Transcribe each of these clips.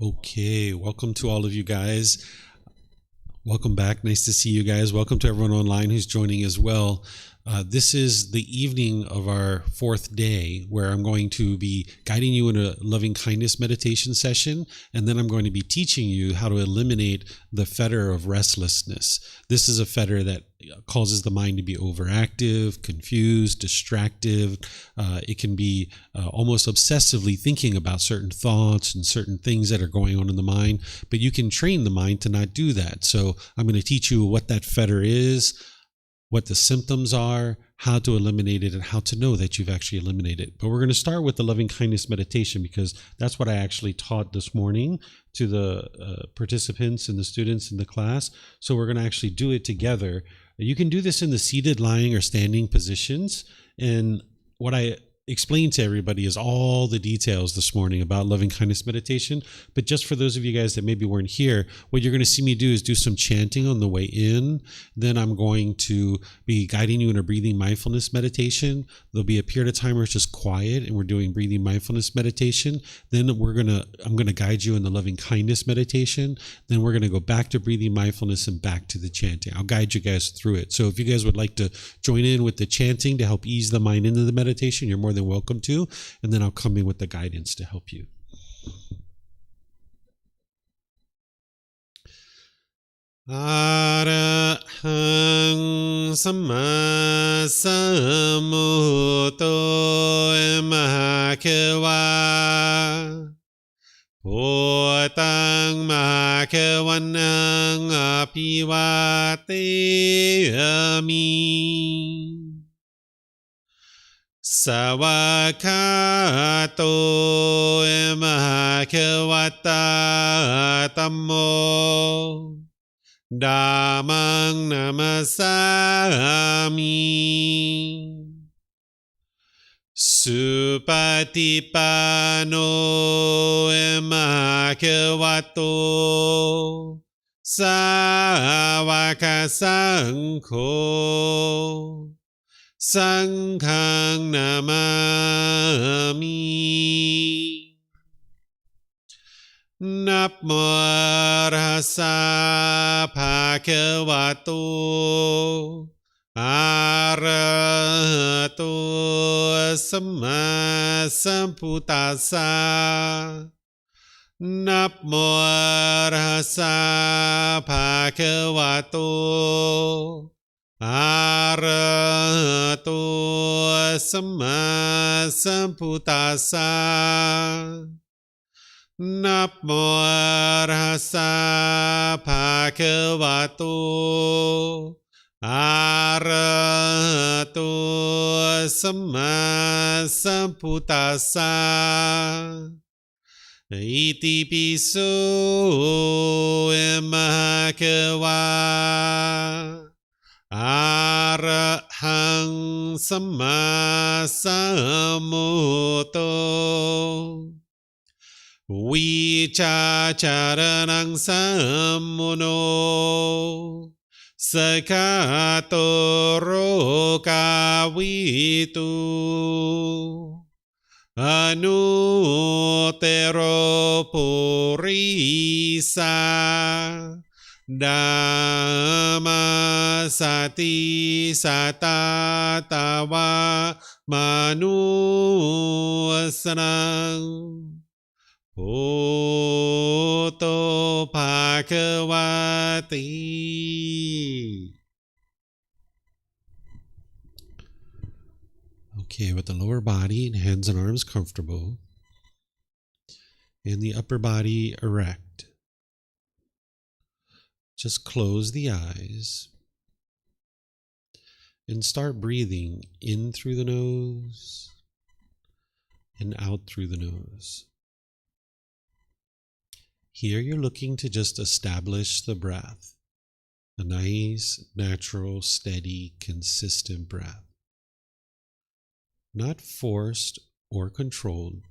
Okay, welcome to all of you guys. Welcome back. Nice to see you guys. Welcome to everyone online who's joining as well. This is the evening of our fourth day where I'm going to be guiding you in a loving kindness meditation session, and then I'm going to be teaching you how to eliminate the fetter of restlessness. This is a fetter that causes the mind to be overactive, confused, distracted. It can be almost obsessively thinking about certain thoughts and certain things that are going on in the mind, but you can train the mind to not do that. So I'm going to teach you what that fetter is, what the symptoms are, how to eliminate it, and how to know that you've actually eliminated it. But we're going to start with the loving kindness meditation because that's what I actually taught this morning to the participants and the students in the class. So we're going to actually do it together. You can do this in the seated, lying, or standing positions. And what I explained to everybody is all the details this morning about loving kindness meditation. But just for those of you guys that maybe weren't here, what you're going to see me do is do some chanting on the way in. Then I'm going to be guiding you in a breathing mindfulness meditation. There'll be a period of time where it's just quiet and we're doing breathing mindfulness meditation. Then I'm going to guide you in the loving kindness meditation. Then we're going to go back to breathing mindfulness and back to the chanting. I'll guide you guys through it. So if you guys would like to join in with the chanting to help ease the mind into the meditation, you're more than welcome to, and then I'll come in with the guidance to help you. Arahang Samma Sambuddho Mahakewa Bhutang Mahakewanang Apivateyami Sawakato Mahakewata Tammo Dhammang Namasami Supatipano Mahakewato Sawaka Sangho Sanghang Namami Namo Rasa Bhagavato Arahato Samma Sambuddhassa Namo Rasa Bhagavato Arahato Samma Sambuddhassa Namo Rasa Bhagavato Arahato Samma Sambuddhassa Iti piso Mahakewa Arahang Samma Sambuddho Vicacaranang Sammuno Sakato Rokavitu Anutero Purisa Dhamma Sati Satatawa Manusanang Bhutto Bhagavati. Okay, with the lower body and hands and arms comfortable, and the upper body erect, just close the eyes and start breathing in through the nose and out through the nose. Here you're looking to just establish the breath, a nice, natural, steady, consistent breath. Not forced or controlled,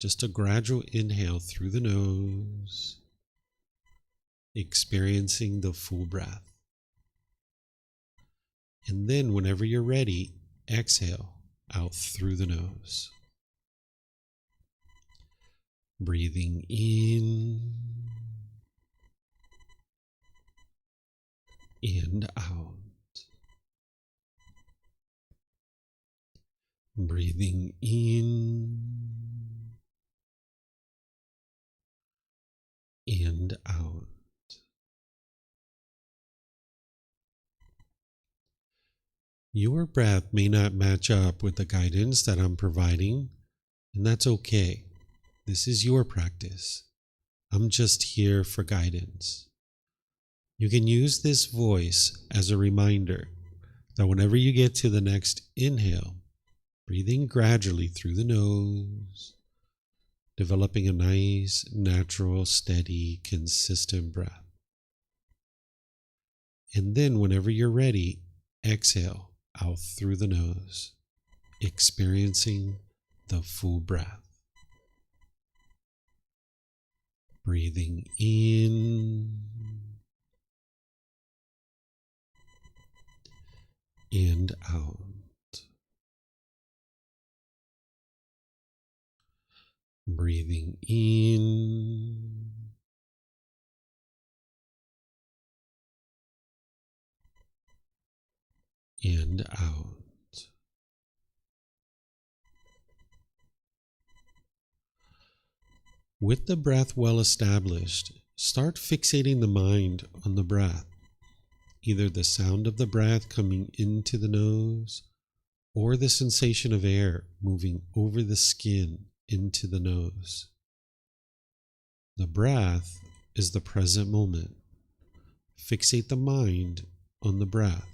just a gradual inhale through the nose, experiencing the full breath. And then whenever you're ready, exhale out through the nose. Breathing in and out. Breathing in and out. Your breath may not match up with the guidance that I'm providing, and that's okay. This is your practice. I'm just here for guidance. You can use this voice as a reminder that whenever you get to the next inhale, breathing gradually through the nose, developing a nice, natural, steady, consistent breath. And then whenever you're ready, exhale out through the nose, experiencing the full breath. Breathing in and out. Breathing in and out. With the breath well established, start fixating the mind on the breath, either the sound of the breath coming into the nose or the sensation of air moving over the skin into the nose. The breath is the present moment. Fixate the mind on the breath,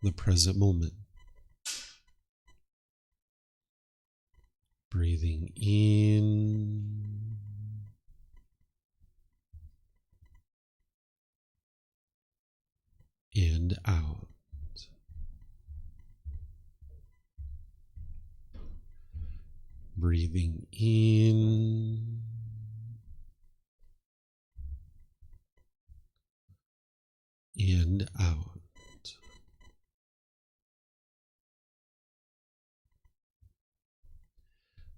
the present moment. Breathing in and out. Breathing in and out.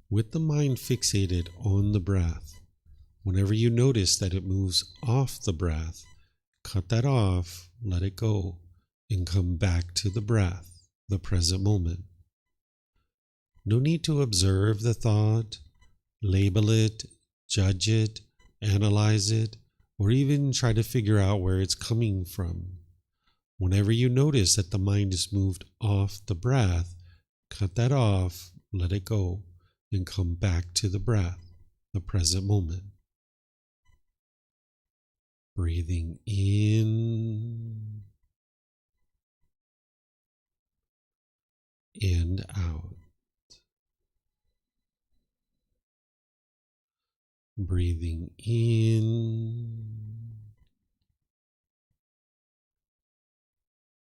With the mind fixated on the breath, whenever you notice that it moves off the breath, cut that off, let it go, and come back to the breath, the present moment. No need to observe the thought, label it, judge it, analyze it, or even try to figure out where it's coming from. Whenever you notice that the mind is moved off the breath, cut that off, let it go, and come back to the breath, the present moment. Breathing in and out. Breathing in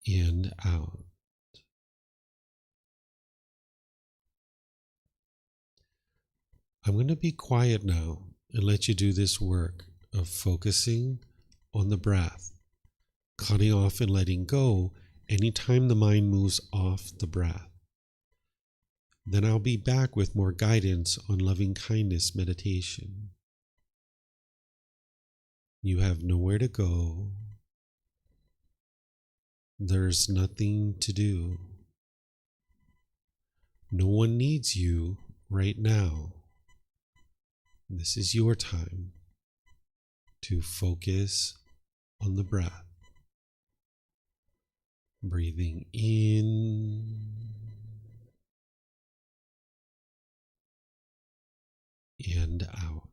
and out. I'm going to be quiet now and let you do this work of focusing on the breath, cutting off and letting go anytime the mind moves off the breath. Then I'll be back with more guidance on loving kindness meditation. You have nowhere to go. There's nothing to do. No one needs you right now. This is your time to focus on the breath. Breathing in and out.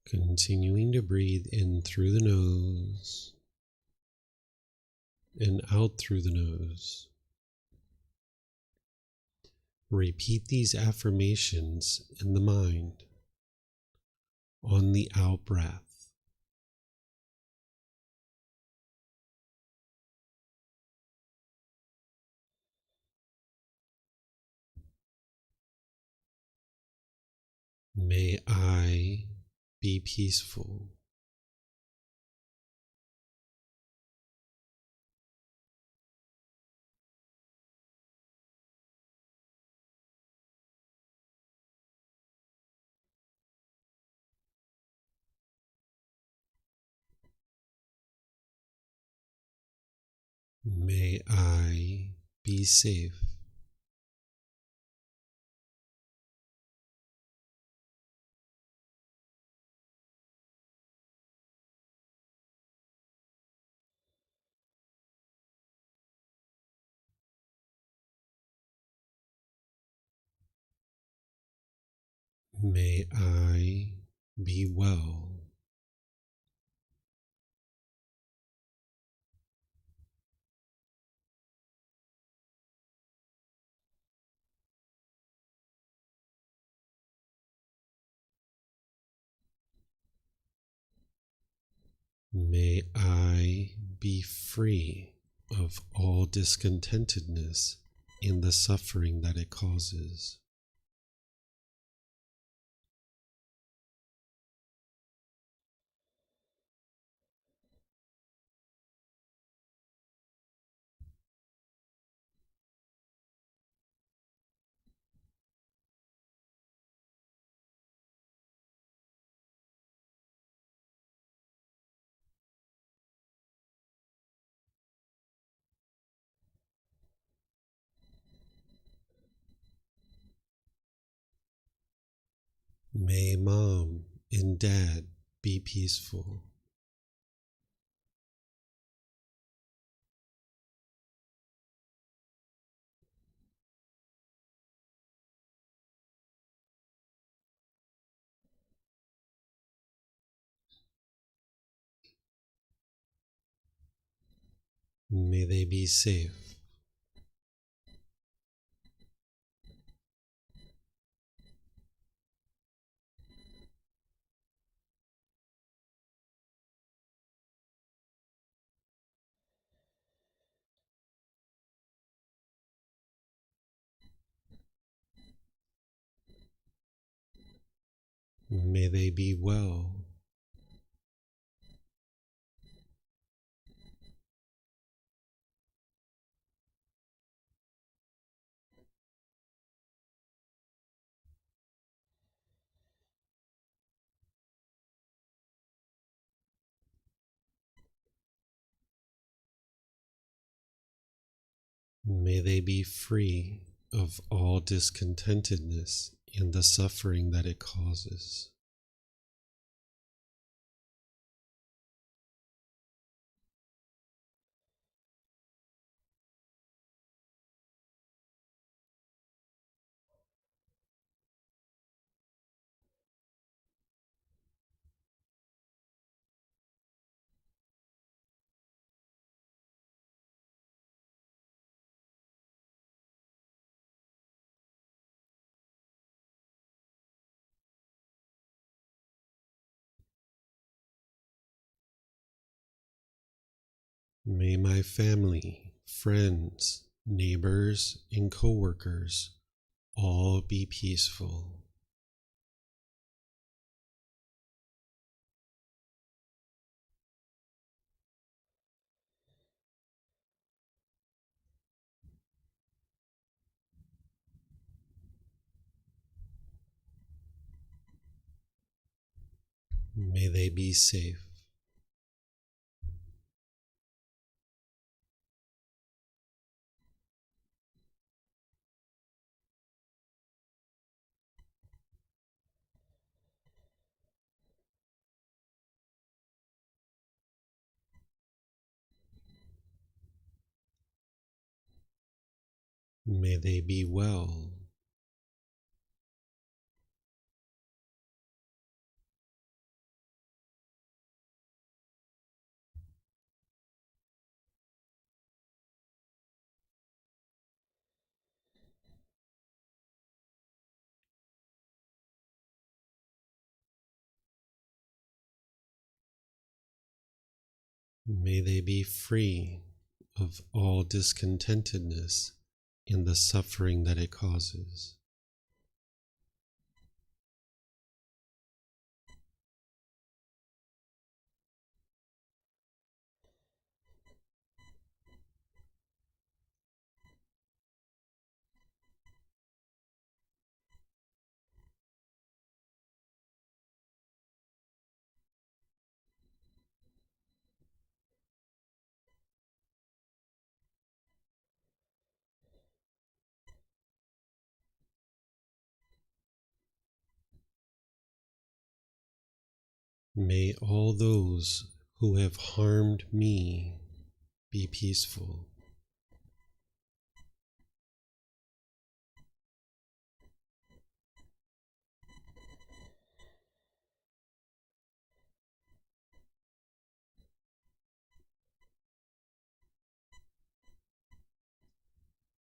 Continuing to breathe in through the nose and out through the nose. Repeat these affirmations in the mind on the out breath. May I be peaceful. May I be safe. May I be well. May I be free of all discontentedness in the suffering that it causes. May mom and dad be peaceful. May they be safe. May they be well. May they be free of all discontentedness in the suffering that it causes. May my family, friends, neighbors, and co-workers all be peaceful. May they be safe. May they be well. May they be free of all discontentedness in the suffering that it causes. May all those who have harmed me be peaceful.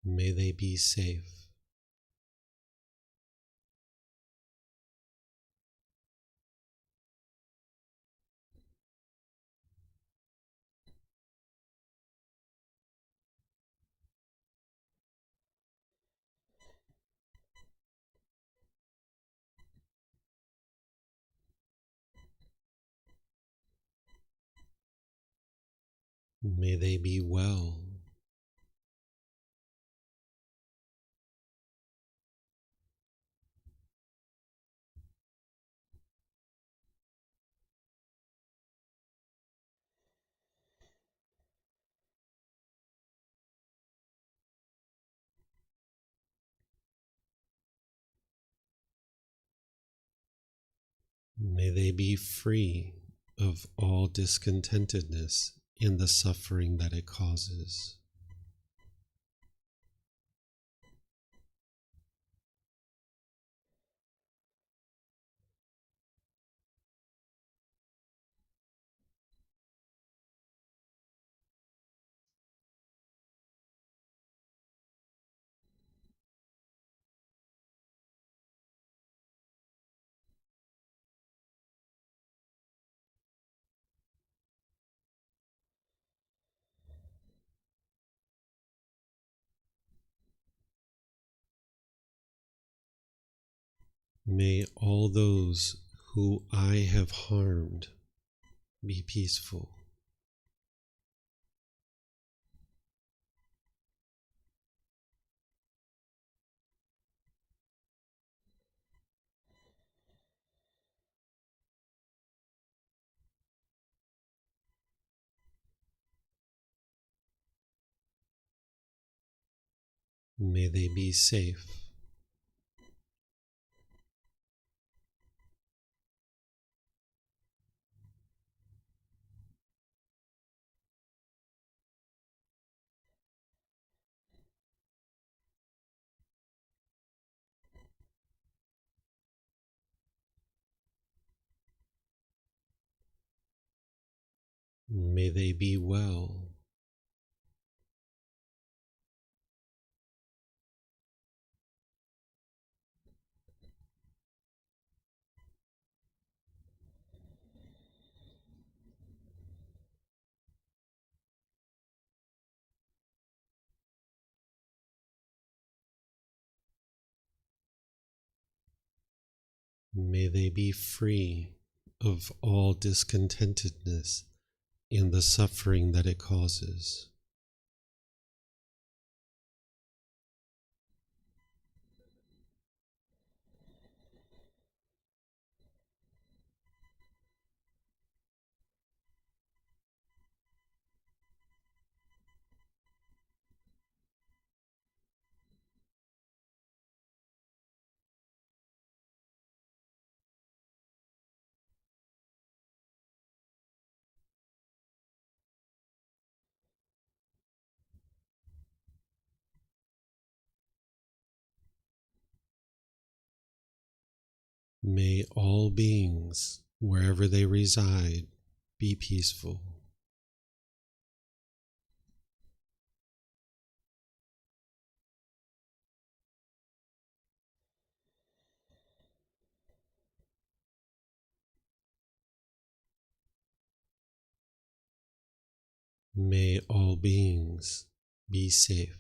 May they be safe. May they be well. May they be free of all discontentedness in the suffering that it causes. May all those who I have harmed be peaceful. May they be safe. May they be well. May they be free of all discontentedness in the suffering that it causes. May all beings, wherever they reside, be peaceful. May all beings be safe.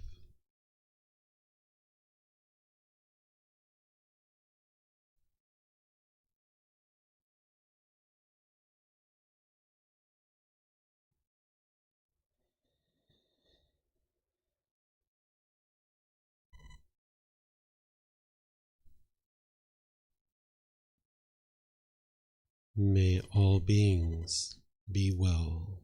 May all beings be well.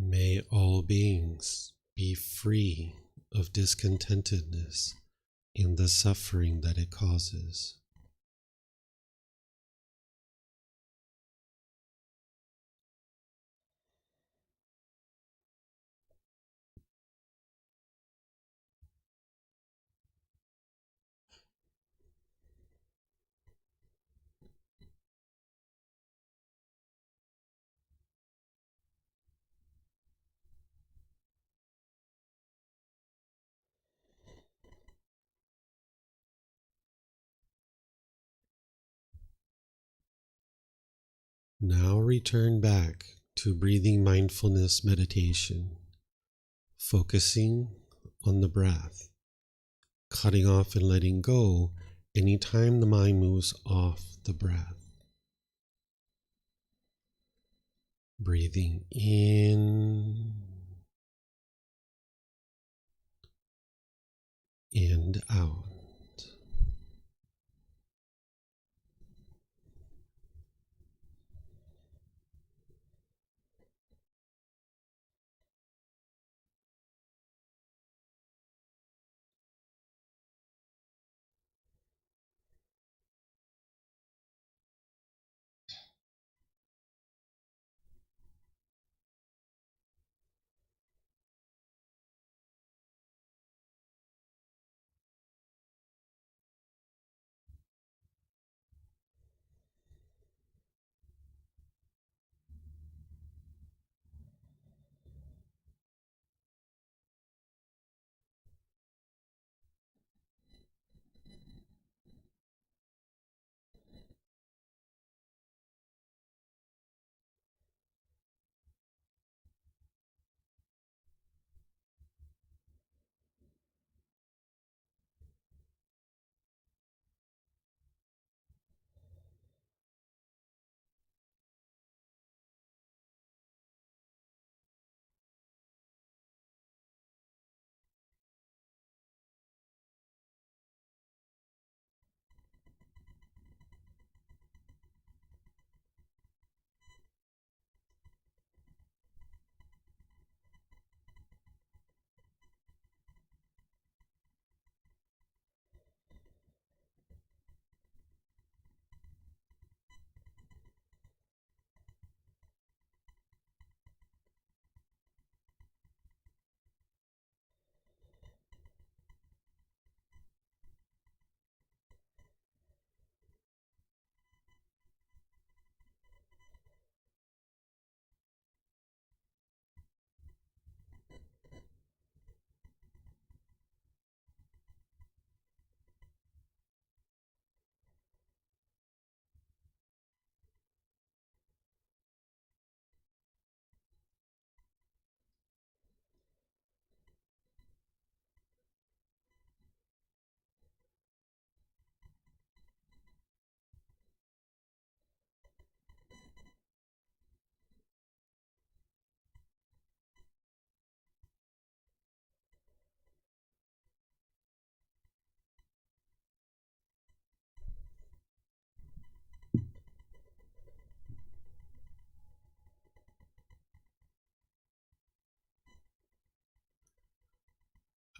May all beings be free of discontentedness in the suffering that it causes. Now return back to breathing mindfulness meditation, focusing on the breath, cutting off and letting go anytime the mind moves off the breath. Breathing in and out.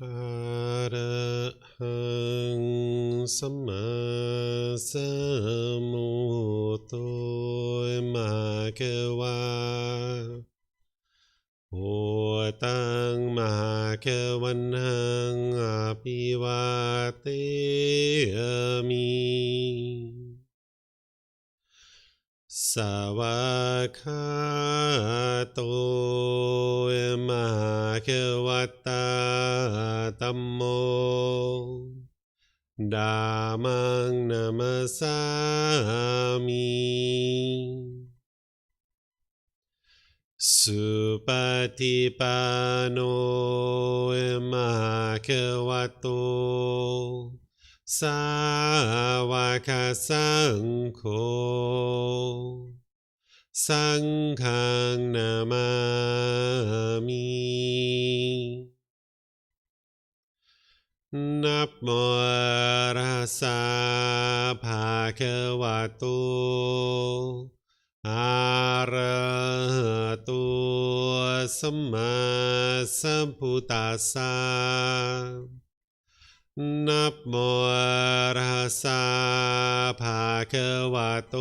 Arahang Samma Sambuddho Bhagava Bhutang Bhagavanang Abhivateyami สวากขาโตเอมาเควตาธัมโมดามังนามัสสามิสุปฏิปันโนเอมาเควโตสาวกสังโฆสังฆังนามามินะโมตัสสะภะคะวะโตอะระหะโตสัมมาสัมพุทธัสสะนะโมตัสสะภะคะวะโต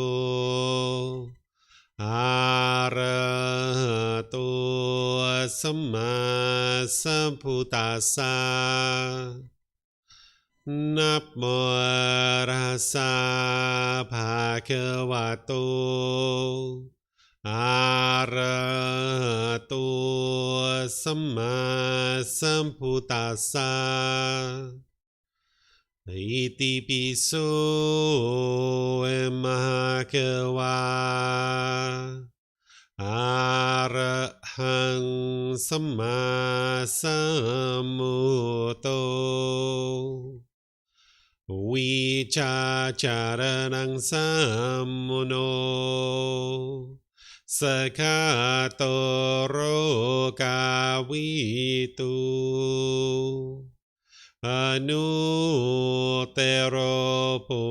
อะระหะโตสัมมาสัมพุทธัสสะนะโมตัสสะภะคะวะโตอะระหะโตสัมมาสัมพุทธัสสะอิติปิโสเอมหะควาอะระหังสัมมาสัมพุทโธวิชาจารนังสัมมุโนสกาโตโรกาวิตุอนุเตโรปุ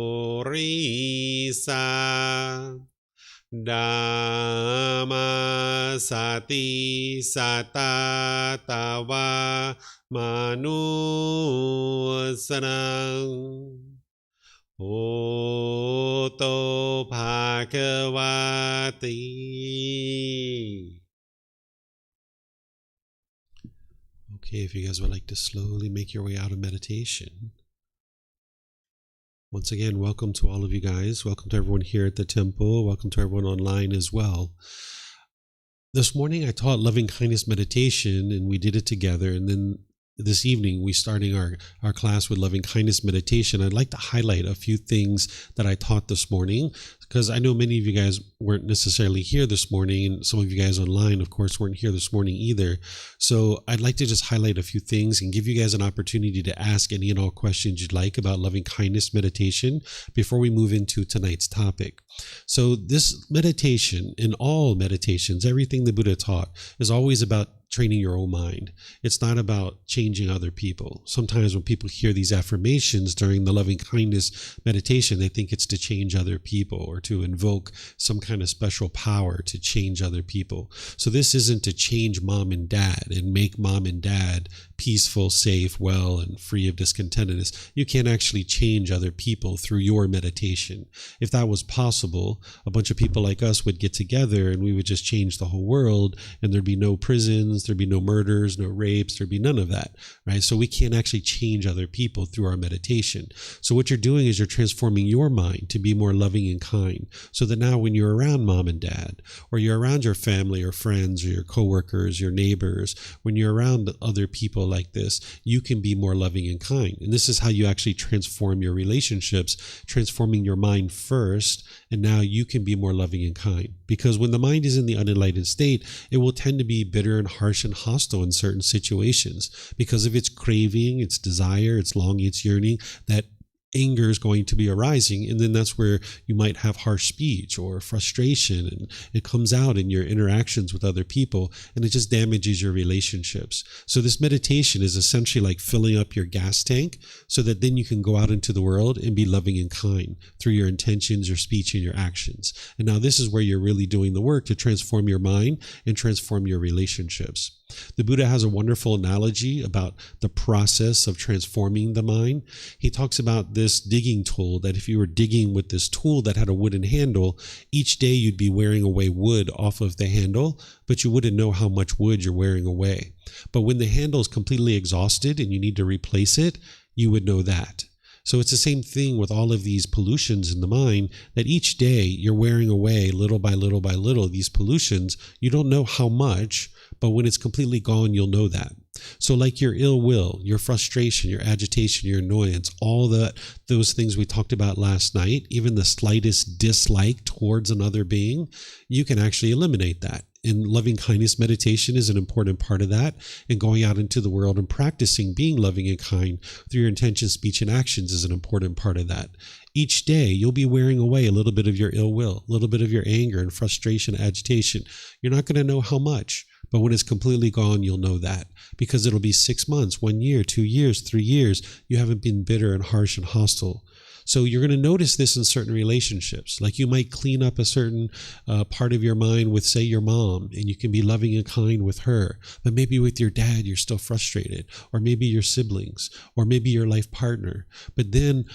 ริสาดามาสติสัตตาตาวามนุสนังโอโตภาควาติ Okay, if you guys would like to slowly make your way out of meditation. Once again, welcome to all of you guys. Welcome to everyone here at the temple. Welcome to everyone online as well. This morning I taught loving kindness meditation and we did it together. And then this evening we're starting our class with loving kindness meditation. I'd like to highlight a few things that I taught this morning because I know many of you guys weren't necessarily here this morning, and some of you guys online, of course, weren't here this morning either. So I'd like to just highlight a few things and give you guys an opportunity to ask any and all questions you'd like about loving kindness meditation before we move into tonight's topic. So this meditation, in all meditations, everything the Buddha taught is always about training your own mind. It's not about changing other people. Sometimes when people hear these affirmations during the loving kindness meditation, they think it's to change other people or to invoke some kind of special power to change other people. So this isn't to change mom and dad and make mom and dad peaceful, safe, well, and free of discontentedness. You can't actually change other people through your meditation. If that was possible, a bunch of people like us would get together and we would just change the whole world and there'd be no prisons, there'd be no murders, no rapes, there'd be none of that, right? So we can't actually change other people through our meditation. So what you're doing is you're transforming your mind to be more loving and kind, so that now when you're around mom and dad, or you're around your family or friends or your coworkers, your neighbors, when you're around other people like this, you can be more loving and kind. And this is how you actually transform your relationships, transforming your mind first, and now you can be more loving and kind. Because when the mind is in the unenlightened state, it will tend to be bitter and harsh and hostile in certain situations because of its craving, its desire, its longing, its yearning, that anger is going to be arising, and then that's where you might have harsh speech or frustration, and it comes out in your interactions with other people, and it just damages your relationships. So this meditation is essentially like filling up your gas tank so that then you can go out into the world and be loving and kind through your intentions, your speech, and your actions. And now this is where you're really doing the work to transform your mind and transform your relationships. The Buddha has a wonderful analogy about the process of transforming the mind. He talks about this digging tool, that if you were digging with this tool that had a wooden handle, each day you'd be wearing away wood off of the handle, but you wouldn't know how much wood you're wearing away. But when the handle is completely exhausted and you need to replace it, you would know that. So it's the same thing with all of these pollutions in the mind, that each day you're wearing away little by little by little these pollutions. You don't know how much, but when it's completely gone, you'll know that. So like your ill will, your frustration, your agitation, your annoyance, all those things we talked about last night, even the slightest dislike towards another being, you can actually eliminate that. And loving kindness meditation is an important part of that. And going out into the world and practicing being loving and kind through your intention, speech, and actions is an important part of that. Each day, you'll be wearing away a little bit of your ill will, a little bit of your anger and frustration, agitation. You're not going to know how much, but when it's completely gone, you'll know that, because it'll be 6 months, 1 year, 2 years, 3 years. You haven't been bitter and harsh and hostile. So you're going to notice this in certain relationships. Like you might clean up a certain part of your mind with, say, your mom, and you can be loving and kind with her. But maybe with your dad, you're still frustrated, or maybe your siblings, or maybe your life partner. But then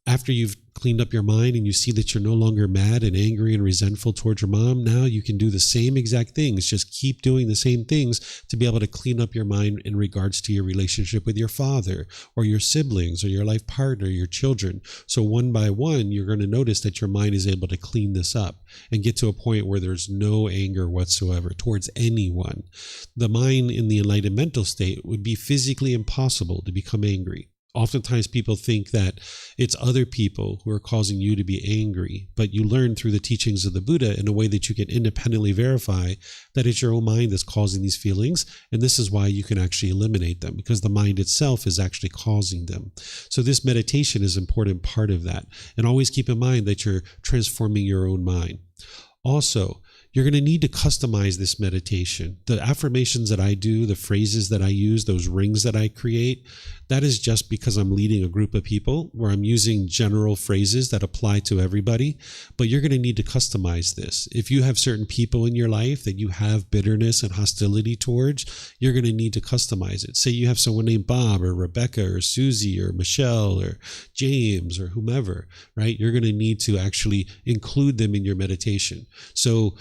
after you've cleaned up your mind and you see that you're no longer mad and angry and resentful towards your mom, now you can do the same exact things. Just keep doing the same things to be able to clean up your mind in regards to your relationship with your father or your siblings or your life partner, your children. So one by one, you're going to notice that your mind is able to clean this up and get to a point where there's no anger whatsoever towards anyone. The mind in the enlightened mental state would be physically impossible to become angry. Oftentimes people think that it's other people who are causing you to be angry, but you learn through the teachings of the Buddha in a way that you can independently verify that it's your own mind that's causing these feelings, and this is why you can actually eliminate them, because the mind itself is actually causing them. So this meditation is an important part of that, and always keep in mind that you're transforming your own mind. Also, you're going to need to customize this meditation. The affirmations that I do, the phrases that I use, those rings that I create, that is just because I'm leading a group of people where I'm using general phrases that apply to everybody. But you're going to need to customize this. If you have certain people in your life that you have bitterness and hostility towards, you're going to need to customize it. Say you have someone named Bob or Rebecca or Susie or Michelle or James or whomever, right? You're going to need to actually include them in your meditation. So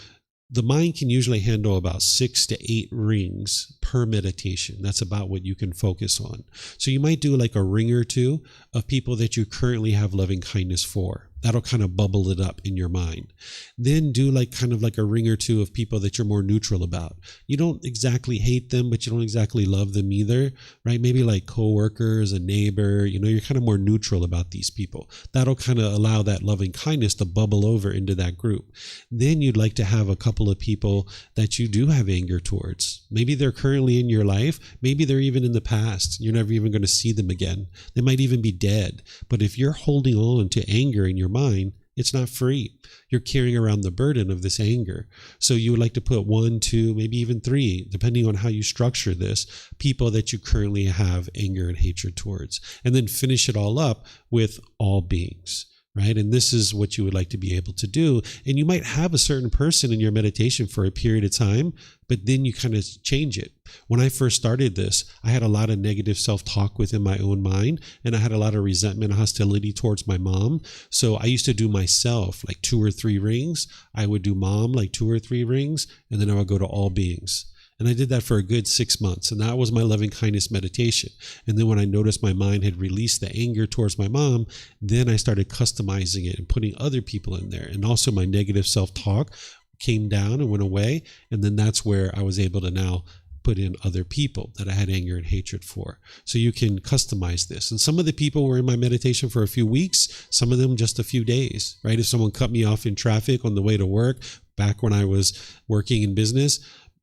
the mind can usually handle about 6 to 8 rings per meditation. That's about what you can focus on. So you might do like a ring or two of people that you currently have loving kindness for. That'll kind of bubble it up in your mind. Then do like kind of like a ring or two of people that you're more neutral about. You don't exactly hate them, but you don't exactly love them either, right? Maybe like coworkers, a neighbor, you're kind of more neutral about these people. That'll kind of allow that loving kindness to bubble over into that group. Then you'd like to have a couple of people that you do have anger towards. Maybe they're currently in your life. Maybe they're even in the past. You're never even going to see them again. They might even be dead. But if you're holding on to anger in your mind, it's not free. You're carrying around the burden of this anger. So you would like to put 1, 2, maybe even 3, depending on how you structure this, people that you currently have anger and hatred towards. And then finish it all up with all beings. Right? And this is what you would like to be able to do. And you might have a certain person in your meditation for a period of time, but then you kind of change it. When I first started this, I had a lot of negative self-talk within my own mind, and I had a lot of resentment and hostility towards my mom. So I used to do myself like 2 or 3 rings. I would do mom like 2 or 3 rings, and then I would go to all beings. And I did that for a good 6 months. And that was my loving kindness meditation. And then when I noticed my mind had released the anger towards my mom, then I started customizing it and putting other people in there. And also my negative self-talk came down and went away. And then that's where I was able to now put in other people that I had anger and hatred for. So you can customize this. And some of the people were in my meditation for a few weeks, some of them just a few days, right? If someone cut me off in traffic on the way to work, back when I was working in business,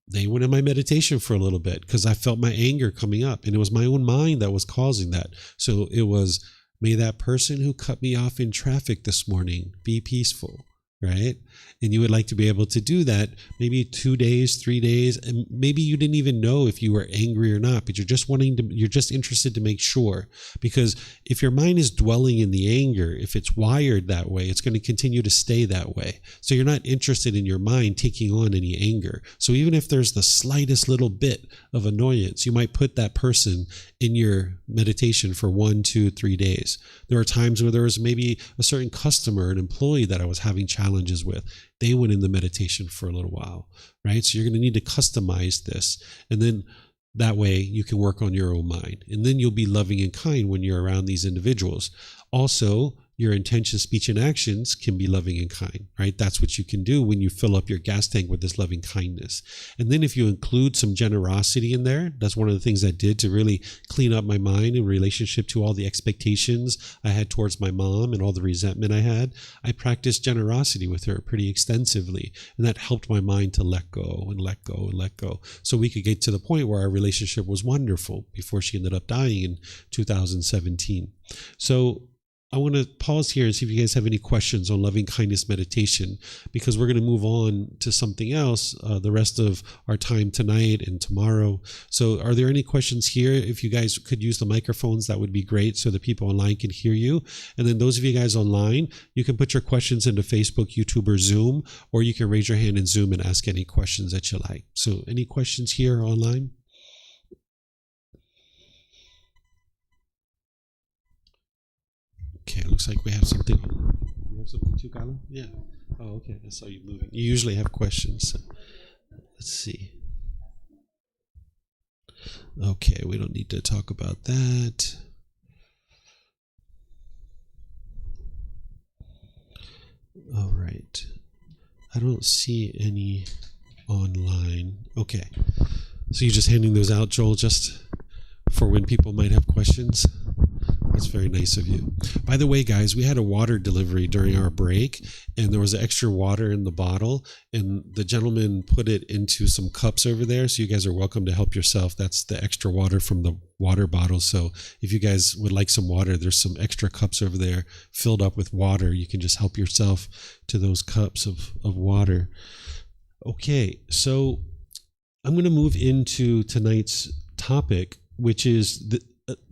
they went in my meditation for a little bit because I felt my anger coming up, and it was my own mind that was causing that. So it was, may that person who cut me off in traffic this morning be peaceful, right? And you would like to be able to do that maybe 2 days, 3 days, and maybe you didn't even know if you were angry or not, but you're just interested to make sure. Because if your mind is dwelling in the anger, if it's wired that way, it's going to continue to stay that way. So you're not interested in your mind taking on any anger. So even if there's the slightest little bit of annoyance, you might put that person in your meditation for 1, 2, 3 days. There are times where there was maybe a certain customer, an employee that I was having challenges with. They went in the meditation for a little while, right? So you're going to need to customize this. And then That way you can work on your own mind. And then you'll be loving and kind when you're around these individuals. Also, your intention, speech, and actions can be loving and kind, right? That's what you can do when you fill up your gas tank with this loving kindness. And then if you include some generosity in there, that's one of the things I did to really clean up my mind in relationship to all the expectations I had towards my mom and all the resentment I had. I practiced generosity with her pretty extensively, and that helped my mind to let go and let go and let go. So we could get to the point where our relationship was wonderful before she ended up dying in 2017. So I want to pause here and see if you guys have any questions on loving kindness meditation, because we're going to move on to something else the rest of our time tonight and tomorrow. So are there any questions here? If you guys could use the microphones, that would be great so the people online can hear you. And then those of you guys online, you can put your questions into Facebook, YouTube, or Zoom, or you can raise your hand in Zoom and ask any questions that you like. So any questions here online? Okay, looks like we have something. You have something too, Carla? Yeah. Oh, okay. I saw you moving. You usually have questions. So let's see. Okay, we don't need to talk about that. All right. I don't see any online. Okay. So you're just handing those out, Joel, just for when people might have questions? That's very nice of you. By the way, guys, we had a water delivery during our break, and there was extra water in the bottle, and the gentleman put it into some cups over there, so you guys are welcome to help yourself. That's the extra water from the water bottle. So if you guys would like some water, there's some extra cups over there filled up with water. You can just help yourself to those cups of water. Okay, so I'm going to move into tonight's topic, which is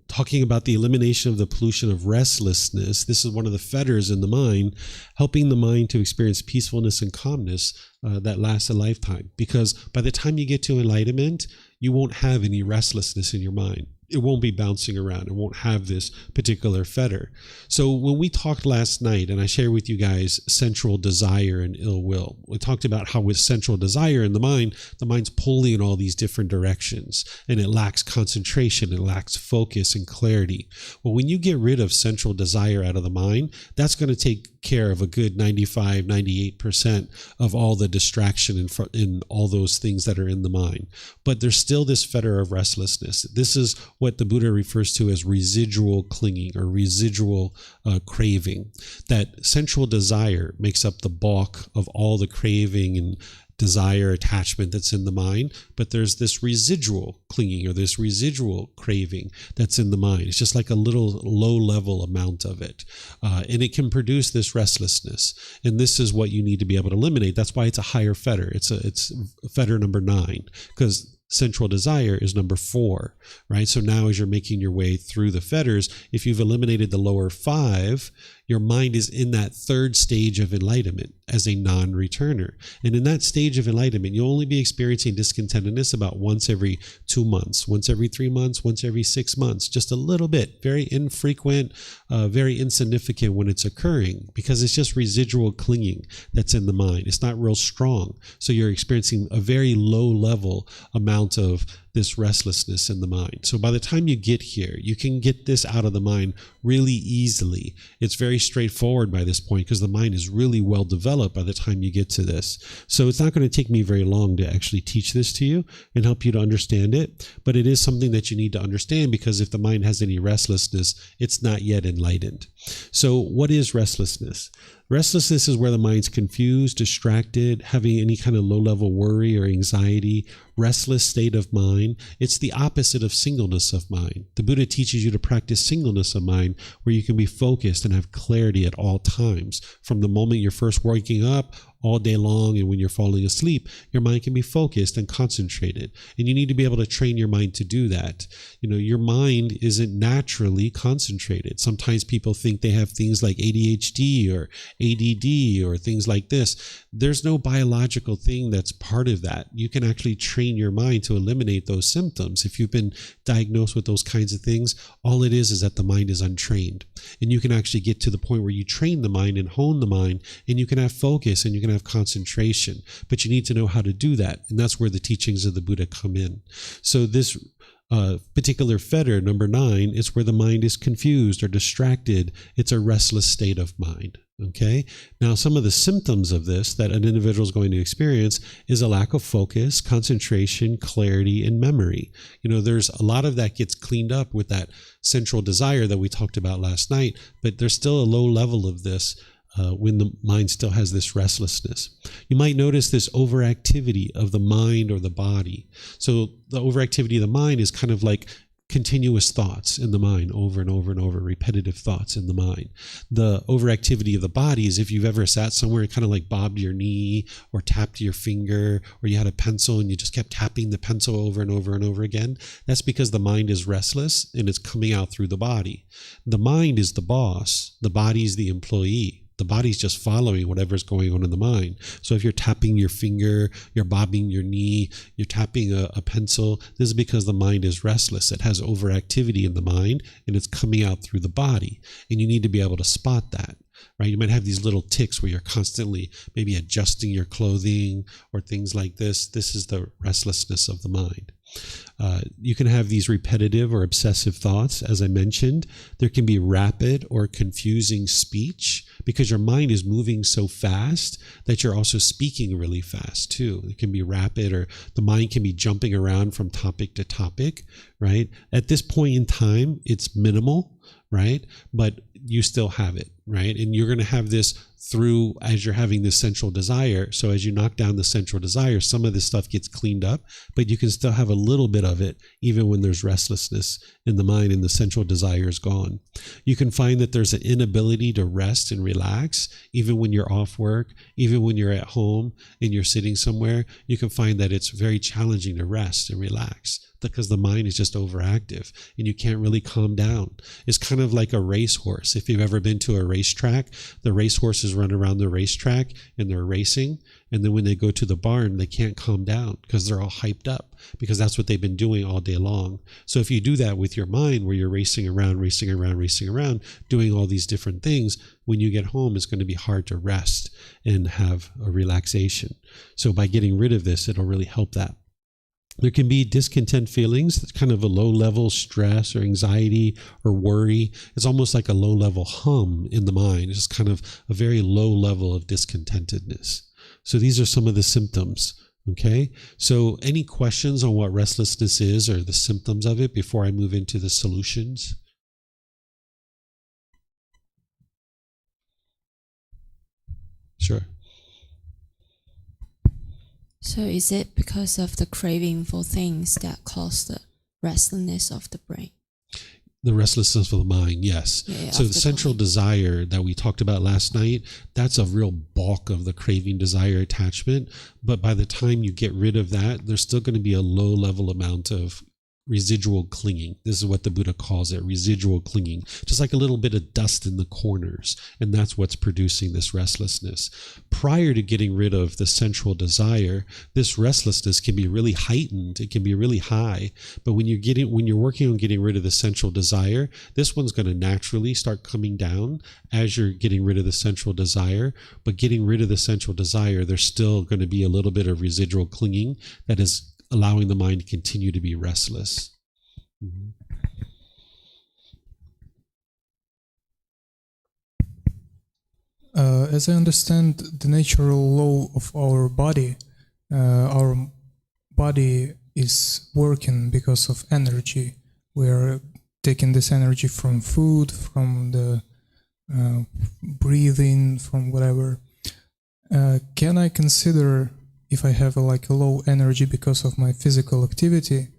talking about the elimination of the pollution of restlessness. This is one of the fetters in the mind, helping the mind to experience peacefulness and calmness that lasts a lifetime. Because by the time you get to enlightenment, you won't have any restlessness in your mind. It won't be bouncing around. It won't have this particular fetter. So when we talked last night, and I shared with you guys sensual desire and ill will, we talked about how with sensual desire in the mind's pulling in all these different directions, and it lacks concentration, it lacks focus and clarity. Well, when you get rid of sensual desire out of the mind, that's going to take care of a good 95, 98% of all the distraction in all those things that are in the mind. But there's still this fetter of restlessness. This is what the Buddha refers to as residual clinging or residual craving. That sensual desire makes up the bulk of all the craving and desire, attachment that's in the mind, but there's this residual clinging or this residual craving that's in the mind. It's just like a little low-level amount of it, and it can produce this restlessness. And this is what you need to be able to eliminate. That's why it's a higher fetter. It's fetter number 9, because sensual desire is number 4, right? So now as you're making your way through the fetters, if you've eliminated the lower 5, your mind is in that 3rd stage of enlightenment as a non-returner. And in that stage of enlightenment, you'll only be experiencing discontentedness about once every 2 months, once every 3 months, once every 6 months, just a little bit, very infrequent, very insignificant when it's occurring, because it's just residual clinging that's in the mind. It's not real strong. So you're experiencing a very low level amount of this restlessness in the mind. So by the time you get here, you can get this out of the mind really easily. It's very straightforward by this point because the mind is really well developed by the time you get to this. So it's not going to take me very long to actually teach this to you and help you to understand it, but it is something that you need to understand, because if the mind has any restlessness, it's not yet enlightened. So what is restlessness? Restlessness is where the mind's confused, distracted, having any kind of low-level worry or anxiety, restless state of mind. It's the opposite of singleness of mind. The Buddha teaches you to practice singleness of mind, where you can be focused and have clarity at all times. From the moment you're first waking up, all day long, and when you're falling asleep, your mind can be focused and concentrated. And you need to be able to train your mind to do that. You know, your mind isn't naturally concentrated. Sometimes people think they have things like ADHD or ADD or things like this. There's no biological thing that's part of that. You can actually train your mind to eliminate those symptoms. If you've been diagnosed with those kinds of things, all it is that the mind is untrained. And you can actually get to the point where you train the mind and hone the mind, and you can have focus and you can have concentration. But you need to know how to do that. And that's where the teachings of the Buddha come in. So this particular fetter, number 9, is where the mind is confused or distracted. It's a restless state of mind. Okay. Now, some of the symptoms of this that an individual is going to experience is a lack of focus, concentration, clarity, and memory. There's a lot of that gets cleaned up with that central desire that we talked about last night, but there's still a low level of this when the mind still has this restlessness. You might notice this overactivity of the mind or the body. So the overactivity of the mind is kind of like continuous thoughts in the mind, over and over and over, repetitive thoughts in the mind. The overactivity of the body is if you've ever sat somewhere and kind of like bobbed your knee or tapped your finger, or you had a pencil and you just kept tapping the pencil over and over and over again. That's because the mind is restless and it's coming out through the body. The mind is the boss. The body is the employee. The body's just following whatever's going on in the mind. So if you're tapping your finger, you're bobbing your knee, you're tapping a pencil, this is because the mind is restless. It has overactivity in the mind and it's coming out through the body. And you need to be able to spot that, right? You might have these little tics where you're constantly maybe adjusting your clothing or things like this. This is the restlessness of the mind. You can have these repetitive or obsessive thoughts, as I mentioned. There can be rapid or confusing speech because your mind is moving so fast that you're also speaking really fast too. It can be rapid, or the mind can be jumping around from topic to topic, right? At this point in time, it's minimal, right? But you still have it, right? And you're going to have this through as you're having this central desire. So as you knock down the central desire, some of this stuff gets cleaned up, but you can still have a little bit of it even when there's restlessness in the mind and the central desire is gone. You can find that there's an inability to rest and relax even when you're off work, even when you're at home and you're sitting somewhere. You can find that it's very challenging to rest and relax because the mind is just overactive and you can't really calm down. It's kind of like a racehorse. If you've ever been to a racetrack, the racehorses run around the racetrack and they're racing. And then when they go to the barn, they can't calm down because they're all hyped up because that's what they've been doing all day long. So if you do that with your mind where you're racing around, doing all these different things, when you get home, it's going to be hard to rest and have a relaxation. So by getting rid of this, it'll really help that. There can be discontent feelings, kind of a low-level stress or anxiety or worry. It's almost like a low-level hum in the mind. It's kind of a very low level of discontentedness. So these are some of the symptoms, okay? So any questions on what restlessness is or the symptoms of it before I move into the solutions? Sure. So is it because of the craving for things that cause the restlessness of the brain? The restlessness of the mind, yes. Yeah, so the central desire that we talked about last night, that's a real bulk of the craving, desire, attachment. But by the time you get rid of that, there's still going to be a low level amount of residual clinging. This is what the Buddha calls it, residual clinging, just like a little bit of dust in the corners. And that's what's producing this restlessness. Prior to getting rid of the central desire, this restlessness can be really heightened. It can be really high. But when you're working on getting rid of the central desire, this one's going to naturally start coming down as you're getting rid of the central desire. But getting rid of the central desire, there's still going to be a little bit of residual clinging that is allowing the mind to continue to be restless. Mm-hmm. As I understand the natural law of our body is working because of energy. We're taking this energy from food, from the breathing, from whatever. Can I consider, if I have a low energy because of my physical activity,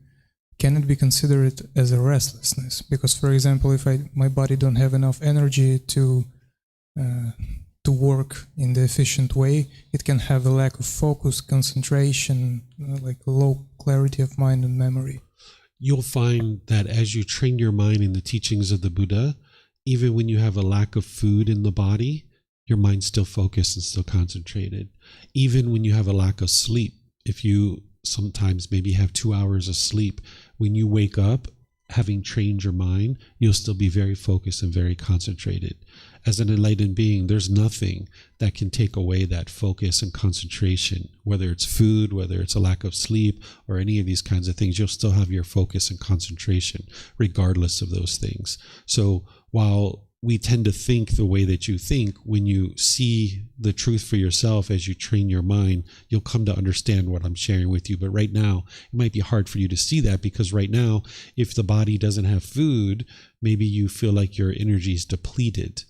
can it be considered as a restlessness? Because, for example, if my body don't have enough energy to work in the efficient way, it can have a lack of focus, concentration, like low clarity of mind and memory. You'll find that as you train your mind in the teachings of the Buddha, even when you have a lack of food in the body, your mind's still focused and still concentrated. Even when you have a lack of sleep, if you sometimes maybe have 2 hours of sleep, when you wake up, having trained your mind, you'll still be very focused and very concentrated. As an enlightened being, there's nothing that can take away that focus and concentration, whether it's food, whether it's a lack of sleep, or any of these kinds of things. You'll still have your focus and concentration regardless of those things. So while we tend to think the way that you think, when you see the truth for yourself as you train your mind, you'll come to understand what I'm sharing with you. But right now, it might be hard for you to see that, because right now, if the body doesn't have food, maybe you feel like your energy is depleted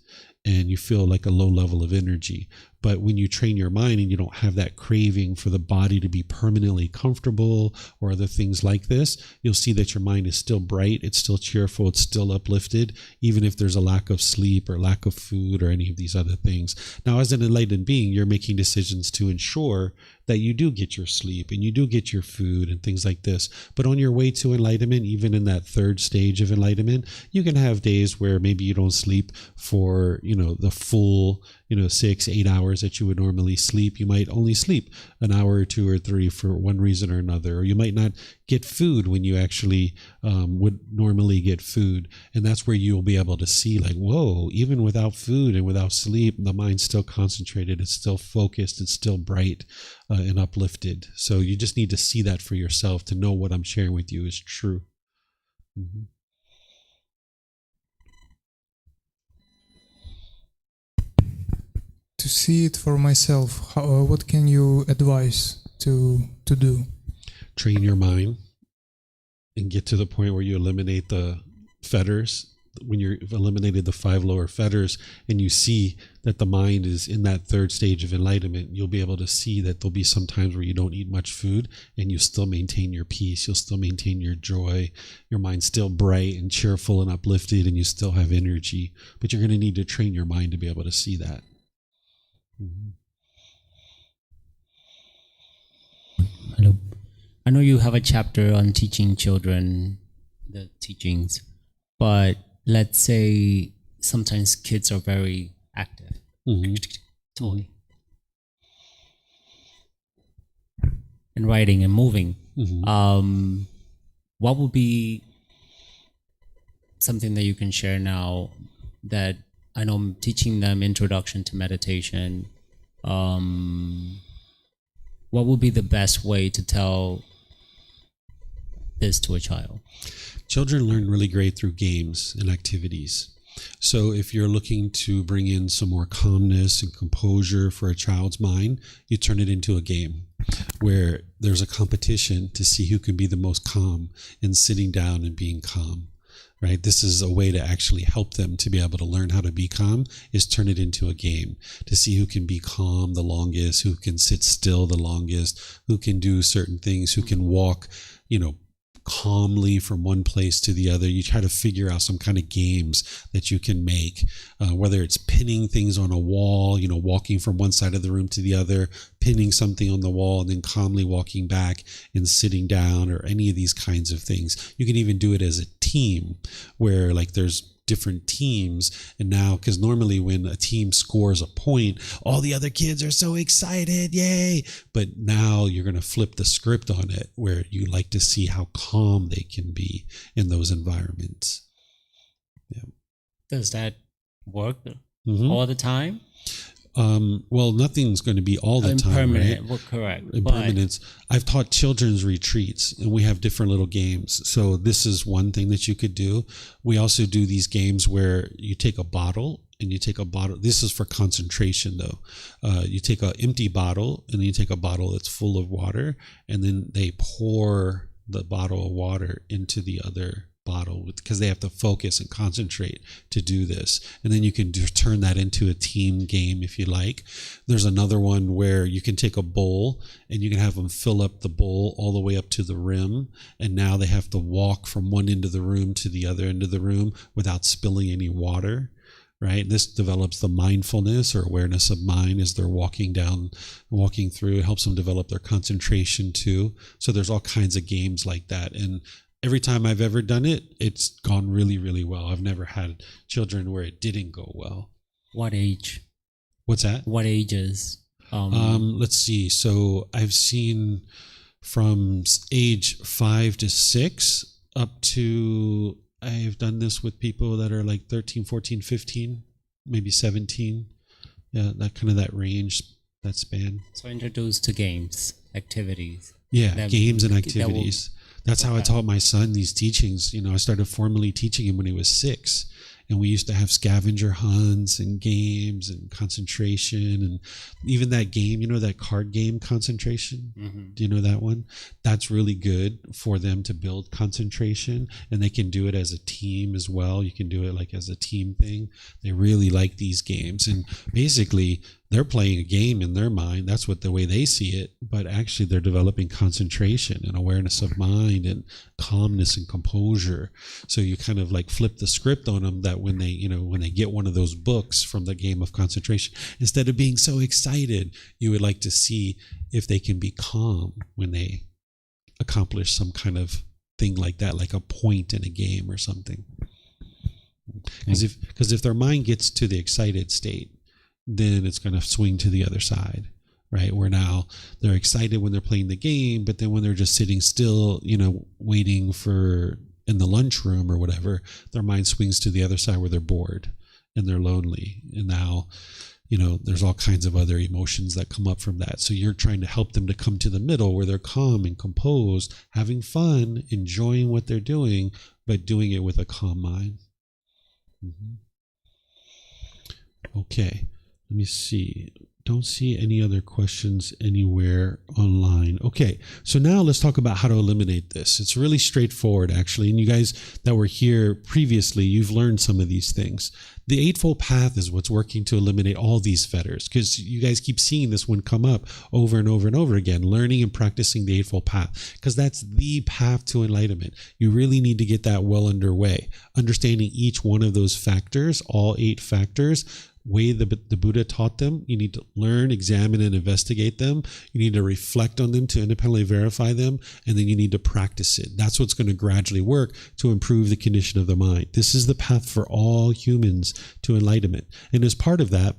and you feel like a low level of energy. But when you train your mind and you don't have that craving for the body to be permanently comfortable or other things like this, you'll see that your mind is still bright, it's still cheerful, it's still uplifted, even if there's a lack of sleep or lack of food or any of these other things. Now, as an enlightened being, you're making decisions to ensure that you do get your sleep and you do get your food and things like this. But on your way to enlightenment, even in that third stage of enlightenment, you can have days where maybe you don't sleep for, the full, 6-8 hours that you would normally sleep. You might only sleep an hour or 2 or 3 for one reason or another, or you might not get food when you actually would normally get food. And that's where you'll be able to see, like, whoa, even without food and without sleep, the mind's still concentrated, it's still focused, it's still bright and uplifted. So you just need to see that for yourself to know what I'm sharing with you is true. Mm-hmm. To see it for myself, what can you advise to do? Train your mind and get to the point where you eliminate the fetters. When you've eliminated the 5 lower fetters and you see that the mind is in that third stage of enlightenment, you'll be able to see that there'll be some times where you don't eat much food and you still maintain your peace, you'll still maintain your joy, your mind's still bright and cheerful and uplifted, and you still have energy. But you're going to need to train your mind to be able to see that. Mm-hmm. Hello. I know you have a chapter on teaching children the teachings, but let's say sometimes kids are very active. Mm-hmm. Totally. And writing and moving. Mm-hmm. What would be something that you can share now that I know I'm teaching them introduction to meditation. What would be the best way to tell this to a child? Children learn really great through games and activities. So if you're looking to bring in some more calmness and composure for a child's mind, you turn it into a game where there's a competition to see who can be the most calm and sitting down and being calm. Right? This is a way to actually help them to be able to learn how to be calm, is turn it into a game to see who can be calm the longest, who can sit still the longest, who can do certain things, who can walk, calmly from one place to the other. You try to figure out some kind of games that you can make, whether it's pinning things on a wall, walking from one side of the room to the other, pinning something on the wall and then calmly walking back and sitting down, or any of these kinds of things. You can even do it as a team where there's different teams. And now, because normally when a team scores a point, all the other kids are so excited, yay. But now you're going to flip the script on it, where you like to see how calm they can be in those environments. Yeah. Does that work Mm-hmm. all the time? Well, nothing's going to be all the time, Impermanent, right? well, correct. Impermanence. I've taught children's retreats, and we have different little games. So this is one thing that you could do. We also do these games where you take a bottle, and you take a bottle. This is for concentration, though. You take an empty bottle, and then you take a bottle that's full of water, and then they pour the bottle of water into the other bottle, because they have to focus and concentrate to do this. And then you can turn that into a team game if you like. There's another one where you can take a bowl and you can have them fill up the bowl all the way up to the rim, and now they have to walk from one end of the room to the other end of the room without spilling any water. Right? This develops the mindfulness or awareness of mind as they're walking through. It helps them develop their concentration too. So there's all kinds of games like that. And every time I've ever done it, it's gone really, really well. I've never had children where it didn't go well. What age? What's that? What ages? Let's see. So I've seen from age 5 to 6, up to, I've done this with people that are like 13, 14, 15, maybe 17. Yeah, that kind of that range, that span. So introduced to games, activities. Yeah, games and activities. That's how I taught my son these teachings. You know, I started formally teaching him when he was 6. And we used to have scavenger hunts and games and concentration, and even that game, you know, that card game, Concentration. Mm-hmm. Do you know that one? That's really good for them to build concentration, and they can do it as a team as well. You can do it like as a team thing. They really like these games, and basically they're playing a game in their mind. That's what the way they see it, but actually they're developing concentration and awareness of mind and calmness and composure. So you kind of like flip the script on them, that when they, you know, when they get one of those books from the game of concentration, instead of being so excited, you would like to see if they can be calm when they accomplish some kind of thing like that, like a point in a game or something. Because if their mind gets to the excited state, then it's going to swing to the other side, right? Where now they're excited when they're playing the game, but then when they're just sitting still, you know, waiting for in the lunchroom or whatever, their mind swings to the other side where they're bored and they're lonely. And now, you know, there's all kinds of other emotions that come up from that. So you're trying to help them to come to the middle where they're calm and composed, having fun, enjoying what they're doing, but doing it with a calm mind. Mm-hmm. Okay. Let me see. Don't see any other questions anywhere online. Okay, so now let's talk about how to eliminate this. It's really straightforward, actually. And you guys that were here previously, you've learned some of these things. The Eightfold Path is what's working to eliminate all these fetters, because you guys keep seeing this one come up over and over and over again, learning and practicing the Eightfold Path, because that's the path to enlightenment. You really need to get that well underway, understanding each one of those factors, all 8 factors, way the Buddha taught them. You need to learn, examine, and investigate them. You need to reflect on them to independently verify them, and then you need to practice it. That's what's going to gradually work to improve the condition of the mind. This is the path for all humans to enlightenment. And as part of that,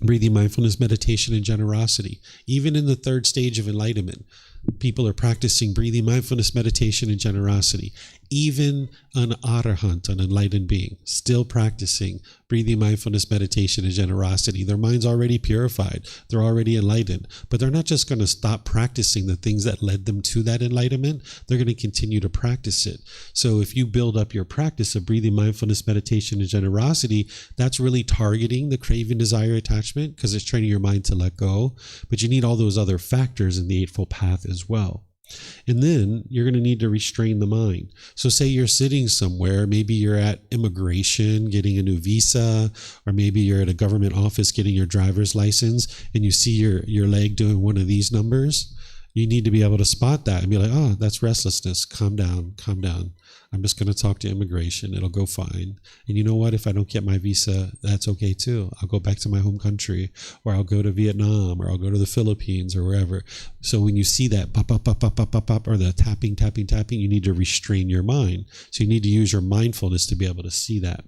breathing, mindfulness, meditation, and generosity. Even in the 3rd stage of enlightenment, people are practicing breathing, mindfulness, meditation, and generosity. Even an arahant, an enlightened being, still practicing breathing, mindfulness, meditation, and generosity. Their mind's already purified. They're already enlightened. But they're not just going to stop practicing the things that led them to that enlightenment. They're going to continue to practice it. So if you build up your practice of breathing, mindfulness, meditation, and generosity, that's really targeting the craving, desire, attachment, because it's training your mind to let go. But you need all those other factors in the Eightfold Path as well. And then you're going to need to restrain the mind. So say you're sitting somewhere, maybe you're at immigration getting a new visa, or maybe you're at a government office getting your driver's license, and you see your leg doing one of these numbers. You need to be able to spot that and be like, oh, that's restlessness. Calm down, calm down. I'm just going to talk to immigration. It'll go fine. And you know what? If I don't get my visa, that's okay too. I'll go back to my home country, or I'll go to Vietnam, or I'll go to the Philippines, or wherever. So when you see that pop, pop, pop, pop, pop, pop, pop, or the tapping, tapping, tapping, you need to restrain your mind. So you need to use your mindfulness to be able to see that.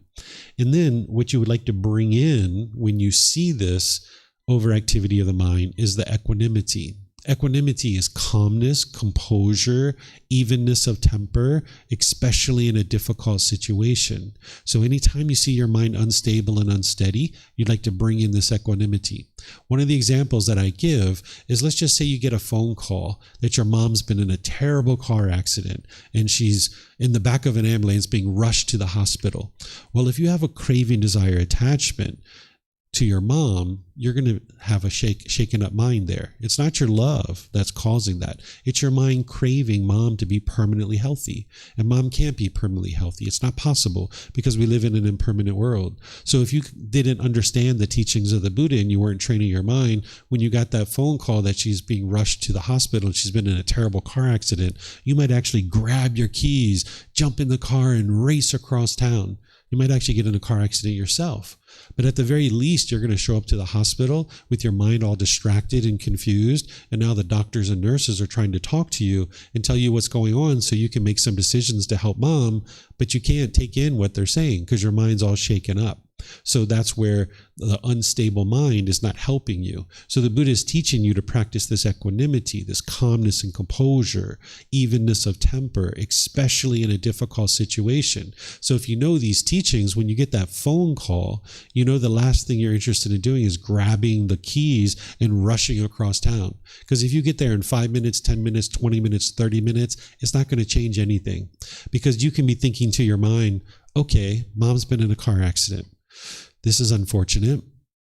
And then what you would like to bring in when you see this overactivity of the mind is the equanimity. Equanimity is calmness, composure, evenness of temper, especially in a difficult situation. So anytime you see your mind unstable and unsteady, you'd like to bring in this equanimity. One of the examples that I give is, let's just say you get a phone call that your mom's been in a terrible car accident and she's in the back of an ambulance being rushed to the hospital. Well, if you have a craving, desire, attachment to your mom, you're going to have a shaken up mind there. It's not your love that's causing that. It's your mind craving mom to be permanently healthy. And mom can't be permanently healthy. It's not possible, because we live in an impermanent world. So if you didn't understand the teachings of the Buddha and you weren't training your mind, when you got that phone call that she's being rushed to the hospital and she's been in a terrible car accident, you might actually grab your keys, jump in the car, and race across town. You might actually get in a car accident yourself. But at the very least, you're going to show up to the hospital with your mind all distracted and confused. And now the doctors and nurses are trying to talk to you and tell you what's going on so you can make some decisions to help mom. But you can't take in what they're saying because your mind's all shaken up. So that's where the unstable mind is not helping you. So the Buddha is teaching you to practice this equanimity, this calmness and composure, evenness of temper, especially in a difficult situation. So if you know these teachings, when you get that phone call, you know the last thing you're interested in doing is grabbing the keys and rushing across town. Because if you get there in 5 minutes, 10 minutes, 20 minutes, 30 minutes, it's not going to change anything. Because you can be thinking to your mind, okay, mom's been in a car accident. This is unfortunate,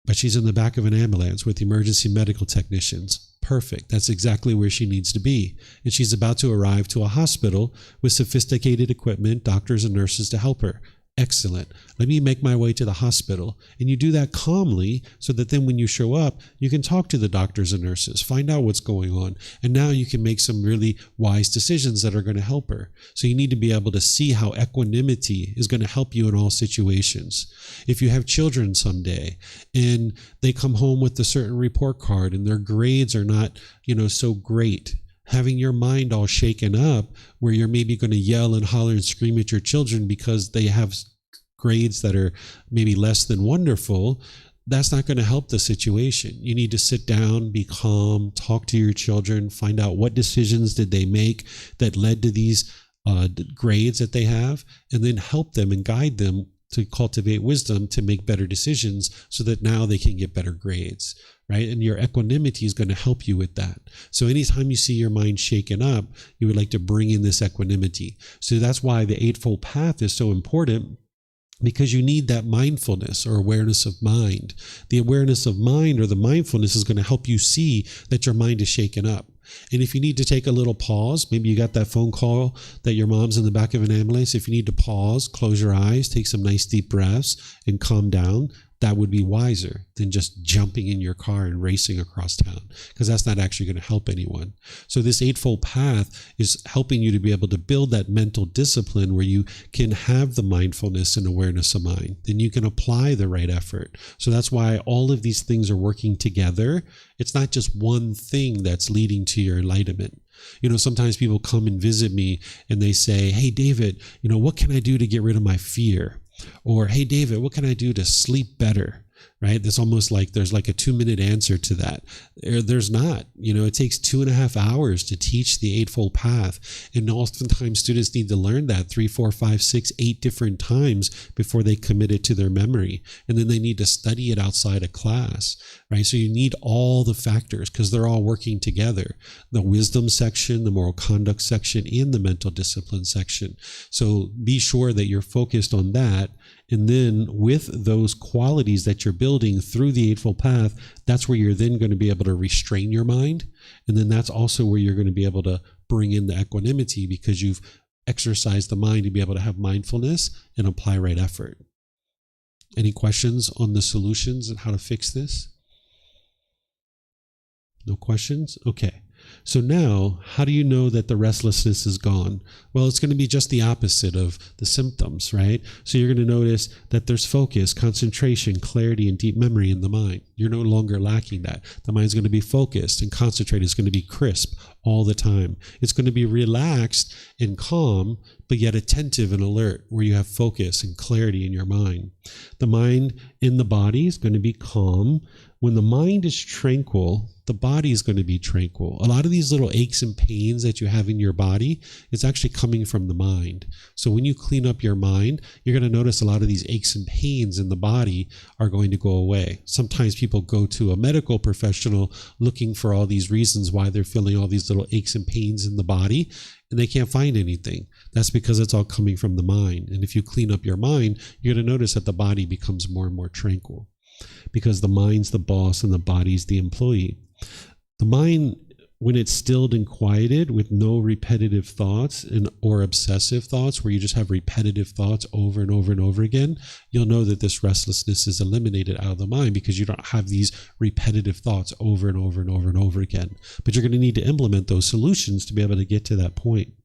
but she's in the back of an ambulance with emergency medical technicians. Perfect. That's exactly where she needs to be. And she's about to arrive to a hospital with sophisticated equipment, doctors and nurses to help her. Excellent. Let me make my way to the hospital. And you do that calmly so that then when you show up, you can talk to the doctors and nurses, find out what's going on. And now you can make some really wise decisions that are going to help her. So you need to be able to see how equanimity is going to help you in all situations. If you have children someday and they come home with a certain report card and their grades are not, so great, having your mind all shaken up where you're maybe going to yell and holler and scream at your children because they have grades that are maybe less than wonderful, that's not going to help the situation. You need to sit down, be calm, talk to your children, find out what decisions did they make that led to these grades that they have, and then help them and guide them to cultivate wisdom to make better decisions so that now they can get better grades, right? And your equanimity is going to help you with that. So anytime you see your mind shaken up, you would like to bring in this equanimity. So that's why the Eightfold Path is so important, because you need that mindfulness or awareness of mind. The awareness of mind or the mindfulness is going to help you see that your mind is shaken up. And if you need to take a little pause, maybe you got that phone call that your mom's in the back of an ambulance. If you need to pause, close your eyes, take some nice deep breaths and calm down, that would be wiser than just jumping in your car and racing across town, because that's not actually going to help anyone. So this Eightfold Path is helping you to be able to build that mental discipline where you can have the mindfulness and awareness of mind. Then you can apply the right effort. So that's why all of these things are working together. It's not just one thing that's leading to your enlightenment. Sometimes people come and visit me and they say, hey, David, what can I do to get rid of my fear? Or, hey, David, what can I do to sleep better? Right? It's almost like there's like a 2-minute answer to that. There's not. It takes 2.5 hours to teach the Eightfold Path. And oftentimes students need to learn that 3, 4, 5, 6, 8 different times before they commit it to their memory. And then they need to study it outside of class. Right? So you need all the factors because they're all working together. The wisdom section, the moral conduct section, and the mental discipline section. So be sure that you're focused on that. And then with those qualities that you're building through the Eightfold Path, that's where you're then going to be able to restrain your mind. And then that's also where you're going to be able to bring in the equanimity because you've exercised the mind to be able to have mindfulness and apply right effort. Any questions on the solutions and how to fix this? No questions? Okay. So now, how do you know that the restlessness is gone? Well, it's going to be just the opposite of the symptoms, right? So you're going to notice that there's focus, concentration, clarity, and deep memory in the mind. You're no longer lacking that. The mind's going to be focused and concentrated. It's going to be crisp all the time. It's going to be relaxed and calm, but yet attentive and alert, where you have focus and clarity in your mind. The mind in the body is going to be calm. When the mind is tranquil, the body is going to be tranquil. A lot of these little aches and pains that you have in your body is actually coming from the mind. So when you clean up your mind, you're going to notice a lot of these aches and pains in the body are going to go away. Sometimes people go to a medical professional looking for all these reasons why they're feeling all these little aches and pains in the body, and they can't find anything. That's because it's all coming from the mind. And if you clean up your mind, you're going to notice that the body becomes more and more tranquil, because the mind's the boss and the body's the employee. The mind, when it's stilled and quieted with no repetitive thoughts or obsessive thoughts, where you just have repetitive thoughts over and over and over again, you'll know that this restlessness is eliminated out of the mind because you don't have these repetitive thoughts over and over and over and over again. But you're going to need to implement those solutions to be able to get to that point.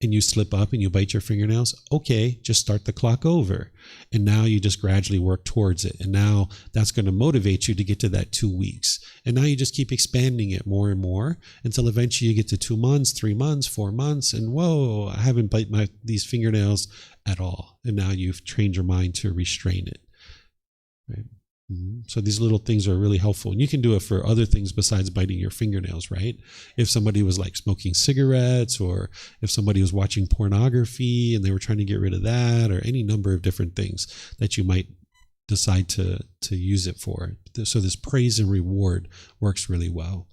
and you slip up and you bite your fingernails, okay, just start the clock over. And now you just gradually work towards it. And now that's going to motivate you to get to that 2 weeks. And now you just keep expanding it more and more until eventually you get to 2 months, 3 months, 4 months, and whoa, I haven't bite these fingernails at all. And now you've trained your mind to restrain it. Right? So these little things are really helpful, and you can do it for other things besides biting your fingernails, right? If somebody was like smoking cigarettes, or if somebody was watching pornography and they were trying to get rid of that, or any number of different things that you might decide to use it for. So this praise and reward works really well.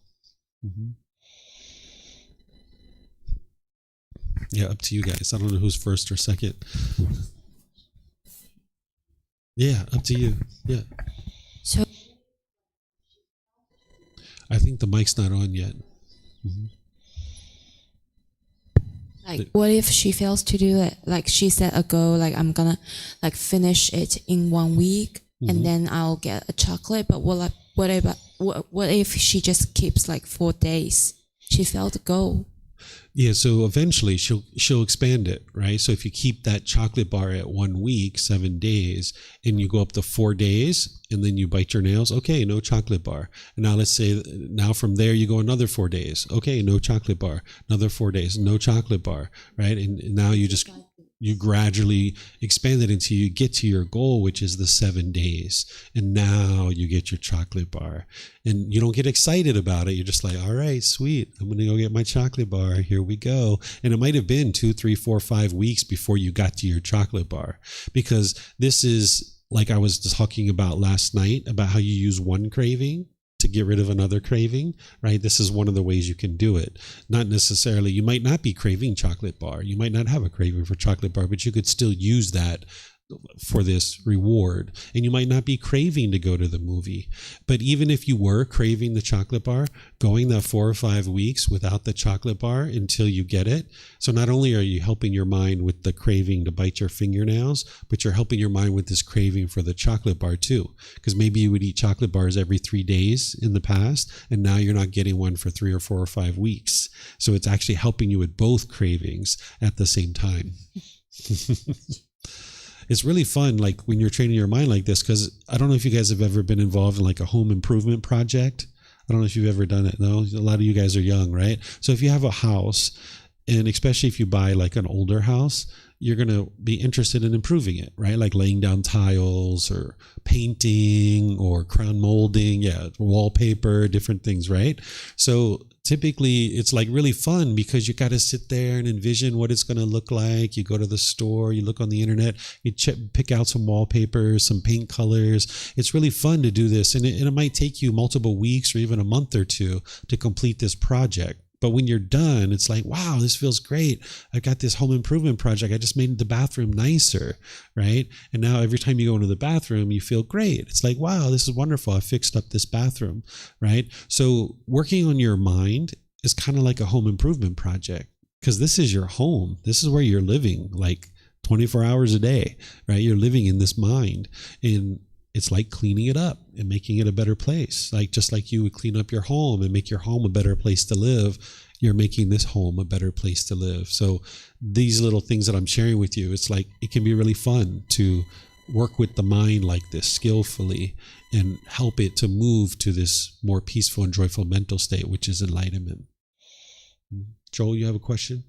Yeah, up to you guys. I don't know who's first or second. Yeah, up to you. Yeah. So I think the mic's not on yet. like, what if she fails to do it? Like, she set a goal, like, I'm gonna like finish it in 1 week, and then I'll get a chocolate. But what if she just keeps like 4 days? She failed the goal. Yeah, so eventually she'll expand it, right? So if you keep that chocolate bar at 1 week, 7 days, and you go up to 4 days, and then you bite your nails, okay, no chocolate bar. And now let's say, now from there you go another 4 days, okay, no chocolate bar. Another 4 days, no chocolate bar, right? And now you gradually expand it until you get to your goal, which is the 7 days. And now you get your chocolate bar. And you don't get excited about it. You're just like, all right, sweet. I'm going to go get my chocolate bar. Here we go. And it might have been 2, 3, 4, 5 weeks before you got to your chocolate bar. Because this is, like I was talking about last night, about how you use one craving to get rid of another craving, right? This is one of the ways you can do it. Not necessarily, you might not be craving chocolate bar. You might not have a craving for chocolate bar, but you could still use that for this reward. And you might not be craving to go to the movie. But even if you were craving the chocolate bar, going that 4 or 5 weeks without the chocolate bar until you get it. So not only are you helping your mind with the craving to bite your fingernails, but you're helping your mind with this craving for the chocolate bar too. Because maybe you would eat chocolate bars every 3 days in the past, and now you're not getting one for 3 or 4 or 5 weeks. So it's actually helping you with both cravings at the same time. It's really fun, like when you're training your mind like this, because I don't know if you guys have ever been involved in like a home improvement project. I don't know if you've ever done it. No, a lot of you guys are young, right? So if you have a house, and especially if you buy like an older house, you're going to be interested in improving it, right? Like laying down tiles or painting or crown molding, wallpaper, different things, right? So typically it's like really fun because you got to sit there and envision what it's going to look like. You go to the store, you look on the internet, you pick out some wallpaper, some paint colors. It's really fun to do this. And it might take you multiple weeks or even a month or two to complete this project. But when you're done, it's like, wow, this feels great. I got this home improvement project. I just made the bathroom nicer, right? And now every time you go into the bathroom, you feel great. It's like, wow, this is wonderful. I fixed up this bathroom, right? So working on your mind is kind of like a home improvement project, because this is your home. This is where you're living like 24 hours a day, right? You're living in this mind. And it's like cleaning it up and making it a better place. Like just like you would clean up your home and make your home a better place to live, you're making this home a better place to live. So these little things that I'm sharing with you, it's like it can be really fun to work with the mind like this skillfully and help it to move to this more peaceful and joyful mental state, which is enlightenment. Joel, you have a question?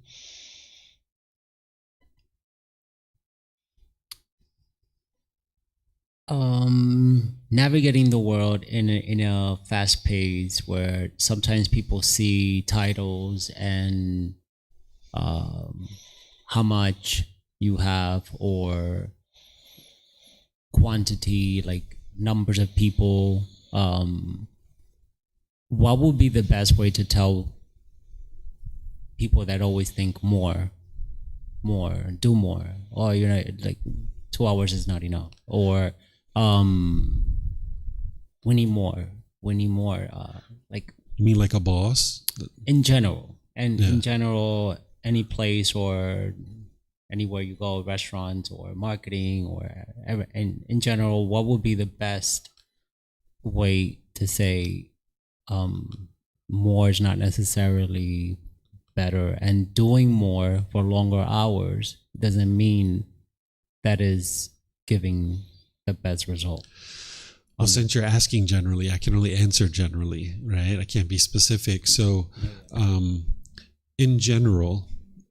Navigating the world in a fast pace where sometimes people see titles and how much you have, or quantity, like numbers of people. What would be the best way to tell people that always think more, do more, or like 2 hours is not enough, or we need more. Like, You mean like a boss? in general, in general, any place or anywhere you go, restaurant or marketing or ever, in general, what would be the best way to say more is not necessarily better, and doing more for longer hours doesn't mean that is giving the best result. Well, since you're asking generally, I can only answer generally, right? I can't be specific. So, in general,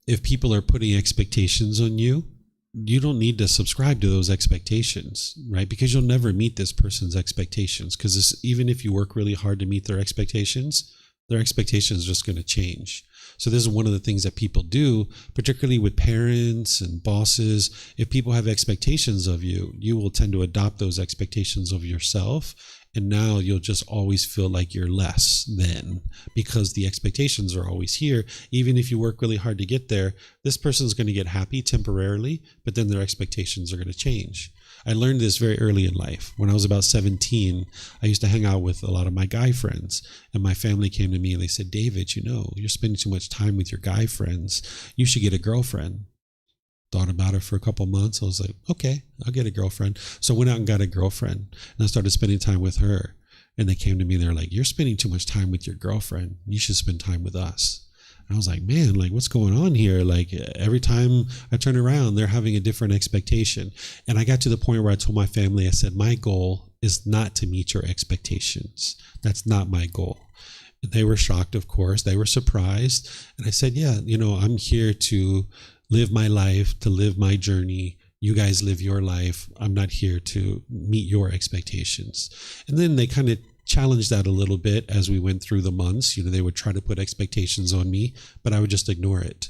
if people are putting expectations on you, you don't need to subscribe to those expectations, right? Because you'll never meet this person's expectations. Because even if you work really hard to meet their expectations are just going to change. So this is one of the things that people do, particularly with parents and bosses. If people have expectations of you, you will tend to adopt those expectations of yourself. And now you'll just always feel like you're less than, because the expectations are always here. Even if you work really hard to get there, this person's going to get happy temporarily, but then their expectations are going to change. I learned this very early in life. When I was about 17, I used to hang out with a lot of my guy friends, and my family came to me and they said, David, you're spending too much time with your guy friends. You should get a girlfriend. Thought about it for a couple months. I was like, okay, I'll get a girlfriend. So I went out and got a girlfriend, and I started spending time with her. And they came to me, they're like, you're spending too much time with your girlfriend. You should spend time with us. And I was like, man, like, what's going on here? Like, every time I turn around, they're having a different expectation. And I got to the point where I told my family, I said, my goal is not to meet your expectations. That's not my goal. And they were shocked, of course. They were surprised. And I said, yeah, I'm here to live my life, to live my journey. You guys live your life. I'm not here to meet your expectations. And then they kind of challenged that a little bit as we went through the months. They would try to put expectations on me, but I would just ignore it,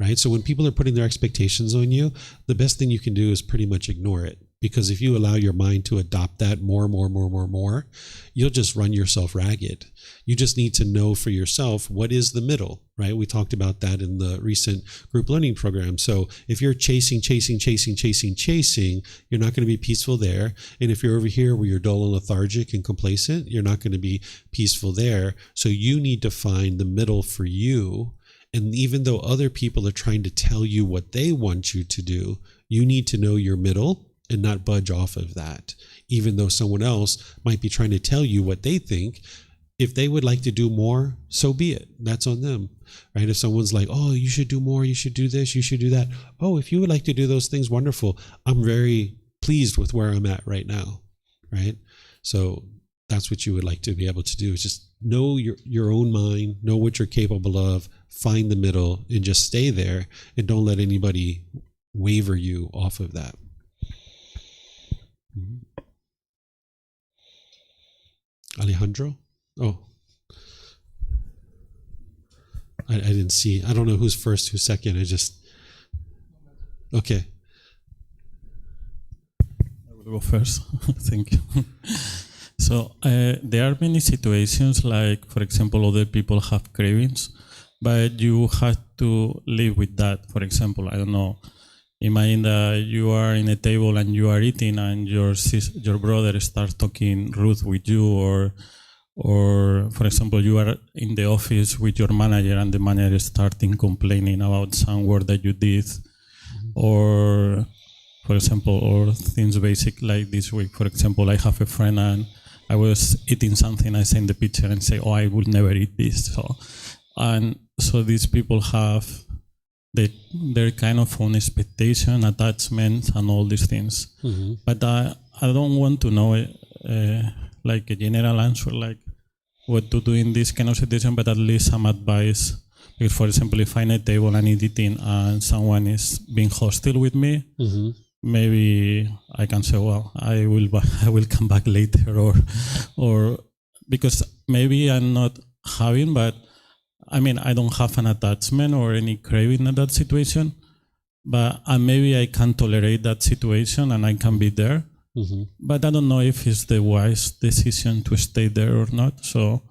right? So when people are putting their expectations on you, the best thing you can do is pretty much ignore it. Because if you allow your mind to adopt that more, you'll just run yourself ragged. You just need to know for yourself what is the middle, right? We talked about that in the recent group learning program. So if you're chasing, you're not going to be peaceful there. And if you're over here where you're dull and lethargic and complacent, you're not going to be peaceful there. So you need to find the middle for you. And even though other people are trying to tell you what they want you to do, you need to know your middle and not budge off of that. Even though someone else might be trying to tell you what they think, if they would like to do more, so be it. That's on them, right? If someone's like, oh, you should do more, you should do this, you should do that. Oh, if you would like to do those things, wonderful. I'm very pleased with where I'm at right now, right? So that's what you would like to be able to do, is just know your own mind, know what you're capable of, find the middle, and just stay there, and don't let anybody waver you off of that. Alejandro? Oh, I didn't see. I don't know who's first, who's second. Okay. I will go first. Thank you. So there are many situations, like, for example, other people have cravings, but you have to live with that. For example, I don't know, imagine that you are in a table and you are eating, and your brother starts talking rude with you, or for example, you are in the office with your manager and the manager starting complaining about some work that you did, or for example, or things basic like this week. For example, I have a friend and I was eating something, I send the picture and say, oh, I would never eat this. So these people have their kind of own expectation, attachment, and all these things. Mm-hmm. But I don't want to know like a general answer, like what to do in this kind of situation, but at least some advice. Because, for example, if I'm at a table and eating and someone is being hostile with me, mm-hmm. maybe I can say, well, I will come back later, or because maybe I'm not having, but I mean, I don't have an attachment or any craving in that situation, but maybe I can tolerate that situation and I can be there. Mm-hmm. But I don't know if it's the wise decision to stay there or not. So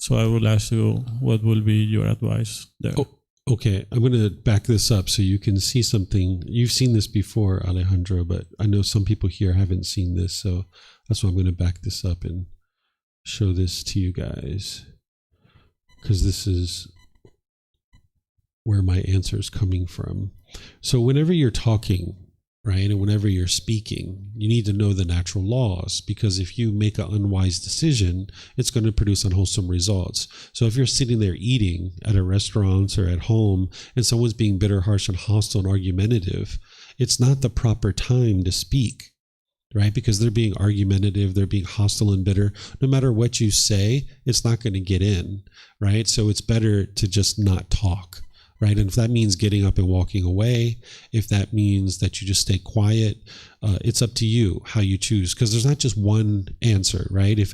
I will ask you, what will be your advice there? Oh, okay, I'm going to back this up so you can see something. You've seen this before, Alejandro, but I know some people here haven't seen this. So that's why I'm going to back this up and show this to you guys, because this is where my answer is coming from. So whenever you're talking, right? And whenever you're speaking, you need to know the natural laws, because if you make an unwise decision, it's going to produce unwholesome results. So if you're sitting there eating at a restaurant or at home and someone's being bitter, harsh, and hostile and argumentative, it's not the proper time to speak, right? Because they're being argumentative, they're being hostile and bitter. No matter what you say, it's not going to get in, right? So it's better to just not talk, right? And if that means getting up and walking away, if that means that you just stay quiet, it's up to you how you choose, because there's not just one answer, right? If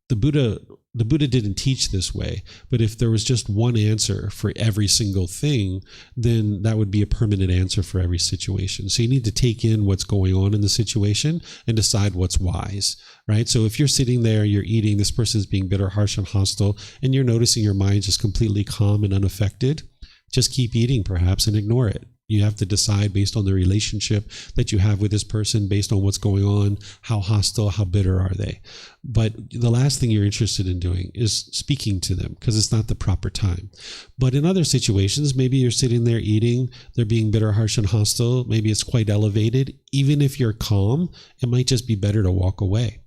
the Buddha didn't teach this way, but if there was just one answer for every single thing, then that would be a permanent answer for every situation. So you need to take in what's going on in the situation and decide what's wise, right? So if you're sitting there, you're eating, this person's being bitter, harsh, and hostile, and you're noticing your mind just completely calm and unaffected, just keep eating perhaps and ignore it. You have to decide based on the relationship that you have with this person, based on what's going on, how hostile, how bitter are they. But the last thing you're interested in doing is speaking to them, because it's not the proper time. But in other situations, maybe you're sitting there eating, they're being bitter, harsh, and hostile. Maybe it's quite elevated. Even if you're calm, it might just be better to walk away.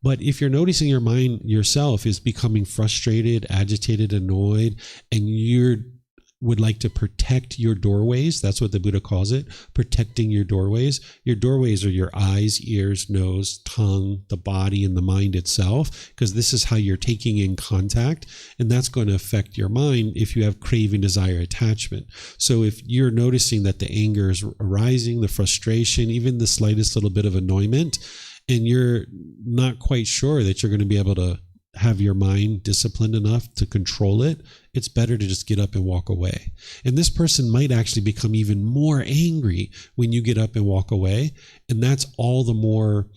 But if you're noticing your mind yourself is becoming frustrated, agitated, annoyed, and you're would like to protect your doorways. That's what the Buddha calls it, protecting your doorways. Your doorways are your eyes, ears, nose, tongue, the body, and the mind itself, because this is how you're taking in contact, and that's going to affect your mind if you have craving, desire, attachment. So if you're noticing that the anger is arising, the frustration, even the slightest little bit of annoyance, and you're not quite sure that you're going to be able to have your mind disciplined enough to control it, it's better to just get up and walk away. And this person might actually become even more angry when you get up and walk away. And that's all the more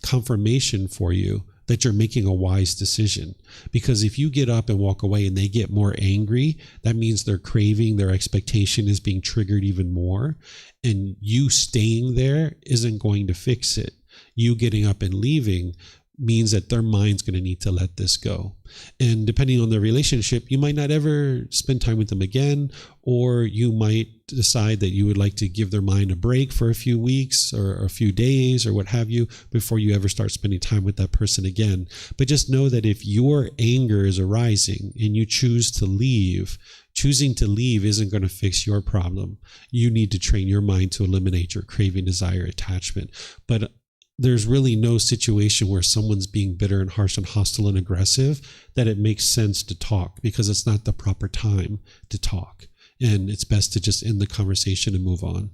confirmation for you that you're making a wise decision. Because if you get up and walk away and they get more angry, that means their craving, their expectation is being triggered even more. And you staying there isn't going to fix it. You getting up and leaving means that their mind's going to need to let this go. And depending on the relationship, you might not ever spend time with them again, or you might decide that you would like to give their mind a break for a few weeks or a few days or what have you before you ever start spending time with that person again. But just know that if your anger is arising and you choose to leave, choosing to leave isn't going to fix your problem. You need to train your mind to eliminate your craving, desire, attachment. But there's really no situation where someone's being bitter and harsh and hostile and aggressive that it makes sense to talk, because it's not the proper time to talk. And it's best to just end the conversation and move on.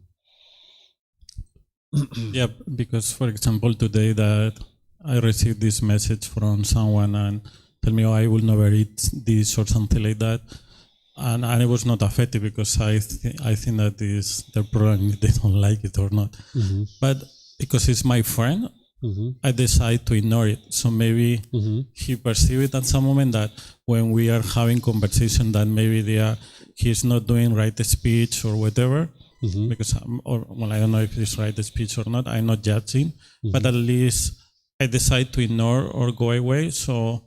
Yeah, because for example, today that I received this message from someone and tell me, oh, I will never eat this or something like that. And I was not affected because I think that is their problem, they don't like it or not. Mm-hmm. But because it's my friend, mm-hmm. I decide to ignore it. So maybe mm-hmm. he perceived it at some moment that when we are having conversation that maybe he's not doing right speech or whatever, mm-hmm. because I don't know if it's right speech or not, I'm not judging, mm-hmm. but at least I decide to ignore or go away so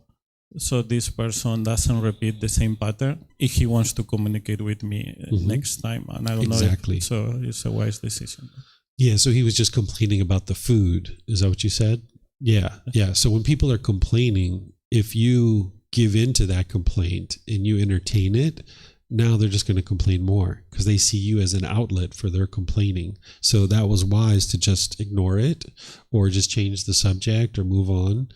this person doesn't repeat the same pattern if he wants to communicate with me mm-hmm. next time. And I don't exactly. know so it's a wise decision. Yeah, so he was just complaining about the food. Is that what you said? Yeah. So when people are complaining, if you give in to that complaint and you entertain it, now they're just going to complain more because they see you as an outlet for their complaining. So that was wise to just ignore it or just change the subject or move on.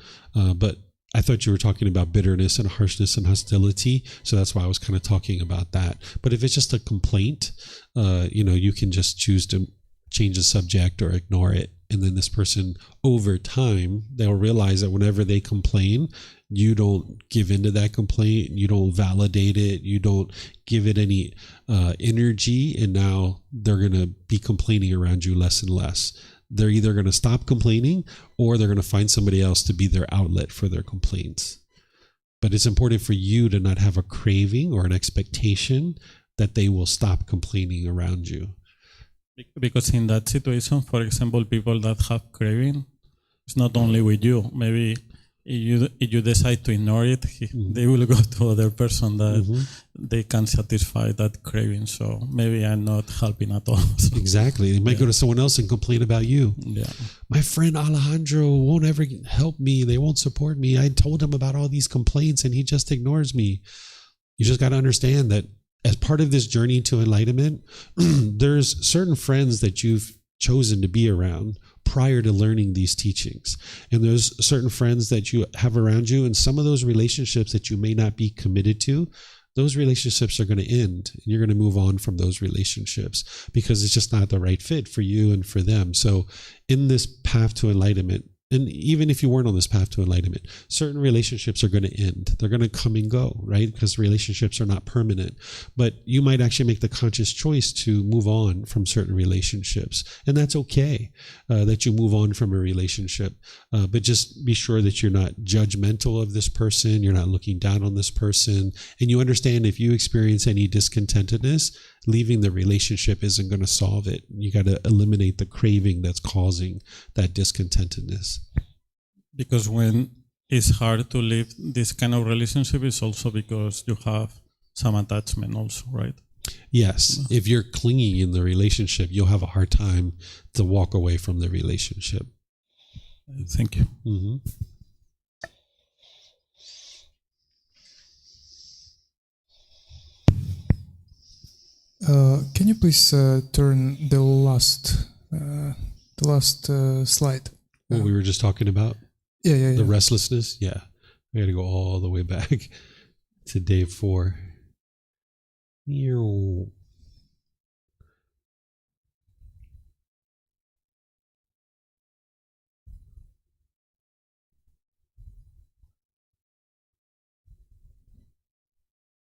But I thought you were talking about bitterness and harshness and hostility. So that's why I was kind of talking about that. But if it's just a complaint, you can just choose to change the subject or ignore it. And then this person, over time, they'll realize that whenever they complain, you don't give into that complaint, you don't validate it, you don't give it any energy, and now they're going to be complaining around you less and less. They're either going to stop complaining or they're going to find somebody else to be their outlet for their complaints. But it's important for you to not have a craving or an expectation that they will stop complaining around you. Because in that situation, for example, people that have craving, it's not only with you. Maybe if you decide to ignore it, they will go to other person that they can satisfy that craving. So maybe I'm not helping at all. So, Exactly. They might go to someone else and complain about you. yeah. My friend Alejandro won't ever help me. They won't support me. I told him about all these complaints and he just ignores me. You just got to understand that as part of this journey to enlightenment, there's certain friends that you've chosen to be around prior to learning these teachings. And there's certain friends that you have around you, and some of those relationships that you may not be committed to, those relationships are going to end, and you're going to move on from those relationships because it's just not the right fit for you and for them. So in this path to enlightenment, and even if you weren't on this path to enlightenment, certain relationships are going to end. They're going to come and go, right? Because relationships are not permanent. But you might actually make the conscious choice to move on from certain relationships. And that's okay that you move on from a relationship. But just be sure that you're not judgmental of this person. You're not looking down on this person. And you understand if you experience any discontentedness, leaving the relationship isn't going to solve it. You got to eliminate the craving that's causing that discontentedness. Because when it's hard to live this kind of relationship, it's also because you have some attachment also, right? Yes. If you're clinging in the relationship, you'll have a hard time to walk away from the relationship. Thank you. Mm-hmm. Can you please turn the last slide? What we were just talking about? Yeah. The restlessness? Yeah. We got to go all the way back to day 4.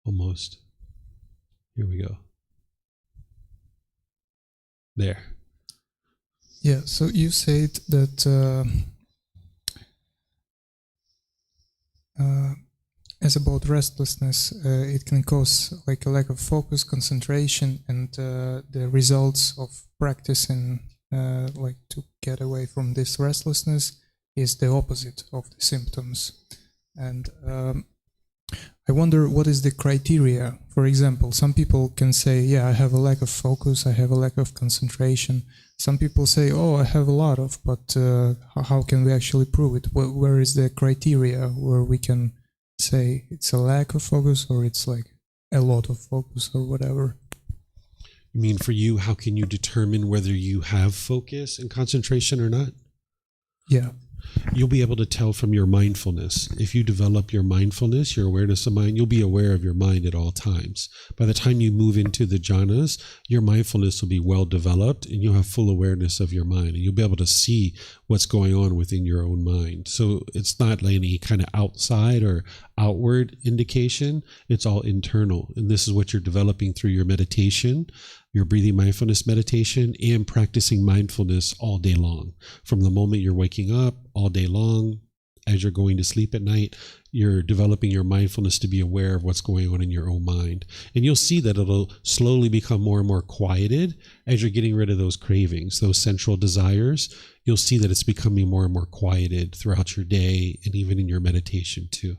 Almost. Here we go. There. Yeah, so you said that as about restlessness, it can cause like a lack of focus, concentration, and the results of practicing like to get away from this restlessness is the opposite of the symptoms. And I wonder what is the criteria. For example, some people can say, yeah, I have a lack of focus, I have a lack of concentration. Some people say, oh, I have a lot of, but how can we actually prove it? Where is the criteria where we can say it's a lack of focus or it's like a lot of focus or whatever? You mean for you, how can you determine whether you have focus and concentration or not? Yeah. You'll be able to tell from your mindfulness. If you develop your mindfulness, your awareness of mind, you'll be aware of your mind at all times. By the time you move into the jhanas, your mindfulness will be well developed and you'll have full awareness of your mind and you'll be able to see what's going on within your own mind. So it's not like any kind of outside or outward indication. It's all internal. And this is what you're developing through your meditation, your breathing mindfulness meditation, and practicing mindfulness all day long. From the moment you're waking up, all day long, as you're going to sleep at night, you're developing your mindfulness to be aware of what's going on in your own mind. And you'll see that it'll slowly become more and more quieted as you're getting rid of those cravings, those central desires. You'll see that it's becoming more and more quieted throughout your day and even in your meditation too.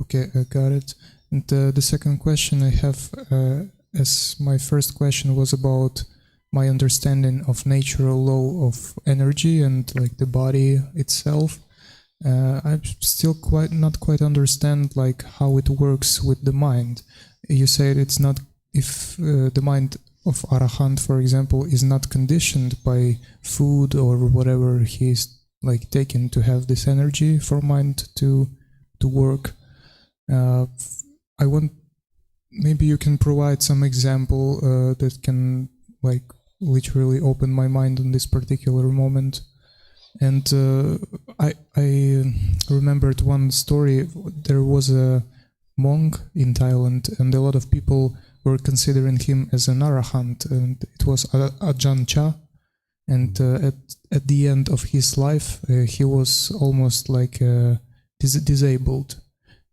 Okay, I got it. And the second question I have, as my first question was about my understanding of natural law of energy and like the body itself. I still not quite understand like how it works with the mind. You said it's not, if the mind of Arahant, for example, is not conditioned by food or whatever he's like taken to have this energy for mind to work. I want, maybe you can provide some example that can like literally open my mind on this particular moment. And I remembered one story. There was a monk in Thailand and a lot of people were considering him as an arahant, and it was Ajahn Chah. And at the end of his life, he was almost like disabled.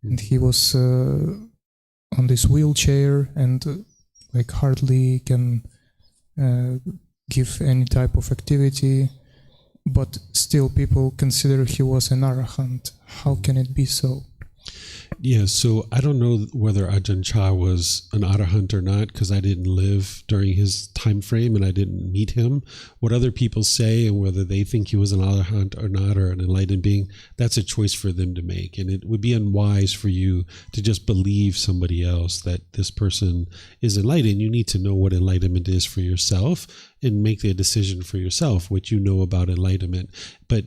And he was on this wheelchair and like hardly can give any type of activity, but still people consider he was an arahant. How can it be so? Yeah, so I don't know whether Ajahn Chah was an arahant or not, because I didn't live during his time frame and I didn't meet him. What other people say and whether they think he was an arahant or not, or an enlightened being, that's a choice for them to make. And it would be unwise for you to just believe somebody else that this person is enlightened. You need to know what enlightenment is for yourself and make the decision for yourself, what you know about enlightenment. But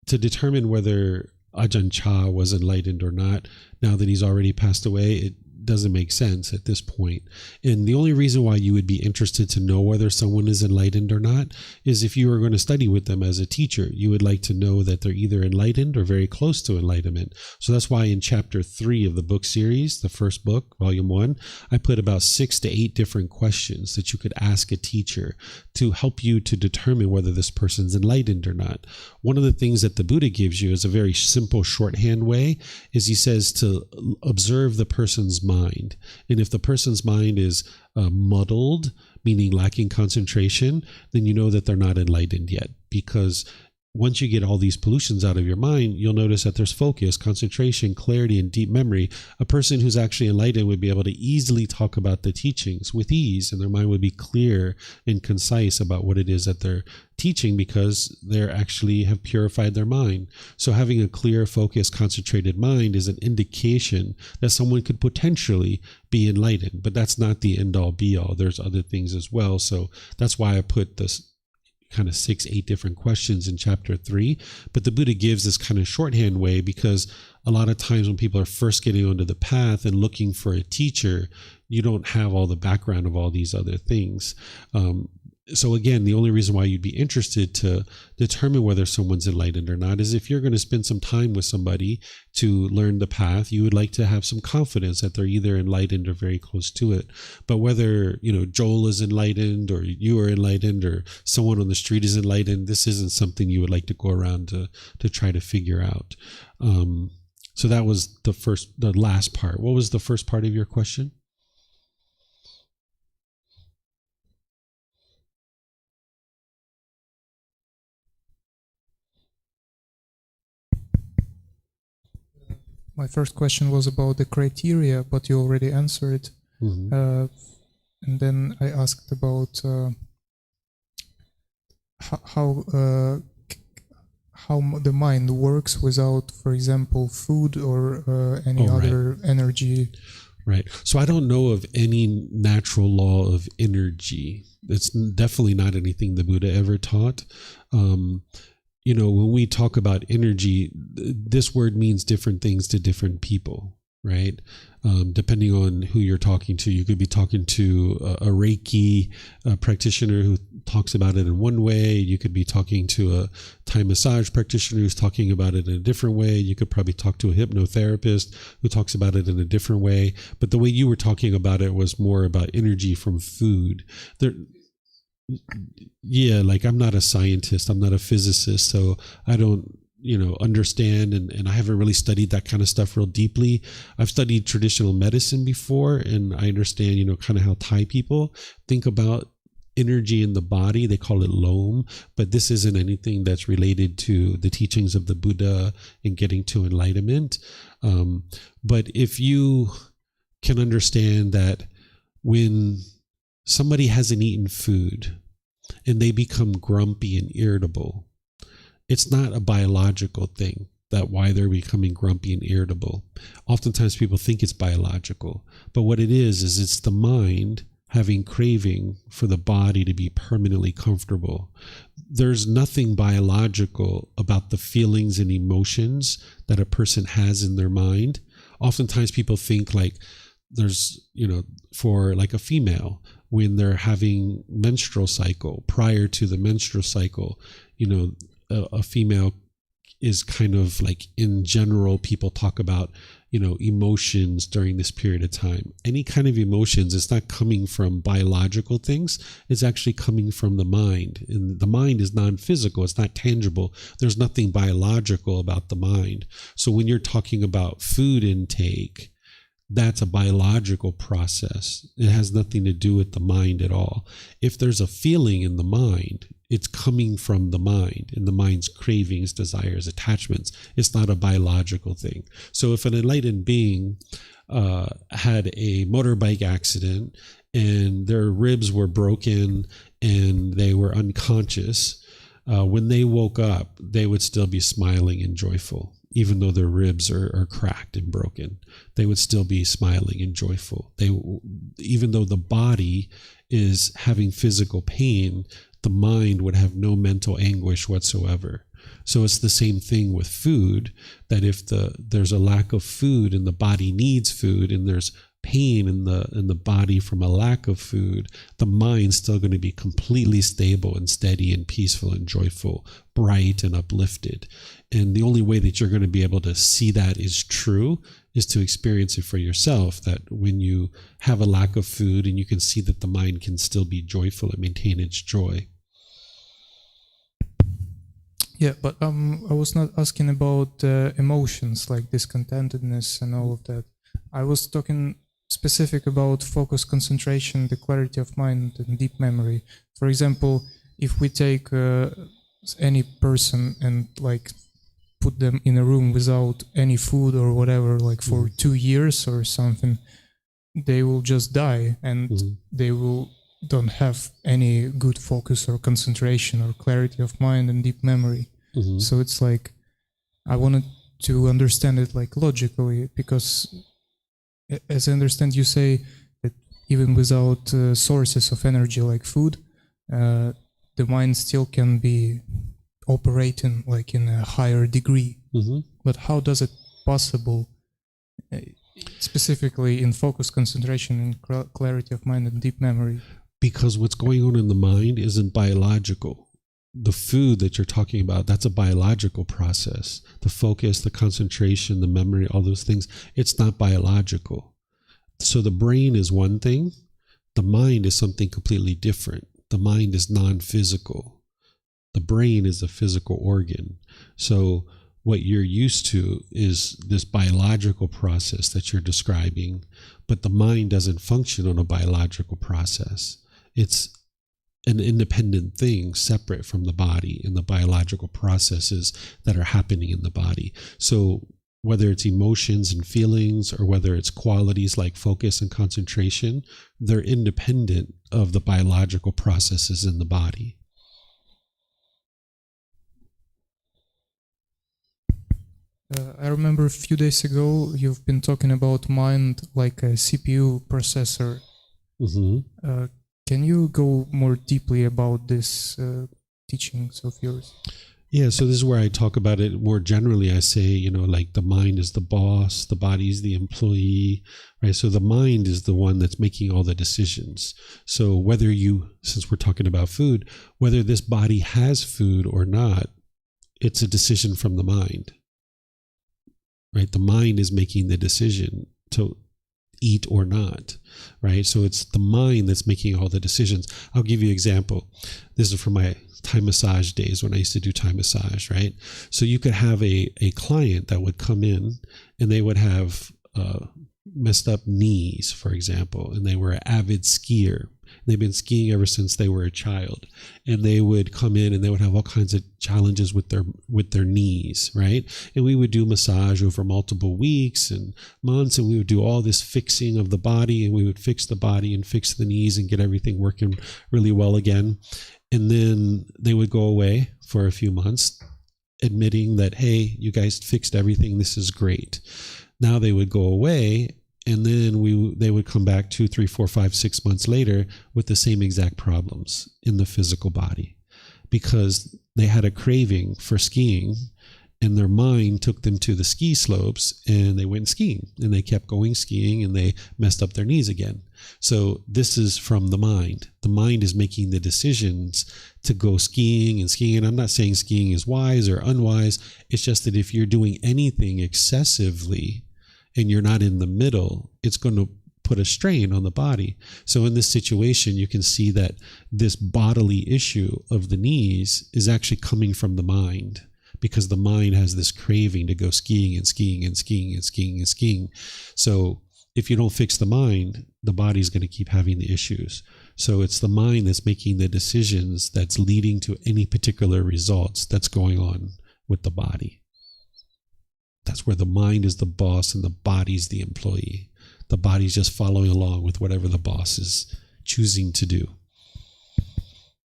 to determine whether Ajahn Chah was enlightened or not, now that he's already passed away, it doesn't make sense at this point. And the only reason why you would be interested to know whether someone is enlightened or not is if you were going to study with them as a teacher. You would like to know that they're either enlightened or very close to enlightenment. So that's why in chapter 3 of the book series, the first book, volume 1, I put about 6 to 8 different questions that you could ask a teacher to help you to determine whether this person's enlightened or not. One of the things that the Buddha gives you is a very simple shorthand way, is he says to observe the person's mind. And if the person's mind is muddled, meaning lacking concentration, then you know that they're not enlightened yet. Because once you get all these pollutions out of your mind, you'll notice that there's focus, concentration, clarity, and deep memory. A person who's actually enlightened would be able to easily talk about the teachings with ease, and their mind would be clear and concise about what it is that they're teaching, because they actually have purified their mind. So having a clear, focused, concentrated mind is an indication that someone could potentially be enlightened. But that's not the end-all, be-all. There's other things as well. So that's why I put this kind of 6, 8 different questions in chapter 3. But the Buddha gives this kind of shorthand way, because a lot of times when people are first getting onto the path and looking for a teacher, you don't have all the background of all these other things. So again, the only reason why you'd be interested to determine whether someone's enlightened or not is if you're going to spend some time with somebody to learn the path, you would like to have some confidence that they're either enlightened or very close to it. But whether, Joel is enlightened or you are enlightened or someone on the street is enlightened, this isn't something you would like to go around to try to figure out. So that was the last part. What was the first part of your question? My first question was about the criteria, but you already answered. Mm-hmm. And then I asked about how the mind works without, for example, food or any other energy. Right. So I don't know of any natural law of energy. It's definitely not anything the Buddha ever taught. When we talk about energy, this word means different things to different people, right? Depending on who you're talking to. You could be talking to a Reiki practitioner who talks about it in one way. You could be talking to a Thai massage practitioner who's talking about it in a different way. You could probably talk to a hypnotherapist who talks about it in a different way. But the way you were talking about it was more about energy from food. I'm not a scientist, I'm not a physicist, so I don't understand, and I haven't really studied that kind of stuff real deeply. I've studied traditional medicine before, and I understand kind of how Thai people think about energy in the body. They call it lom, but this isn't anything that's related to the teachings of the Buddha and getting to enlightenment. But if you can understand that when somebody hasn't eaten food and they become grumpy and irritable, it's not a biological thing that why they're becoming grumpy and irritable. Oftentimes people think it's biological, but what it is it's the mind having craving for the body to be permanently comfortable. There's nothing biological about the feelings and emotions that a person has in their mind. Oftentimes people think like there's, for like a female, when they're having menstrual cycle, prior to the menstrual cycle, a female is kind of like, in general, people talk about, emotions during this period of time. Any kind of emotions, it's not coming from biological things. It's actually coming from the mind. And the mind is non-physical. It's not tangible. There's nothing biological about the mind. So when you're talking about food intake, that's a biological process. It has nothing to do with the mind at all. If there's a feeling in the mind, it's coming from the mind and the mind's cravings, desires, attachments. It's not a biological thing. So if an enlightened being had a motorbike accident and their ribs were broken and they were unconscious, when they woke up, they would still be smiling and joyful. Even though their ribs are cracked and broken, they would still be smiling and joyful. Even though the body is having physical pain, the mind would have no mental anguish whatsoever. So it's the same thing with food, that if there's a lack of food and the body needs food, and there's pain in the body from a lack of food, the mind's still going to be completely stable and steady and peaceful and joyful, bright and uplifted. And the only way that you're going to be able to see that is true is to experience it for yourself, that when you have a lack of food and you can see that the mind can still be joyful and maintain its joy. Yeah, but I was not asking about emotions like discontentedness and all of that. I was talking specific about focus, concentration, the clarity of mind, and deep memory. For example, if we take any person and like put them in a room without any food or whatever, like for 2 years or something, they will just die, and they don't have any good focus or concentration or clarity of mind and deep memory. So it's like, I wanted to understand it like logically, because as I understand, you say that even without sources of energy like food, the mind still can be operating like in a higher degree. But how does it possible, specifically in focus, concentration, and clarity of mind and deep memory? Because what's going on in the mind isn't biological. The food that you're talking about, that's a biological process. The focus, the concentration, the memory, all those things, it's not biological. So the brain is one thing. The mind is something completely different. The mind is non-physical. The brain is a physical organ. So what you're used to is this biological process that you're describing, but the mind doesn't function on a biological process. It's an independent thing separate from the body and the biological processes that are happening in the body. So whether it's emotions and feelings or whether it's qualities like focus and concentration, they're independent of the biological processes in the body. I remember a few days ago you've been talking about mind like a CPU processor. Can you go more deeply about this teachings of yours? Yeah, so this is where I talk about it more generally. I say, like the mind is the boss, the body is the employee, right? So the mind is the one that's making all the decisions. So whether since we're talking about food, whether this body has food or not, it's a decision from the mind, right? The mind is making the decision to eat or not, right? So it's the mind that's making all the decisions. I'll give you an example. This is from my Thai massage days when I used to do Thai massage, right? So you could have a client that would come in and they would have messed up knees, for example, and they were an avid skier. They've been skiing ever since they were a child, and they would come in and they would have all kinds of challenges with their knees, right? And we would do massage over multiple weeks and months, and we would do all this fixing of the body, and we would fix the body and fix the knees and get everything working really well again. And then they would go away for a few months, admitting that, hey, you guys fixed everything. This is great. Now they would go away, and then they would come back 2, 3, 4, 5, 6 months later with the same exact problems in the physical body, because they had a craving for skiing, and their mind took them to the ski slopes, and they went skiing, and they kept going skiing, and they messed up their knees again. So this is from the mind. The mind is making the decisions to go skiing and skiing. And I'm not saying skiing is wise or unwise. It's just that if you're doing anything excessively and you're not in the middle, it's going to put a strain on the body. So in this situation, you can see that this bodily issue of the knees is actually coming from the mind, because the mind has this craving to go skiing and skiing and skiing and skiing and skiing. So if you don't fix the mind, the body's going to keep having the issues. So it's the mind that's making the decisions that's leading to any particular results that's going on with the body. That's where the mind is the boss and the body's the employee. The body's just following along with whatever the boss is choosing to do.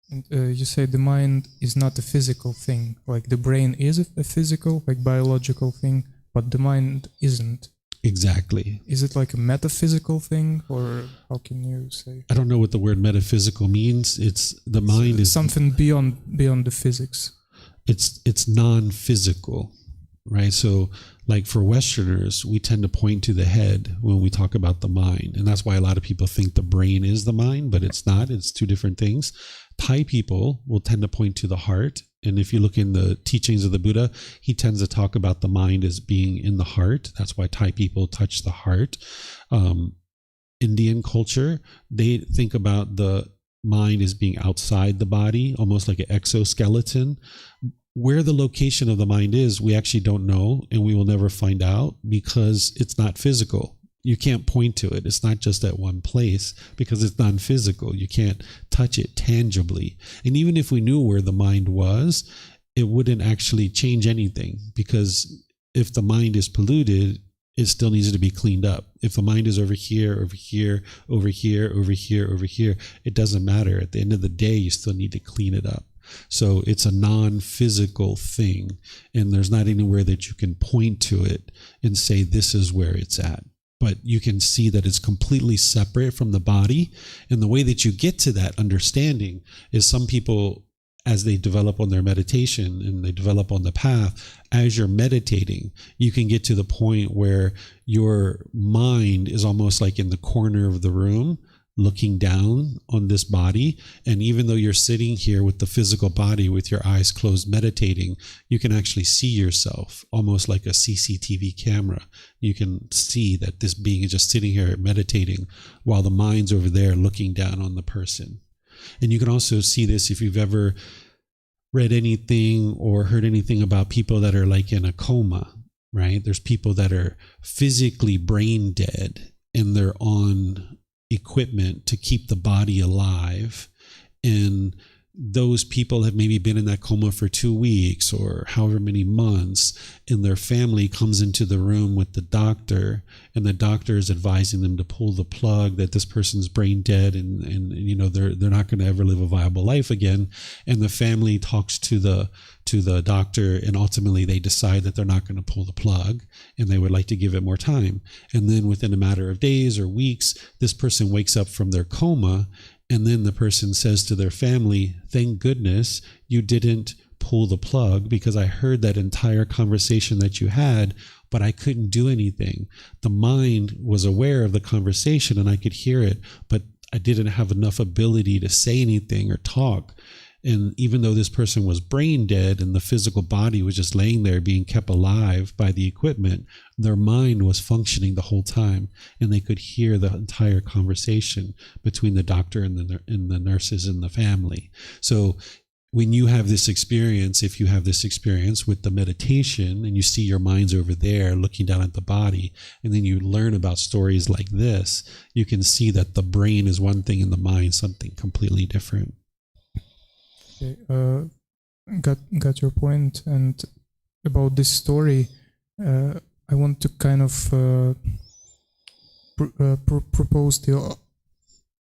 And you say the mind is not a physical thing, like the brain is a physical, like biological thing, but the mind isn't. Exactly. Is it like a metaphysical thing, or how can you say? I don't know what the word metaphysical means. It's the mind is something beyond the physics. It's non-physical, right? So like for Westerners, we tend to point to the head when we talk about the mind. And that's why a lot of people think the brain is the mind, but it's not. It's two different things. Thai people will tend to point to the heart. And if you look in the teachings of the Buddha, he tends to talk about the mind as being in the heart. That's why Thai people touch the heart. Indian culture, they think about the mind as being outside the body, almost like an exoskeleton. Where the location of the mind is, we actually don't know, and we will never find out because it's not physical. You can't point to it. It's not just at one place because it's non-physical. You can't touch it tangibly. And even if we knew where the mind was, it wouldn't actually change anything, because if the mind is polluted, it still needs to be cleaned up. If the mind is over here, over here, over here, over here, over here, it doesn't matter. At the end of the day, you still need to clean it up. So it's a non-physical thing, and there's not anywhere that you can point to it and say this is where it's at. But you can see that it's completely separate from the body. And the way that you get to that understanding is some people, as they develop on their meditation and they develop on the path, as you're meditating, you can get to the point where your mind is almost like in the corner of the room, looking down on this body. And even though you're sitting here with the physical body with your eyes closed meditating, you can actually see yourself almost like a CCTV camera. You can see that this being is just sitting here meditating while the mind's over there looking down on the person. And you can also see this if you've ever read anything or heard anything about people that are like in a coma, right? There's people that are physically brain dead and they're on equipment to keep the body alive, and those people have maybe been in that coma for 2 weeks or however many months, and their family comes into the room with the doctor, and the doctor is advising them to pull the plug, that this person's brain dead, and you know they're not going to ever live a viable life again. And the family talks to the doctor, and ultimately they decide that they're not going to pull the plug and they would like to give it more time. And then within a matter of days or weeks, this person wakes up from their coma, and then the person says to their family, "Thank goodness you didn't pull the plug, because I heard that entire conversation that you had, but I couldn't do anything. The mind was aware of the conversation and I could hear it, but I didn't have enough ability to say anything or talk." And even though this person was brain dead and the physical body was just laying there being kept alive by the equipment, their mind was functioning the whole time, and they could hear the entire conversation between the doctor and the nurses and the family. So when you have this experience, if you have this experience with the meditation and you see your mind's over there looking down at the body, and then you learn about stories like this, you can see that the brain is one thing and the mind something completely different. Okay, got your point. And about this story, I want to kind of propose the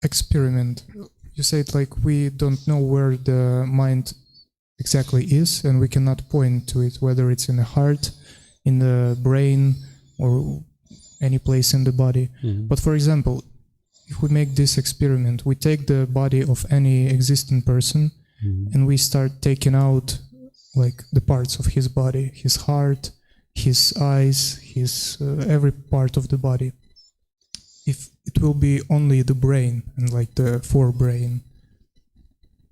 experiment. You said like we don't know where the mind exactly is, and we cannot point to it, whether it's in the heart, in the brain, or any place in the body. Mm-hmm. But for example, if we make this experiment, we take the body of any existing person, mm-hmm. and we start taking out like the parts of his body, his heart, his eyes, his every part of the body. If it will be only the brain and like the forebrain,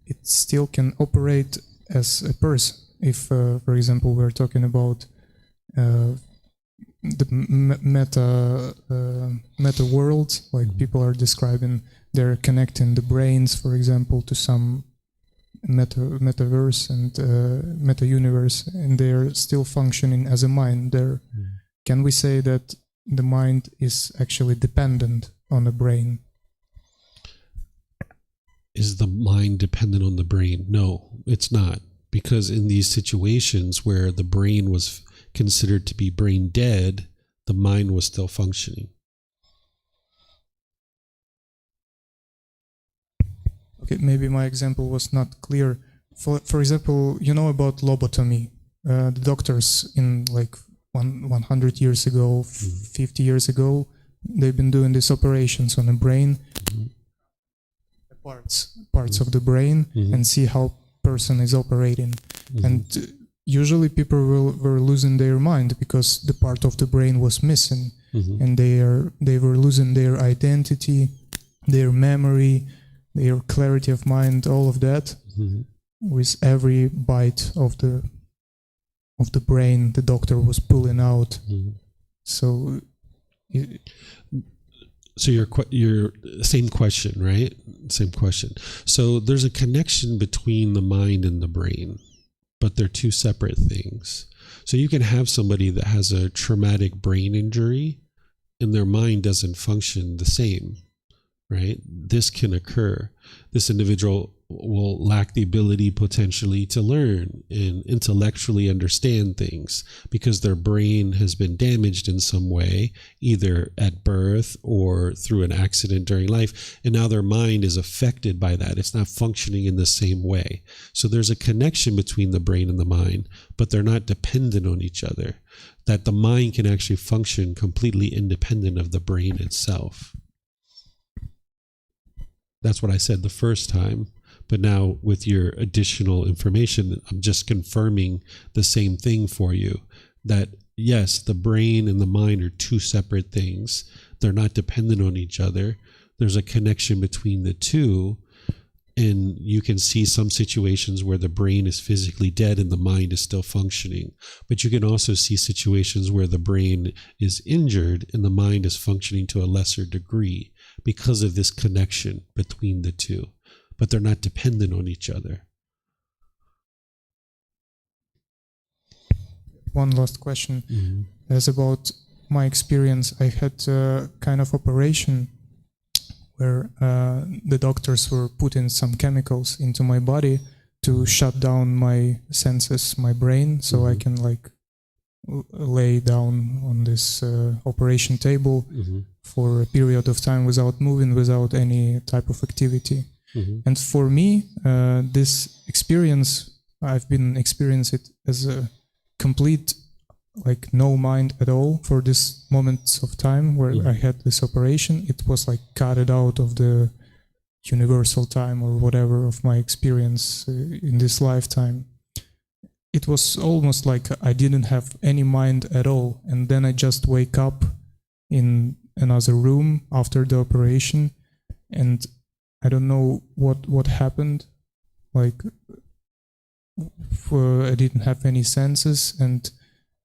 it still can operate as a person. If, for example, we're talking about the meta world, like people are describing, they're connecting the brains, for example, to some metaverse and meta universe, and they're still functioning as a mind there. Can we say that the mind is actually dependent on the brain. Is the mind dependent on the brain? No, it's not. Because in these situations where the brain was considered to be brain dead, the mind was still functioning. Okay, maybe my example was not clear. For example, you know about lobotomy. The doctors in like 100 years ago, 50 years ago, they've been doing these operations on the brain, parts of the brain, and see how person is operating. And usually people were losing their mind because the part of the brain was missing, and they were losing their identity, their memory, their clarity of mind, all of that. With every bite of the brain, the doctor was pulling out. So your same question, right? Same question. So there's a connection between the mind and the brain, but they're two separate things. So you can have somebody that has a traumatic brain injury and their mind doesn't function the same, right? This can occur. This individual will lack the ability potentially to learn and intellectually understand things because their brain has been damaged in some way, either at birth or through an accident during life. And now their mind is affected by that. It's not functioning in the same way. So there's a connection between the brain and the mind, but they're not dependent on each other. That the mind can actually function completely independent of the brain itself. That's what I said the first time. But now with your additional information, I'm just confirming the same thing for you. That yes, the brain and the mind are two separate things. They're not dependent on each other. There's a connection between the two. And you can see some situations where the brain is physically dead and the mind is still functioning. But you can also see situations where the brain is injured and the mind is functioning to a lesser degree because of this connection between the two. But they're not dependent on each other. One last question. As about my experience, I had a kind of operation where the doctors were putting some chemicals into my body to shut down my senses, my brain, so I can like lay down on this operation table for a period of time without moving, without any type of activity. And for me, this experience, I've been experiencing it as a complete, like no mind at all for this moments of time where I had this operation. It was like cut it out of the universal time or whatever of my experience in this lifetime. It was almost like I didn't have any mind at all. And then I just wake up in another room after the operation and I don't know what happened. Like, I didn't have any senses, and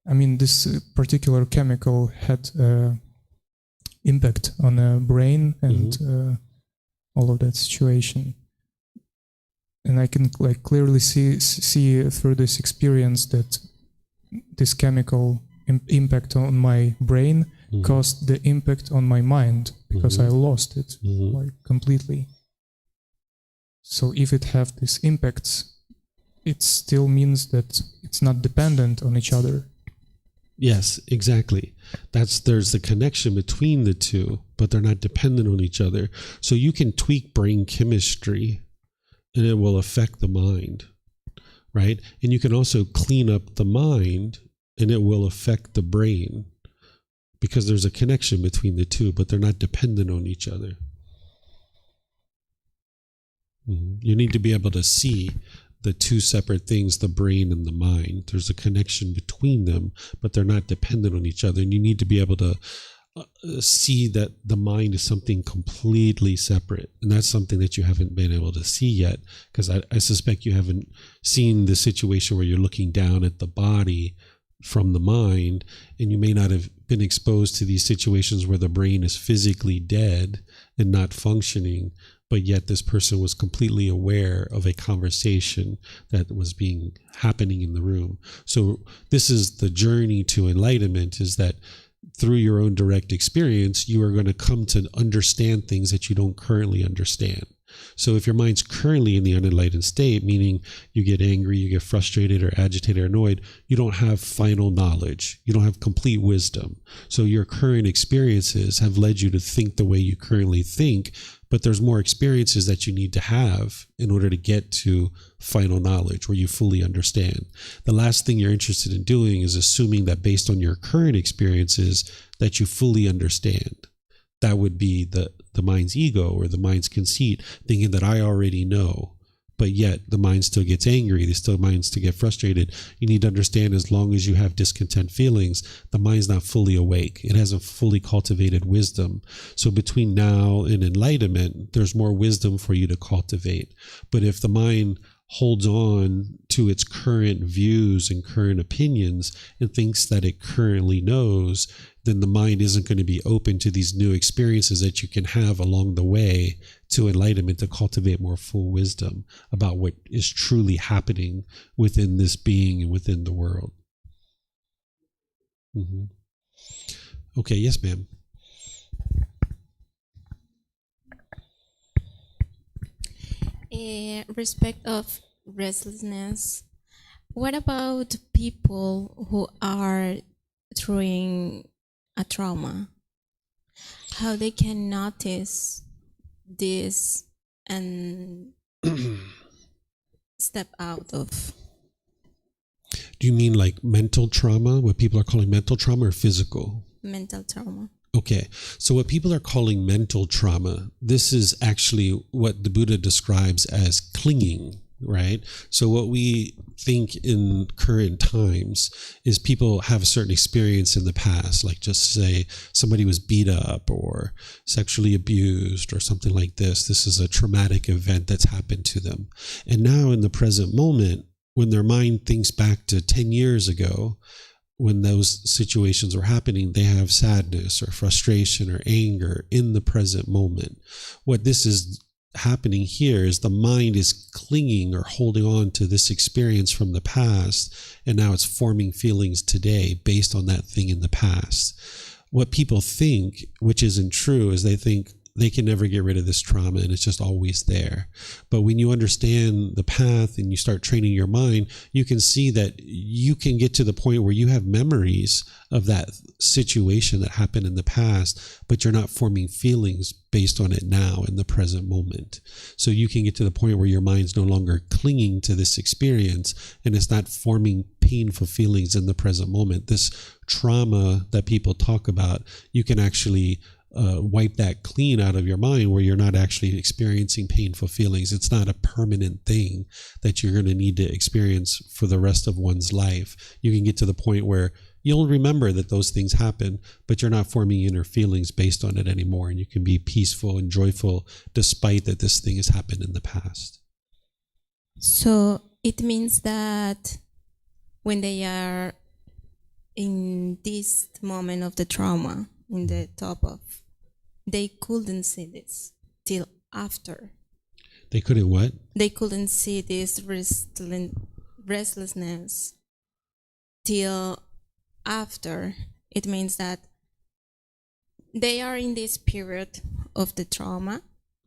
I mean, this particular chemical had impact on the brain and all of that situation. And I can like clearly see through this experience that this chemical impact on my brain caused the impact on my mind because I lost it like completely. So if it have these impacts, it still means that it's not dependent on each other. Yes, exactly. There's the connection between the two, but they're not dependent on each other. So you can tweak brain chemistry and it will affect the mind, right? And you can also clean up the mind and it will affect the brain because there's a connection between the two, but they're not dependent on each other. You need to be able to see the two separate things, the brain and the mind. There's a connection between them, but they're not dependent on each other. And you need to be able to see that the mind is something completely separate. And that's something that you haven't been able to see yet, because I suspect you haven't seen the situation where you're looking down at the body from the mind, and you may not have been exposed to these situations where the brain is physically dead and not functioning, but yet this person was completely aware of a conversation that was happening in the room. So this is the journey to enlightenment, is that through your own direct experience, you are going to come to understand things that you don't currently understand. So if your mind's currently in the unenlightened state, meaning you get angry, you get frustrated or agitated or annoyed, you don't have final knowledge. You don't have complete wisdom. So your current experiences have led you to think the way you currently think, but there's more experiences that you need to have in order to get to final knowledge where you fully understand. The last thing you're interested in doing is assuming that based on your current experiences that you fully understand. That would be the mind's ego or the mind's conceit, thinking that I already know, but yet the mind still gets angry, the mind still get frustrated. You need to understand, as long as you have discontent feelings, the mind's not fully awake. It hasn't fully cultivated wisdom. So between now and enlightenment, there's more wisdom for you to cultivate. But if the mind holds on to its current views and current opinions and thinks that it currently knows, then the mind isn't going to be open to these new experiences that you can have along the way to enlightenment, to cultivate more full wisdom about what is truly happening within this being and within the world. Mm-hmm. Okay, yes, ma'am. Respect of restlessness. What about people who are through a trauma? How they can notice this and step out of? Do you mean like mental trauma, what people are calling mental trauma, or physical? Mental trauma. Okay, so what people are calling mental trauma, this is actually what the Buddha describes as clinging, right? So what we think in current times is people have a certain experience in the past, like just say somebody was beat up or sexually abused or something like this. This is a traumatic event that's happened to them. And now in the present moment, when their mind thinks back to 10 years ago, when those situations were happening, they have sadness or frustration or anger in the present moment. What this is happening here is the mind is clinging or holding on to this experience from the past, and now it's forming feelings today based on that thing in the past. What people think, which isn't true, is they think they can never get rid of this trauma and it's just always there. But when you understand the path and you start training your mind, you can see that you can get to the point where you have memories of that situation that happened in the past, but you're not forming feelings based on it now in the present moment. So you can get to the point where your mind's no longer clinging to this experience and it's not forming painful feelings in the present moment. This trauma that people talk about, you can actually wipe that clean out of your mind where you're not actually experiencing painful feelings. It's not a permanent thing that you're going to need to experience for the rest of one's life. You can get to the point where you'll remember that those things happen, but you're not forming inner feelings based on it anymore. And you can be peaceful and joyful despite that this thing has happened in the past. So it means that when they are in this moment of the trauma, in the top of, they couldn't see this till after. They couldn't what? They couldn't see this restlessness till after. It means that they are in this period of the trauma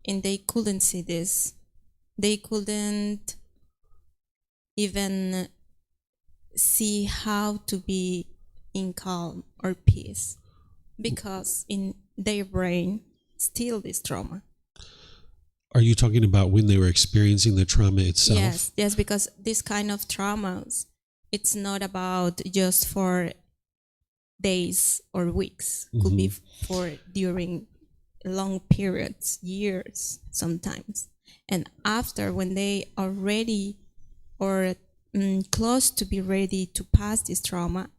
and they couldn't see this. They couldn't even see how to be in calm or peace, because in their brain still this trauma. Are you talking about when they were experiencing the trauma itself? Yes, because this kind of traumas, it's not about just for days or weeks. It could be for during long periods, years sometimes. And after, when they are ready or close to be ready to pass this trauma,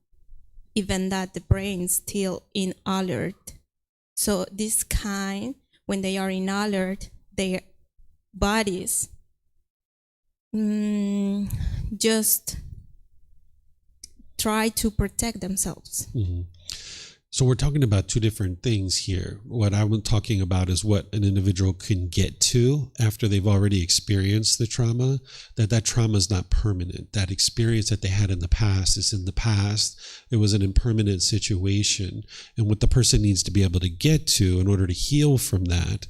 even that the brain's still in alert. So this kind, when they are in alert, their bodies just try to protect themselves. Mm-hmm. So we're talking about two different things here. What I'm talking about is what an individual can get to after they've already experienced the trauma, that trauma is not permanent. That experience that they had in the past is in the past. It was an impermanent situation. And what the person needs to be able to get to in order to heal from that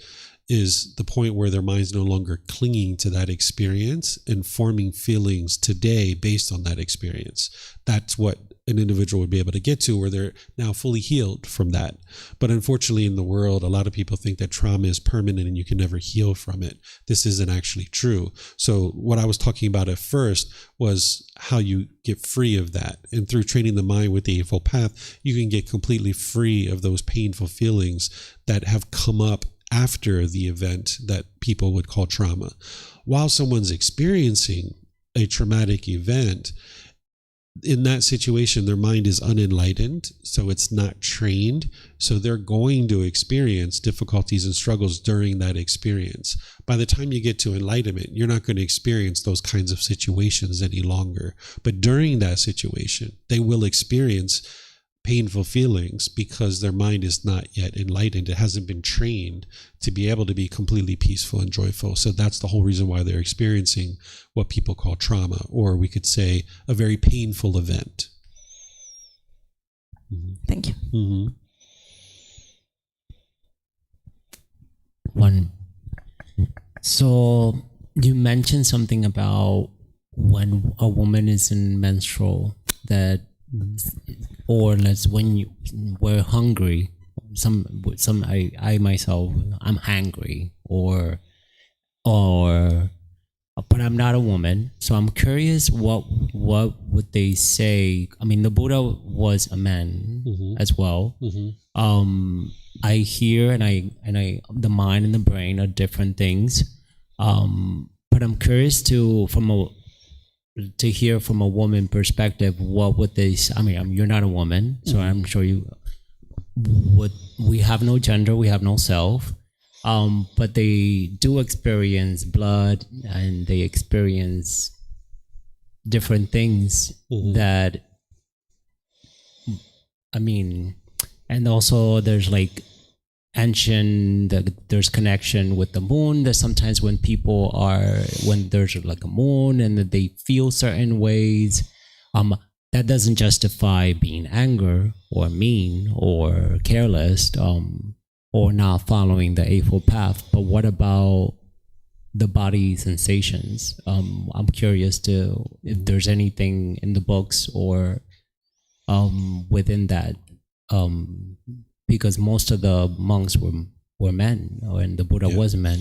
is the point where their mind's no longer clinging to that experience and forming feelings today based on that experience. That's what an individual would be able to get to, where they're now fully healed from that. But unfortunately in the world, a lot of people think that trauma is permanent and you can never heal from it. This isn't actually true. So what I was talking about at first was how you get free of that. And through training the mind with the Eightfold Path, you can get completely free of those painful feelings that have come up after the event that people would call trauma. While someone's experiencing a traumatic event, in that situation, their mind is unenlightened, so it's not trained. So they're going to experience difficulties and struggles during that experience. By the time you get to enlightenment, you're not going to experience those kinds of situations any longer. But during that situation, they will experience painful feelings because their mind is not yet enlightened. It hasn't been trained to be able to be completely peaceful and joyful. So that's the whole reason why they're experiencing what people call trauma, or we could say a very painful event. Mm-hmm. Thank you. Mm-hmm. One. So you mentioned something about when a woman is in menstrual, that, or let's, when you were hungry, I myself, I'm hangry, or but I'm not a woman, so I'm curious what would they say. I mean, the Buddha was a man as well. I hear and I the mind and the brain are different things, but I'm curious to hear from a woman perspective, what would they say? I mean, you're not a woman, so I'm sure we have no gender, we have no self, but they do experience blood and they experience different things that, I mean, and also there's like there's connection with the moon. That sometimes when there's like a moon and that they feel certain ways, that doesn't justify being angry or mean or careless, or not following the Eightfold Path. But what about the body sensations? I'm curious if there's anything in the books or within that, because most of the monks were men, and the Buddha was a man.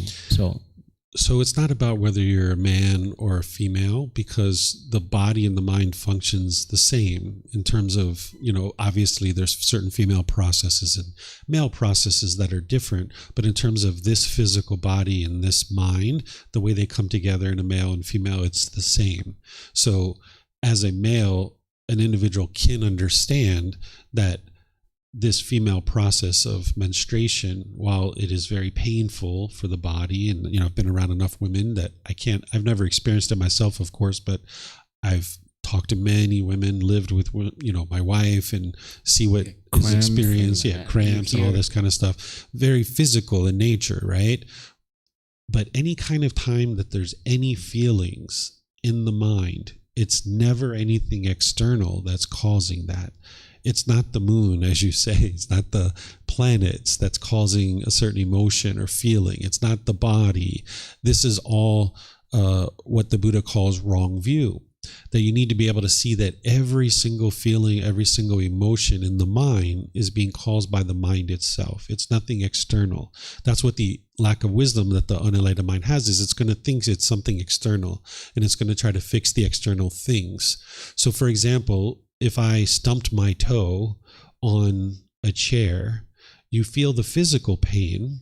So it's not about whether you're a man or a female, because the body and the mind functions the same in terms of, obviously there's certain female processes and male processes that are different, but in terms of this physical body and this mind, the way they come together in a male and female, it's the same. So as a male, an individual can understand that this female process of menstruation, while it is very painful for the body, and I've been around enough women that I've never experienced it myself, of course, but I've talked to many women, lived with my wife, and see what is experienced, cramps and all this kind of stuff. Very physical in nature, right? But any kind of time that there's any feelings in the mind, it's never anything external that's causing that. It's not the moon, as you say. It's not the planets that's causing a certain emotion or feeling. It's not the body. This is all what the Buddha calls wrong view. That you need to be able to see that every single feeling, every single emotion in the mind is being caused by the mind itself. It's nothing external. That's what the lack of wisdom that the unenlightened mind has, is it's going to think it's something external, and it's going to try to fix the external things. So for example, if I stumped my toe on a chair, you feel the physical pain.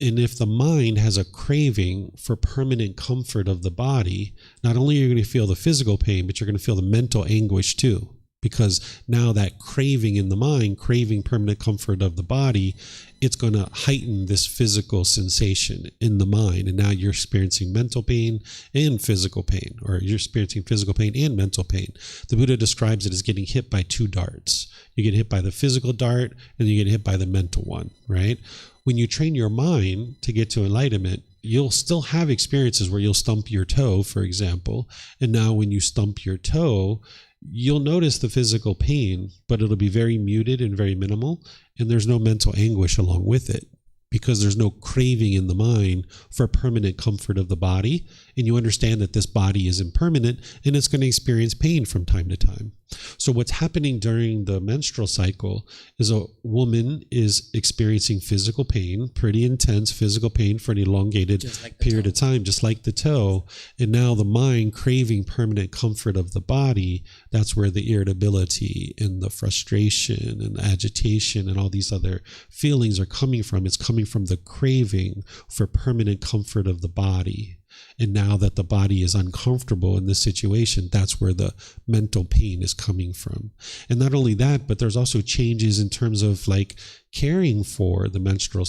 And if the mind has a craving for permanent comfort of the body, not only are you going to feel the physical pain, but you're going to feel the mental anguish too, because now that craving in the mind, craving permanent comfort of the body, it's going to heighten this physical sensation in the mind. And now you're experiencing mental pain and physical pain, or you're experiencing physical pain and mental pain. The Buddha describes it as getting hit by two darts. You get hit by the physical dart and you get hit by the mental one, right? When you train your mind to get to enlightenment, you'll still have experiences where you'll stump your toe, for example. And now when you stump your toe, you'll notice the physical pain, but it'll be very muted and very minimal. And there's no mental anguish along with it, because there's no craving in the mind for permanent comfort of the body. And you understand that this body is impermanent and it's going to experience pain from time to time. So what's happening during the menstrual cycle is a woman is experiencing physical pain, pretty intense physical pain for an elongated period of time, just like the toe. And now the mind craving permanent comfort of the body, that's where the irritability and the frustration and the agitation and all these other feelings are coming from. It's coming from the craving for permanent comfort of the body. And now that the body is uncomfortable in this situation, that's where the mental pain is coming from. And not only that, but there's also changes in terms of like caring for the menstrual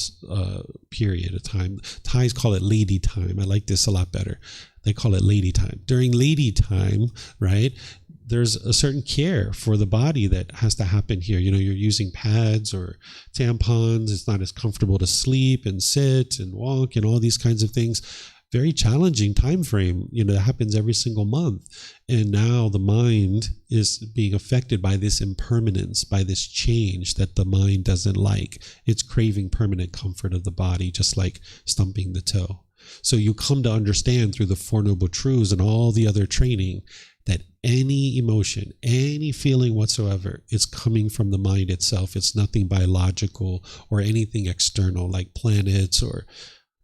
period of time. Thais call it lady time. I like this a lot better. They call it lady time. During lady time, right, there's a certain care for the body that has to happen here. You know, you're using pads or tampons. It's not as comfortable to sleep and sit and walk and all these kinds of things. Very challenging time frame, you know, that happens every single month. And now the mind is being affected by this impermanence, by this change that the mind doesn't like. It's craving permanent comfort of the body, just like stumping the toe. So you come to understand through the Four Noble Truths and all the other training that any emotion, any feeling whatsoever is coming from the mind itself. It's nothing biological or anything external like planets or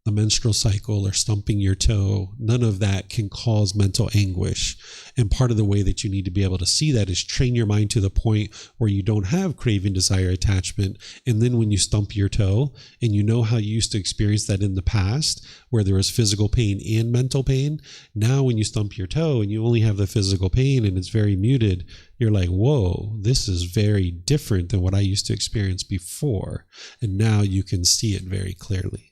the menstrual cycle or stumping your toe. None of that can cause mental anguish. And part of the way that you need to be able to see that is train your mind to the point where you don't have craving, desire, attachment. And then when you stump your toe and you know how you used to experience that in the past, where there was physical pain and mental pain, now when you stump your toe and you only have the physical pain and it's very muted, you're like, whoa, this is very different than what I used to experience before. And now you can see it very clearly.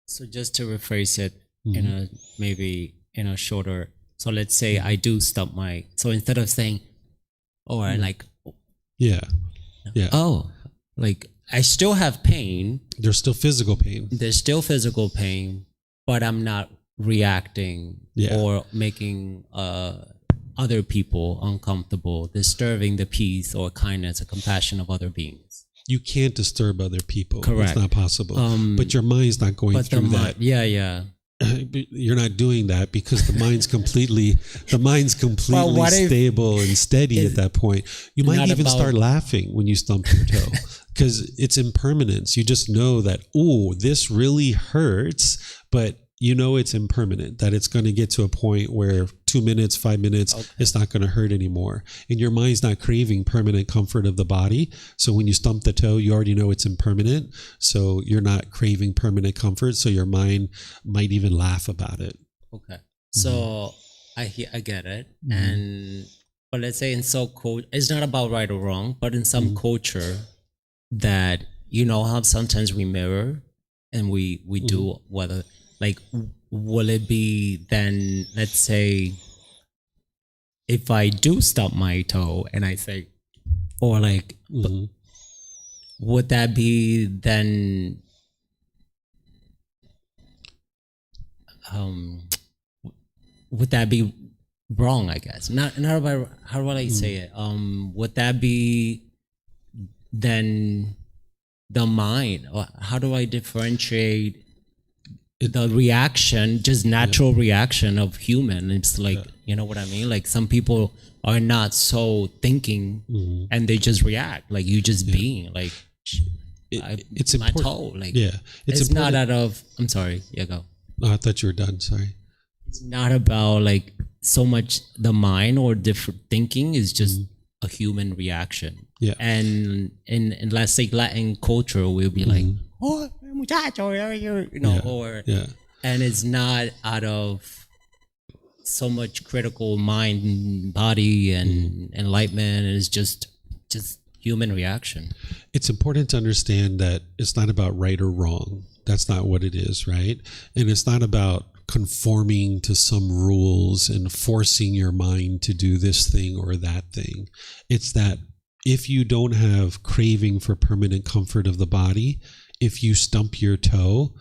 So just to rephrase it in a maybe in a shorter, so let's say I do stump my, so instead of saying, oh, I like, oh, like I still have pain. There's still physical pain. There's still physical pain, but I'm not reacting or making other people uncomfortable, disturbing the peace or kindness or compassion of other beings. You can't disturb other people. Correct. It's not possible. But your mind's not going through that. You're not doing that because the mind's completely stable and steady at that point. You might even start laughing when you stump your toe because it's impermanence. You just know that, oh, this really hurts, but you know it's impermanent, that it's going to get to a point where 2 minutes, 5 minutes, it's not going to hurt anymore. And your mind's not craving permanent comfort of the body. So when you stump the toe, you already know it's impermanent. So you're not craving permanent comfort. So your mind might even laugh about it. Okay. So I get it. And but let's say in some culture, it's not about right or wrong, but in some culture that, you know how sometimes we mirror and we do whether, like, will it be then, let's say, if I do stump my toe and I say, or like, would that be then, would that be wrong, I guess? Not about, how do I say it? Would that be then the mind? Or how do I differentiate the reaction, just natural reaction of human? It's like, you know what I mean? Like some people are not so thinking and they just react, like you just being like, it's my important. toe, like, it's not out of, I'm sorry, go. Oh, I thought you were done, sorry. It's not about like so much the mind or different thinking, is just a human reaction. And in let's say Latin culture, we'll be like, oh, muchacho, you know, or and it's not out of so much critical mind and body and enlightenment is just human reaction. It's important to understand that it's not about right or wrong. That's not what it is, right? And it's not about conforming to some rules and forcing your mind to do this thing or that thing. It's that if you don't have craving for permanent comfort of the body, if you stump your toe,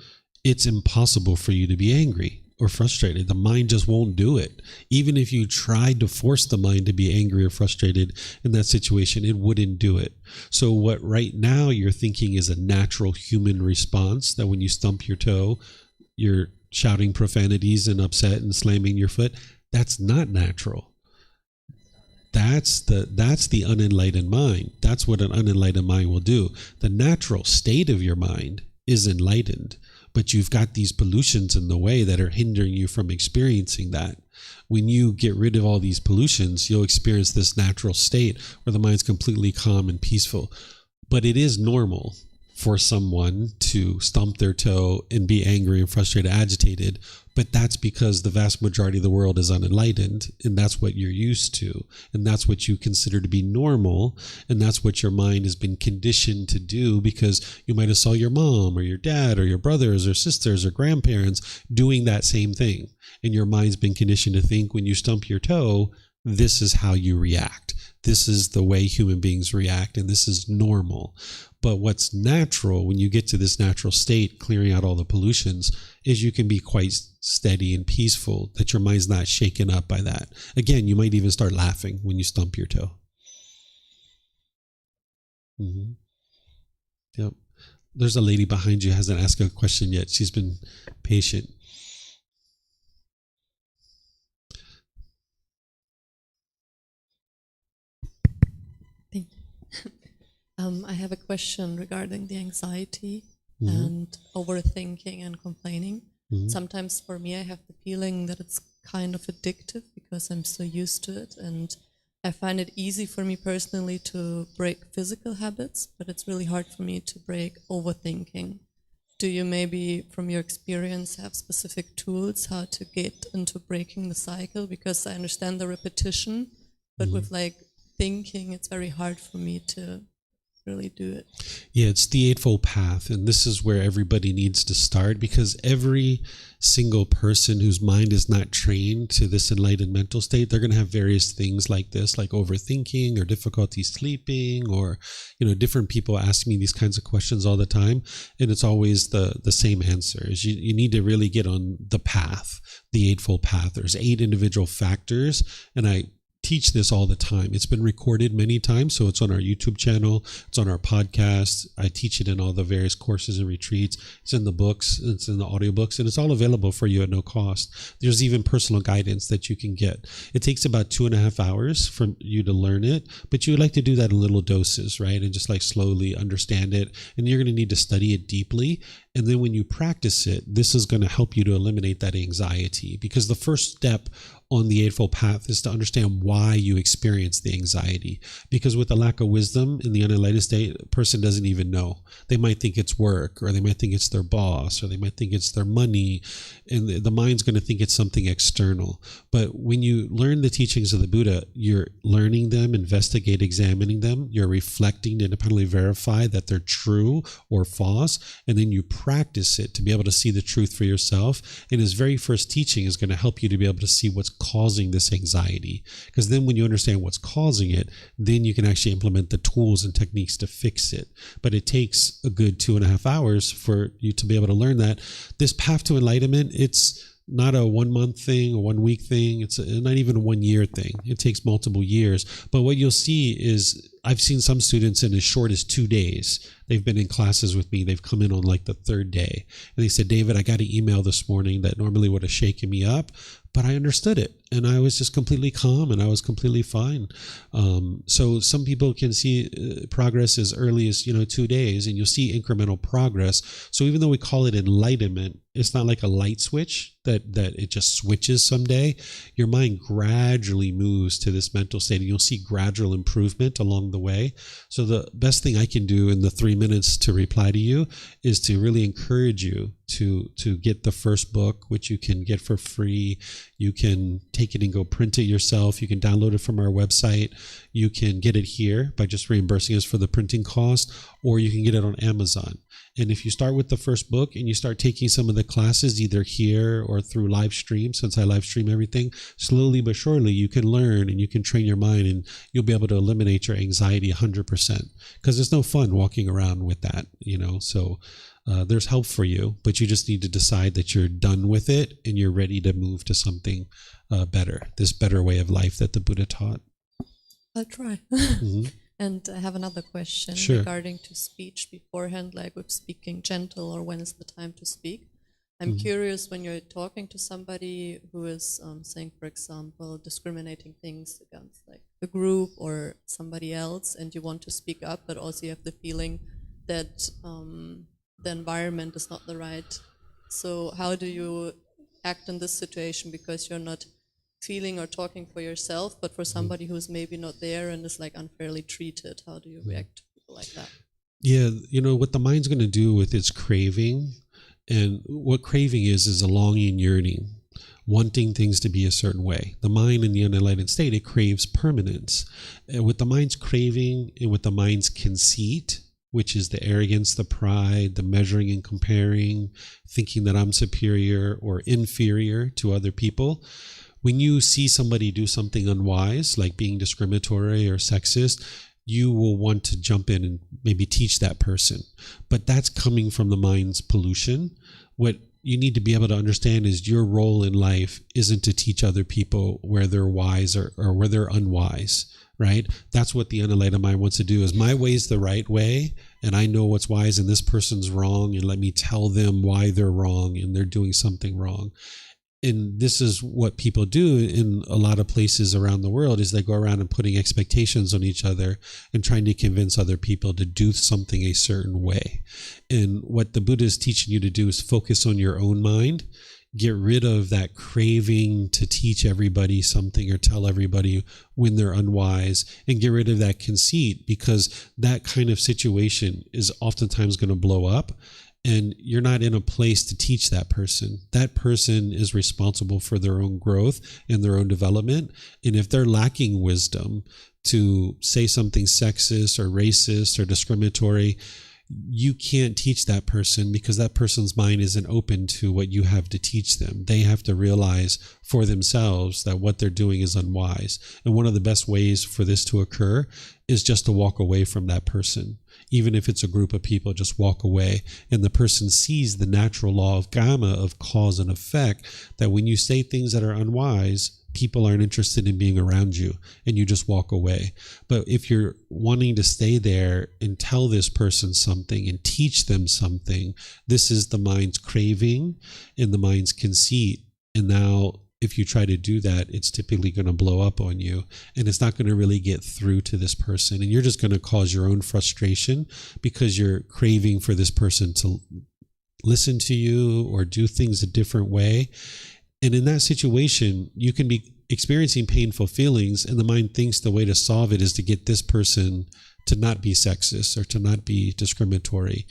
it's impossible for you to be angry or frustrated. The mind just won't do it. Even if you tried to force the mind to be angry or frustrated in that situation, it wouldn't do it. So what right now you're thinking is a natural human response, that when you stump your toe, you're shouting profanities and upset and slamming your foot. That's not natural. That's the unenlightened mind. That's what an unenlightened mind will do. The natural state of your mind is enlightened, but you've got these pollutions in the way that are hindering you from experiencing that. When you get rid of all these pollutions, you'll experience this natural state where the mind's completely calm and peaceful. But it is normal for someone to stump their toe and be angry and frustrated, agitated, but that's because the vast majority of the world is unenlightened, and that's what you're used to, and that's what you consider to be normal, and that's what your mind has been conditioned to do, because you might have saw your mom or your dad or your brothers or sisters or grandparents doing that same thing, and your mind's been conditioned to think when you stump your toe, this is how you react. This is the way human beings react, and this is normal. But what's natural when you get to this natural state, clearing out all the pollutions, is you can be quite steady and peaceful, that your mind's not shaken up by that. Again, you might even start laughing when you stump your toe. Yep. There's a lady behind you who hasn't asked a question yet. She's been patient. Thank you. I have a question regarding the anxiety and overthinking and complaining. Sometimes for me, I have the feeling that it's kind of addictive because I'm so used to it, and I find it easy for me personally to break physical habits, but it's really hard for me to break overthinking. Do you maybe, from your experience, have specific tools how to get into breaking the cycle? Because I understand the repetition, but with like thinking, it's very hard for me to really do it. Yeah, it's the Eightfold Path, and this is where everybody needs to start, because every single person whose mind is not trained to this enlightened mental state, they're going to have various things like this, like overthinking or difficulty sleeping, or different people ask me these kinds of questions all the time, and it's always the same answer: is you need to really get on the path, the Eightfold Path. There's 8 individual factors, and I teach this all the time. It's been recorded many times, so it's on our YouTube channel, it's on our podcast. I teach it in all the various courses and retreats. It's in the books, it's in the audiobooks, and it's all available for you at no cost. There's even personal guidance that you can get. It takes about 2.5 hours for you to learn it, but you would like to do that in little doses, right? And just like slowly understand it. And you're going to need to study it deeply. And then when you practice it, this is going to help you to eliminate that anxiety, because the first step on the Eightfold Path is to understand why you experience the anxiety. Because with the lack of wisdom in the unenlightened state, a person doesn't even know. They might think it's work, or they might think it's their boss, or they might think it's their money, and the mind's going to think it's something external. But when you learn the teachings of the Buddha, you're learning them, investigate, examining them, you're reflecting to independently verify that they're true or false, and then you practice it to be able to see the truth for yourself. And his very first teaching is going to help you to be able to see what's causing this anxiety, because then when you understand what's causing it, then you can actually implement the tools and techniques to fix it. But it takes a good 2.5 hours for you to be able to learn that. This path to enlightenment, it's not a 1 month thing or 1 week thing. It's not even a 1 year thing. It takes multiple years. But what you'll see is, I've seen some students in as short as 2 days. They've been in classes with me. They've come in on like the 3rd day. And they said, David, I got an email this morning that normally would have shaken me up, but I understood it. And I was just completely calm, and I was completely fine. So some people can see progress as early as 2 days, and you'll see incremental progress. So even though we call it enlightenment, it's not like a light switch that it just switches someday. Your mind gradually moves to this mental state, and you'll see gradual improvement along the way. So the best thing I can do in the 3 minutes to reply to you is to really encourage you to get the first book, which you can get for free. You can take it and go print it yourself. You can download it from our website. You can get it here by just reimbursing us for the printing cost, or you can get it on Amazon. And if you start with the first book and you start taking some of the classes either here or through live stream, since I live stream everything, slowly but surely you can learn and you can train your mind, and you'll be able to eliminate your anxiety 100%, because there's no fun walking around with that, so there's help for you, but you just need to decide that you're done with it and you're ready to move to something better, this better way of life that the Buddha taught. I'll try. Mm-hmm. And I have another question regarding to speech beforehand, like with speaking gentle or when is the time to speak. I'm curious, when you're talking to somebody who is saying, for example, discriminating things against like a group or somebody else, and you want to speak up, but also you have the feeling that the environment is not the right. So how do you act in this situation? Because you're not feeling or talking for yourself, but for somebody who's maybe not there and is like unfairly treated. How do you react to people like that? Yeah, what the mind's going to do with its craving, and what craving is a longing, yearning, wanting things to be a certain way. The mind in the unenlightened state, it craves permanence. And with the mind's craving and with the mind's conceit, which is the arrogance, the pride, the measuring and comparing, thinking that I'm superior or inferior to other people. When you see somebody do something unwise, like being discriminatory or sexist, you will want to jump in and maybe teach that person. But that's coming from the mind's pollution. What you need to be able to understand is your role in life isn't to teach other people where they're wise or where they're unwise, right? That's what the unenlightened mind wants to do, is my way's the right way, and I know what's wise, and this person's wrong, and let me tell them why they're wrong and they're doing something wrong. And this is what people do in a lot of places around the world, is they go around and putting expectations on each other and trying to convince other people to do something a certain way. And what the Buddha is teaching you to do is focus on your own mind, get rid of that craving to teach everybody something or tell everybody when they're unwise, and get rid of that conceit, because that kind of situation is oftentimes going to blow up. And you're not in a place to teach that person. That person is responsible for their own growth and their own development. And if they're lacking wisdom to say something sexist or racist or discriminatory, you can't teach that person, because that person's mind isn't open to what you have to teach them. They have to realize for themselves that what they're doing is unwise. And one of the best ways for this to occur is just to walk away from that person. Even if it's a group of people, just walk away. And the person sees the natural law of karma, of cause and effect, that when you say things that are unwise, people aren't interested in being around you, and you just walk away. But if you're wanting to stay there and tell this person something and teach them something, this is the mind's craving and the mind's conceit. And now if you try to do that, it's typically going to blow up on you, and it's not going to really get through to this person. And you're just going to cause your own frustration, because you're craving for this person to listen to you or do things a different way. And in that situation, you can be experiencing painful feelings, and the mind thinks the way to solve it is to get this person to not be sexist or to not be discriminatory.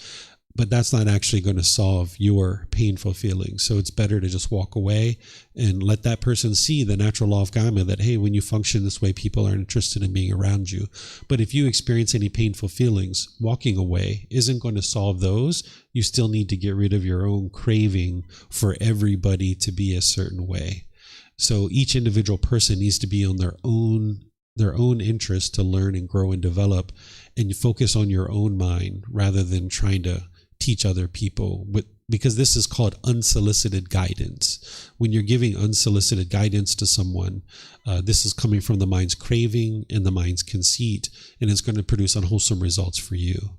But that's not actually going to solve your painful feelings. So it's better to just walk away and let that person see the natural law of karma, that, hey, when you function this way, people aren't interested in being around you. But if you experience any painful feelings, walking away isn't going to solve those. You still need to get rid of your own craving for everybody to be a certain way. So each individual person needs to be on their own interest to learn and grow and develop, and you focus on your own mind rather than trying to teach other people, because this is called unsolicited guidance. When you're giving unsolicited guidance to someone, this is coming from the mind's craving and the mind's conceit, and it's going to produce unwholesome results for you.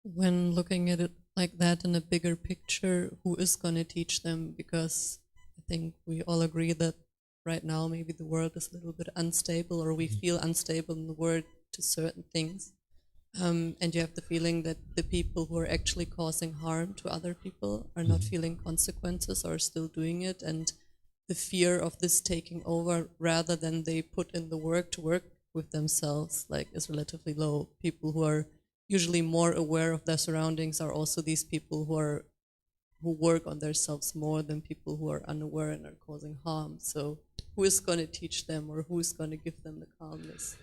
When looking at it like that in a bigger picture, who is going to teach them? Because I think we all agree that right now maybe the world is a little bit unstable, or we feel unstable in the world to certain things. And you have the feeling that the people who are actually causing harm to other people are not feeling consequences or still doing it, and the fear of this taking over rather than they put in the work to work with themselves is relatively low. People who are usually more aware of their surroundings are also these people who are who work on themselves more than people who are unaware and are causing harm. So who is going to teach them, or who is going to give them the calmness?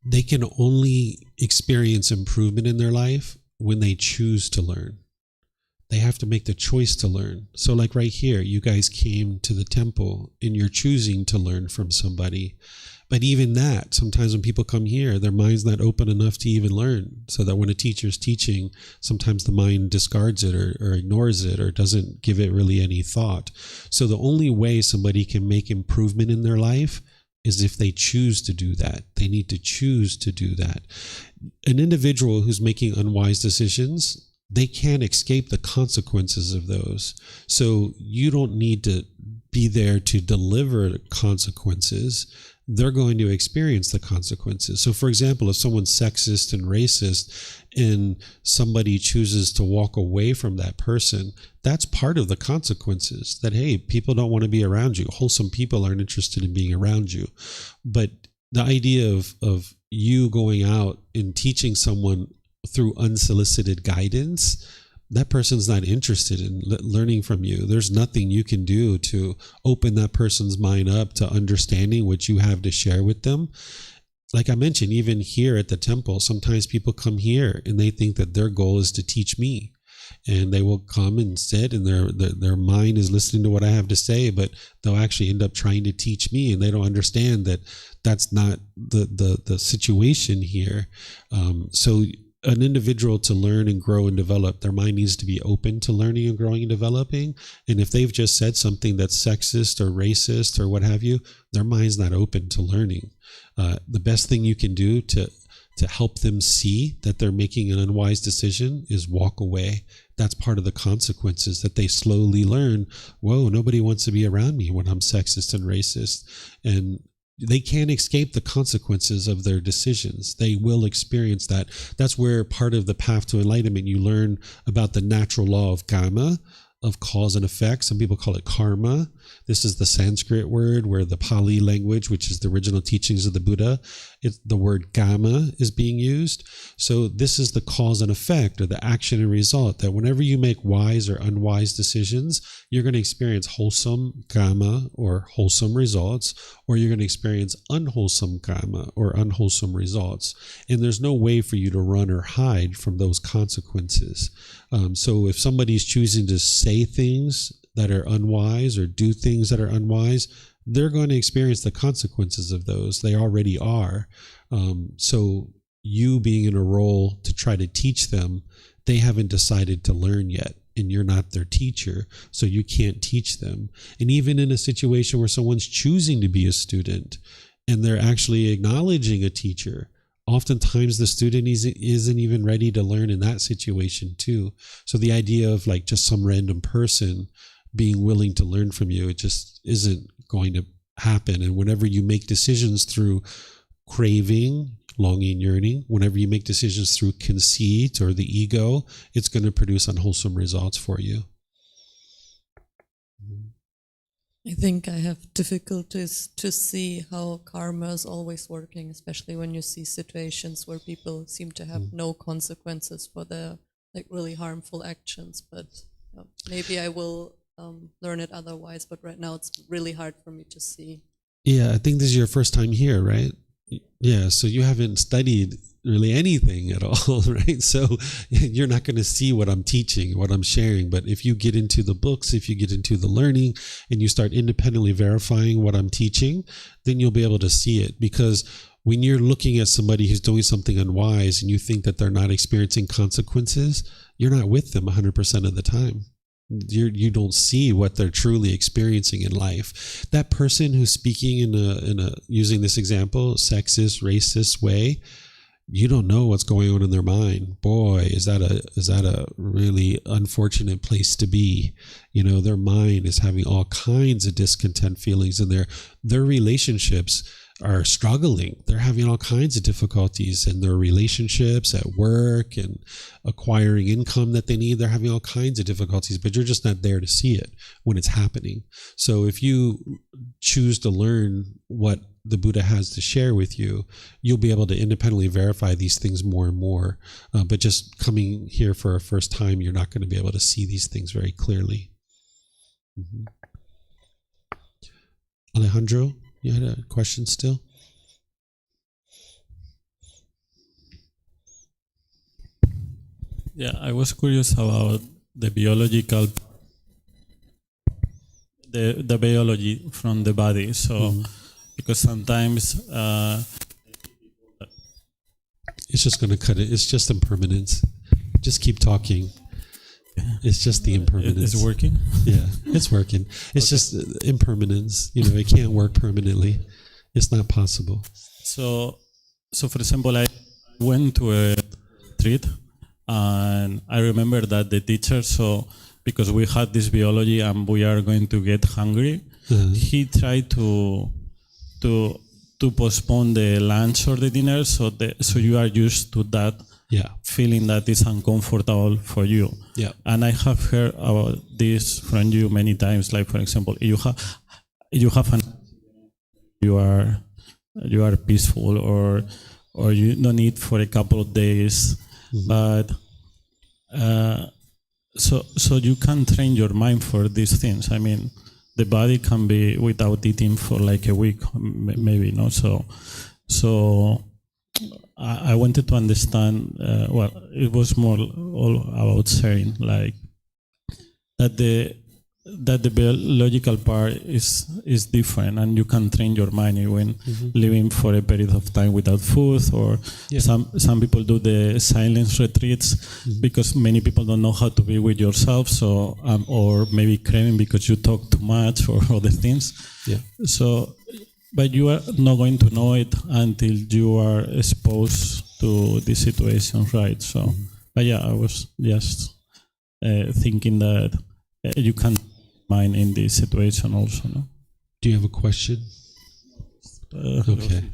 They can only experience improvement in their life when they choose to learn. They have to make the choice to learn. So like right here, you guys came to the temple and you're choosing to learn from somebody. But even that, sometimes when people come here, their mind's not open enough to even learn. So that when a teacher's teaching, sometimes the mind discards it or ignores it or doesn't give it really any thought. So the only way somebody can make improvement in their life is if they choose to do that. They need to choose to do that. An individual who's making unwise decisions, they can't escape the consequences of those. So you don't need to be there to deliver consequences. They're going to experience the consequences. So for example, if someone's sexist and racist and somebody chooses to walk away from that person, that's part of the consequences. That, hey, people don't want to be around you. Wholesome people aren't interested in being around you. But the idea of you going out and teaching someone through unsolicited guidance, that person's not interested in learning from you. There's nothing you can do to open that person's mind up to understanding what you have to share with them. Like I mentioned, even here at the temple, sometimes people come here and they think that their goal is to teach me. And they will come and sit and their mind is listening to what I have to say, but they'll actually end up trying to teach me, and they don't understand that that's not the situation here. So an individual to learn and grow and develop, their mind needs to be open to learning and growing and developing. And if they've just said something that's sexist or racist or what have you, their mind's not open to learning. The best thing you can do to help them see that they're making an unwise decision is walk away. That's part of the consequences, that they slowly learn, whoa, nobody wants to be around me when I'm sexist and racist. And they can't escape the consequences of their decisions. They will experience that. That's where part of the path to enlightenment, you learn about the natural law of karma, of cause and effect. Some people call it karma. This is the Sanskrit word, where the Pali language, which is the original teachings of the Buddha, the word karma is being used. So this is the cause and effect, or the action and result, that whenever you make wise or unwise decisions, you're going to experience wholesome karma or wholesome results, or you're going to experience unwholesome karma or unwholesome results. And there's no way for you to run or hide from those consequences. So if somebody's choosing to say things that are unwise or do things that are unwise, they're going to experience the consequences of those. They already are. So you being in a role to try to teach them, they haven't decided to learn yet, and you're not their teacher, so you can't teach them. And even in a situation where someone's choosing to be a student and they're actually acknowledging a teacher, oftentimes the student isn't even ready to learn in that situation too. So the idea of like just some random person being willing to learn from you, it just isn't going to happen. And whenever you make decisions through craving, longing, yearning, whenever you make decisions through conceit or the ego, it's going to produce unwholesome results for you. I think I have difficulties to see how karma is always working, especially when you see situations where people seem to have no consequences for their like really harmful actions. But maybe I will learn it otherwise. But right now it's really hard for me to see. Yeah, I think this is your first time here, right? Yeah, so you haven't studied really anything at all, right? So you're not going to see what I'm teaching, what I'm sharing. But if you get into the books, if you get into the learning, and you start independently verifying what I'm teaching, then you'll be able to see it. Because when you're looking at somebody who's doing something unwise and you think that they're not experiencing consequences, you're not with them 100% of the time. You don't see what they're truly experiencing in life. That person who's speaking in a using this example, sexist, racist way, you don't know what's going on in their mind. Boy, is that a really unfortunate place to be. You know, their mind is having all kinds of discontent feelings, and their relationships are struggling. They're having all kinds of difficulties in their relationships, at work, and acquiring income that they need. They're having all kinds of difficulties, but you're just not there to see it when it's happening. So if you choose to learn what the Buddha has to share with you, you'll be able to independently verify these things more and more. But just coming here for a first time, you're not going to be able to see these things very clearly. Mm-hmm. Alejandro, you had a question still? Yeah, I was curious about the biological, the biology from the body. So, because sometimes it's just going to cut it. It's just impermanence. Just keep talking. It's just the impermanence. It's working. Yeah, it's working. It's just impermanence. You know, it can't work permanently. It's not possible. So for example, I went to a retreat. And I remember that the teacher, so because we had this biology and we are going to get hungry, he tried to postpone the lunch or the dinner, so you are used to that feeling that is uncomfortable for you. Yeah. And I have heard about this from you many times. Like for example, you have you are peaceful, or you don't eat for a couple of days. But so you can train your mind for these things. I mean, the body can be without eating for like a week, maybe, no? So I wanted to understand. Well, it was more all about sharing, like that the biological part is different, and you can train your mind even living for a period of time without food, or some people do the silence retreats because many people don't know how to be with yourself, so or maybe craving because you talk too much or other things. So but you are not going to know it until you are exposed to this situation, right? So but yeah, I was just thinking that you can mind in this situation also, no? Do you have a question? Okay.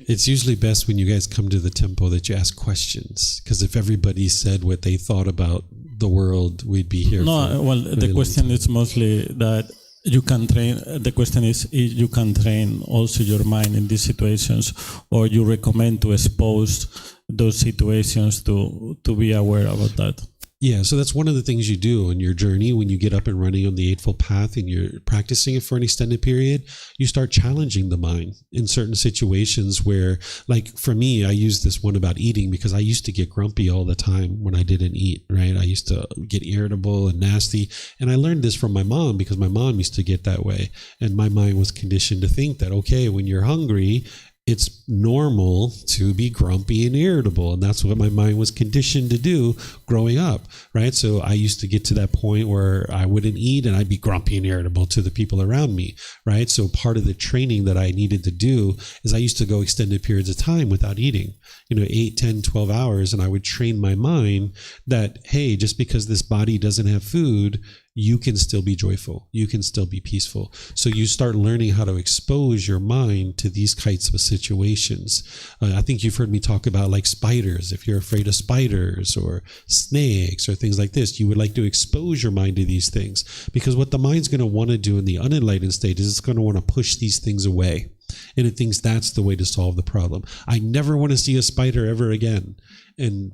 It's usually best when you guys come to the temple that you ask questions, because if everybody said what they thought about the world, we'd be here. No, well, the question is mostly that you can train. The question is if you can train also your mind in these situations, or you recommend to expose those situations to be aware about that. Yeah, so that's one of the things you do on your journey when you get up and running on the Eightfold Path and you're practicing it for an extended period. You start challenging the mind in certain situations where, like for me, I use this one about eating because I used to get grumpy all the time when I didn't eat, right? I used to get irritable and nasty. And I learned this from my mom because my mom used to get that way. And my mind was conditioned to think that, okay, when you're hungry, it's normal to be grumpy and irritable. And that's what my mind was conditioned to do growing up, right? So I used to get to that point where I wouldn't eat and I'd be grumpy and irritable to the people around me, right? So part of the training that I needed to do is I used to go extended periods of time without eating, 8, 10, 12 hours. And I would train my mind that, hey, just because this body doesn't have food, you can still be joyful. You can still be peaceful. So you start learning how to expose your mind to these kinds of situations. I think you've heard me talk about like spiders. If you're afraid of spiders or snakes or things like this, you would like to expose your mind to these things, because what the mind's going to want to do in the unenlightened state is it's going to want to push these things away. And it thinks that's the way to solve the problem. I never want to see a spider ever again.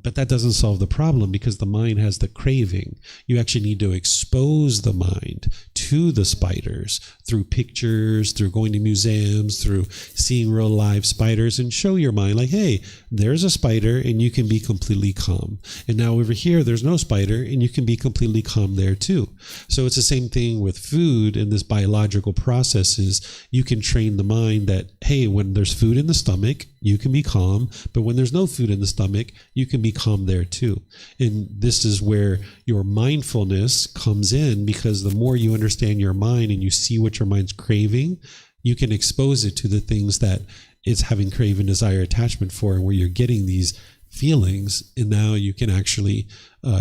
But that doesn't solve the problem, because the mind has the craving. You actually need to expose the mind to the spiders through pictures, through going to museums, through seeing real live spiders, and show your mind like, hey, there's a spider and you can be completely calm. And now over here, there's no spider and you can be completely calm there too. So it's the same thing with food and this biological processes. You can train the mind that, hey, when there's food in the stomach, you can be calm. But when there's no food in the stomach, you can be calm there too. And this is where your mindfulness comes in, because the more you understand your mind and you see what your mind's craving, you can expose it to the things that it's having craving, desire, attachment for, and where you're getting these feelings, and now you can actually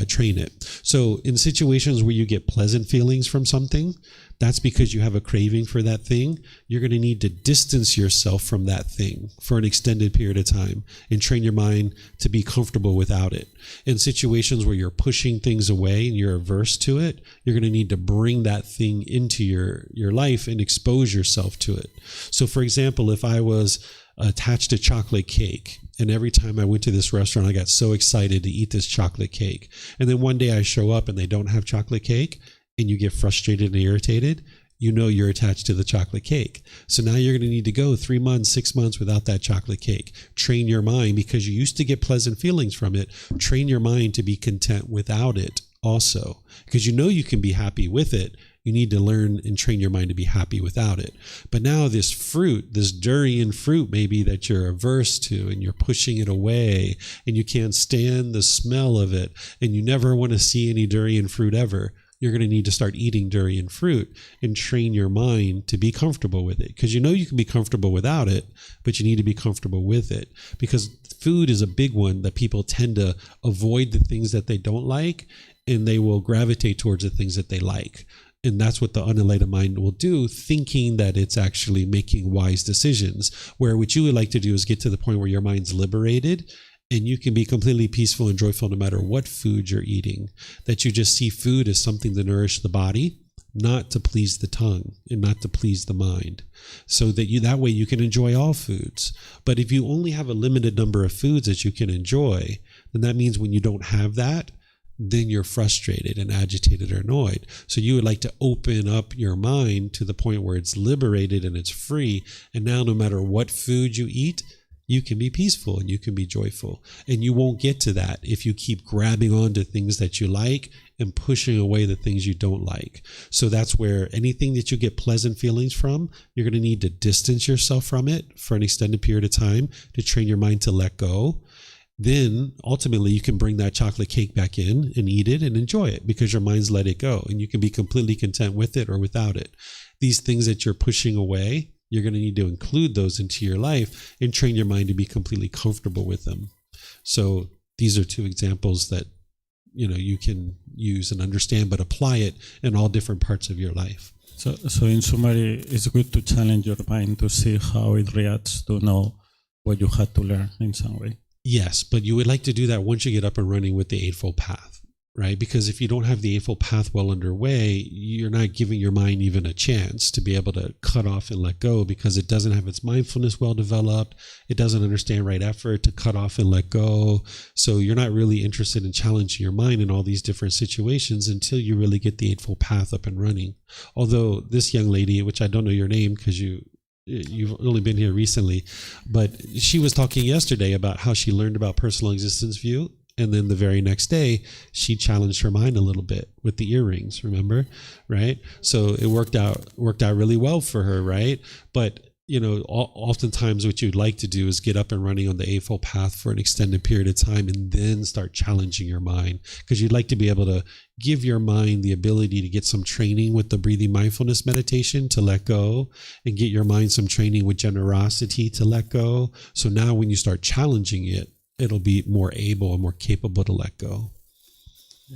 train it. So in situations where you get pleasant feelings from something, that's because you have a craving for that thing. You're going to need to distance yourself from that thing for an extended period of time and train your mind to be comfortable without it. In situations where you're pushing things away and you're averse to it, you're going to need to bring that thing into your life and expose yourself to it. So for example, if I was attached to chocolate cake, and every time I went to this restaurant, I got so excited to eat this chocolate cake, and then one day I show up and they don't have chocolate cake, and you get frustrated and irritated, you know you're attached to the chocolate cake. So now you're going to need to go 3 months, 6 months without that chocolate cake. Train your mind, because you used to get pleasant feelings from it. Train your mind to be content without it also, because you know you can be happy with it. You need to learn and train your mind to be happy without it. But now this fruit, this durian fruit maybe that you're averse to, and you're pushing it away, and you can't stand the smell of it, and you never want to see any durian fruit ever, you're going to need to start eating durian fruit and train your mind to be comfortable with it. Because you know you can be comfortable without it, but you need to be comfortable with it. Because food is a big one that people tend to avoid the things that they don't like, and they will gravitate towards the things that they like. And that's what the unenlightened mind will do, thinking that it's actually making wise decisions. Where what you would like to do is get to the point where your mind's liberated and you can be completely peaceful and joyful no matter what food you're eating. That you just see food as something to nourish the body, not to please the tongue and not to please the mind. So that way you can enjoy all foods. But if you only have a limited number of foods that you can enjoy, then that means when you don't have that, then you're frustrated and agitated or annoyed. So you would like to open up your mind to the point where it's liberated and it's free. And now no matter what food you eat, you can be peaceful and you can be joyful. And you won't get to that if you keep grabbing on to things that you like and pushing away the things you don't like. So that's where anything that you get pleasant feelings from, you're going to need to distance yourself from it for an extended period of time to train your mind to let go. Then ultimately you can bring that chocolate cake back in and eat it and enjoy it because your mind's let it go, and you can be completely content with it or without it. These things that you're pushing away, you're going to need to include those into your life and train your mind to be completely comfortable with them. So these are two examples that you can use and understand, but apply it in all different parts of your life. So in summary, it's good to challenge your mind to see how it reacts to know what you had to learn in some way. Yes, but you would like to do that once you get up and running with the Eightfold Path, right? Because if you don't have the Eightfold Path well underway, you're not giving your mind even a chance to be able to cut off and let go, because it doesn't have its mindfulness well developed. It doesn't understand right effort to cut off and let go. So you're not really interested in challenging your mind in all these different situations until you really get the Eightfold Path up and running. Although this young lady, which I don't know your name because you've only been here recently, but she was talking yesterday about how she learned about personal existence view, and then the very next day she challenged her mind a little bit with the earrings, remember, right? So it worked out really well for her, right? But oftentimes what you'd like to do is get up and running on the Eightfold Path for an extended period of time and then start challenging your mind, because you'd like to be able to give your mind the ability to get some training with the breathing mindfulness meditation to let go, and get your mind some training with generosity to let go. So now when you start challenging it, it'll be more able and more capable to let go.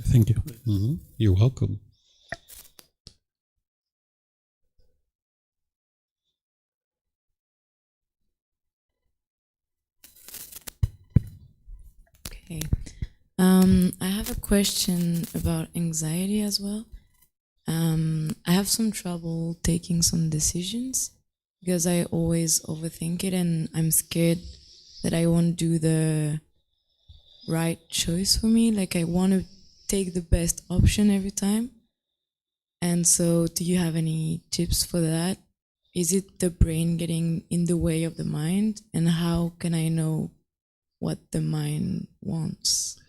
Thank you. Mm-hmm. You're welcome. Okay. I have a question about anxiety as well. I have some trouble taking some decisions because I always overthink it, and I'm scared that I won't do the right choice for me. Like, I want to take the best option every time. And so do you have any tips for that? Is it the brain getting in the way of the mind? And how can I know what the mind wants?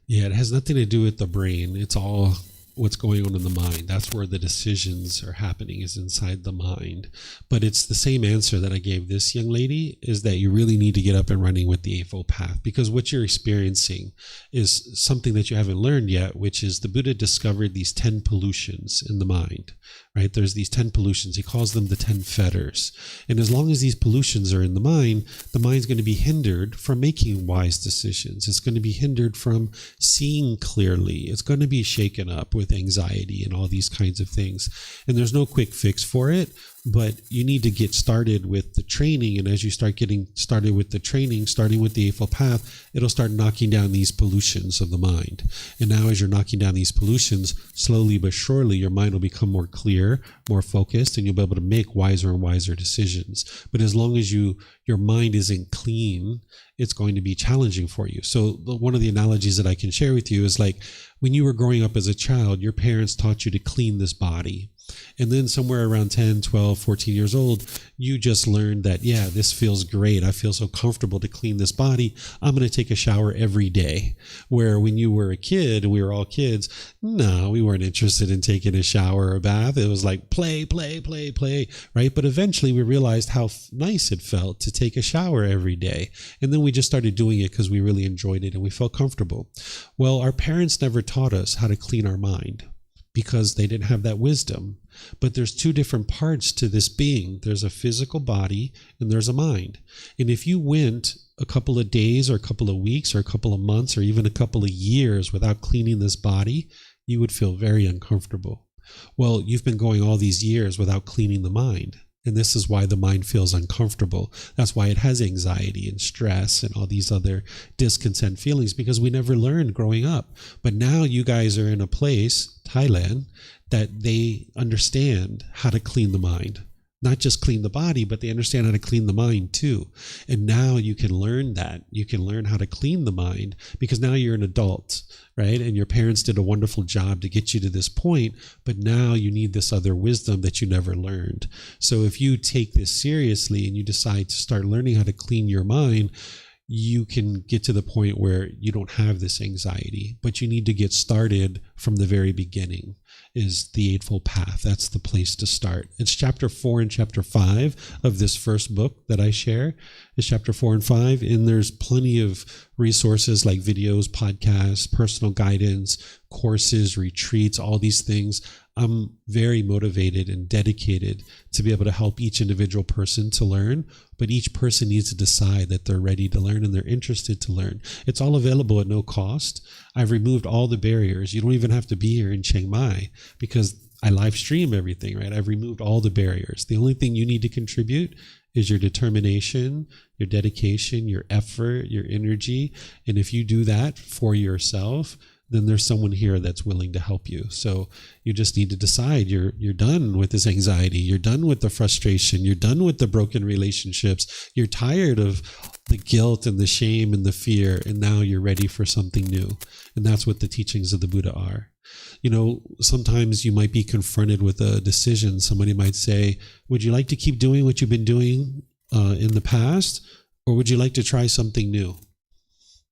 Yeah, it has nothing to do with the brain. It's all what's going on in the mind. That's where the decisions are happening, is inside the mind. But it's the same answer that I gave this young lady, is that you really need to get up and running with the Eightfold Path, because what you're experiencing is something that you haven't learned yet, which is the Buddha discovered these 10 pollutions in the mind, right? There's these 10 pollutions. He calls them the 10 fetters. And as long as these pollutions are in the mind's going to be hindered from making wise decisions. It's going to be hindered from seeing clearly. It's going to be shaken up with anxiety and all these kinds of things. And there's no quick fix for it, but you need to get started with the training. And as you start getting started with the training, starting with the Eightfold Path, it'll start knocking down these pollutions of the mind. And now as you're knocking down these pollutions, slowly but surely, your mind will become more clear, more focused, and you'll be able to make wiser and wiser decisions. But as long as your mind isn't clean, it's going to be challenging for you. So one of the analogies that I can share with you is like when you were growing up as a child, your parents taught you to clean this body. And then somewhere around 10, 12, 14 years old, you just learned that, yeah, this feels great. I feel so comfortable to clean this body. I'm going to take a shower every day. Where when you were a kid, and we were all kids, no, we weren't interested in taking a shower or a bath. It was like play, right? But eventually we realized how nice it felt to take a shower every day. And then we just started doing it because we really enjoyed it and we felt comfortable. Well, our parents never taught us how to clean our mind, because they didn't have that wisdom. But there's two different parts to this being. There's a physical body and there's a mind. And if you went a couple of days or a couple of weeks or a couple of months or even a couple of years without cleaning this body, you would feel very uncomfortable. Well, you've been going all these years without cleaning the mind. And this is why the mind feels uncomfortable. That's why it has anxiety and stress and all these other discontent feelings, because we never learned growing up. But now you guys are in a place, Thailand, that they understand how to clean the mind. Not just clean the body, but they understand how to clean the mind too. And now you can learn that. You can learn how to clean the mind because now you're an adult, right? And your parents did a wonderful job to get you to this point, but now you need this other wisdom that you never learned. So if you take this seriously and you decide to start learning how to clean your mind, you can get to the point where you don't have this anxiety, but you need to get started from the very beginning. Is the Eightfold Path. That's the place to start. It's chapter 4 and chapter 5 of this first book that I share. It's chapter 4 and 5, and there's plenty of resources like videos, podcasts, personal guidance, courses, retreats, all these things. I'm very motivated and dedicated to be able to help each individual person to learn, but each person needs to decide that they're ready to learn and they're interested to learn. It's all available at no cost. I've removed all the barriers. You don't even have to be here in Chiang Mai because I live stream everything, right? I've removed all the barriers. The only thing you need to contribute is your determination, your dedication, your effort, your energy. And if you do that for yourself, then there's someone here that's willing to help you. So you just need to decide you're done with this anxiety. You're done with the frustration. You're done with the broken relationships. You're tired of the guilt and the shame and the fear. And now you're ready for something new. And that's what the teachings of the Buddha are. You know, sometimes you might be confronted with a decision. Somebody might say, would you like to keep doing what you've been doing in the past? Or would you like to try something new?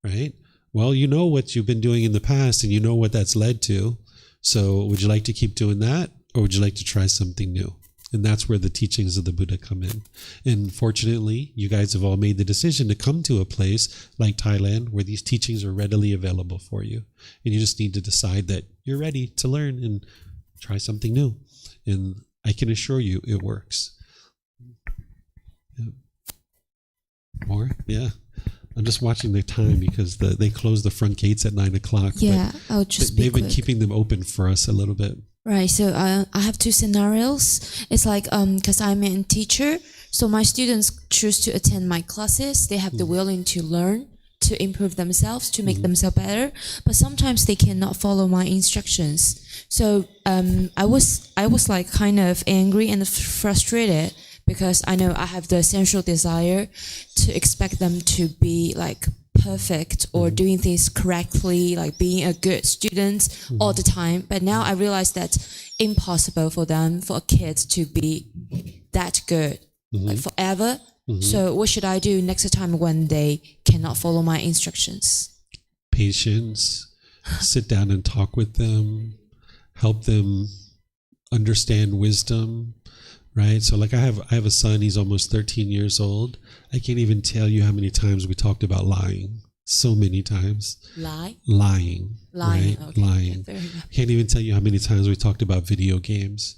Right? Well, you know what you've been doing in the past and you know what that's led to. So would you like to keep doing that, or would you like to try something new? And that's where the teachings of the Buddha come in. And fortunately, you guys have all made the decision to come to a place like Thailand where these teachings are readily available for you. And you just need to decide that you're ready to learn and try something new. And I can assure you it works. Yeah. More? Yeah. I'm just watching the time because they close the front gates at 9 o'clock. Yeah, I'll just be they've been quick. keeping them open for us a little bit. Right. So I have two scenarios. It's like because I'm a teacher, so my students choose to attend my classes. They have the willing to learn, to improve themselves, to make themselves better. But sometimes they cannot follow my instructions. So I was like kind of angry and frustrated, because I know I have the essential desire to expect them to be like perfect or doing things correctly, like being a good student all the time. But now I realize that's impossible for them, for a kid to be that good, like forever. So what should I do next time when they cannot follow my instructions? Patience, sit down and talk with them, help them understand wisdom, right? So like I have a son, he's almost 13 years old. I can't even tell you how many times we talked about lying. So many times. Lying, right? okay. Lying. Yeah, Can't even tell you how many times we talked about video games.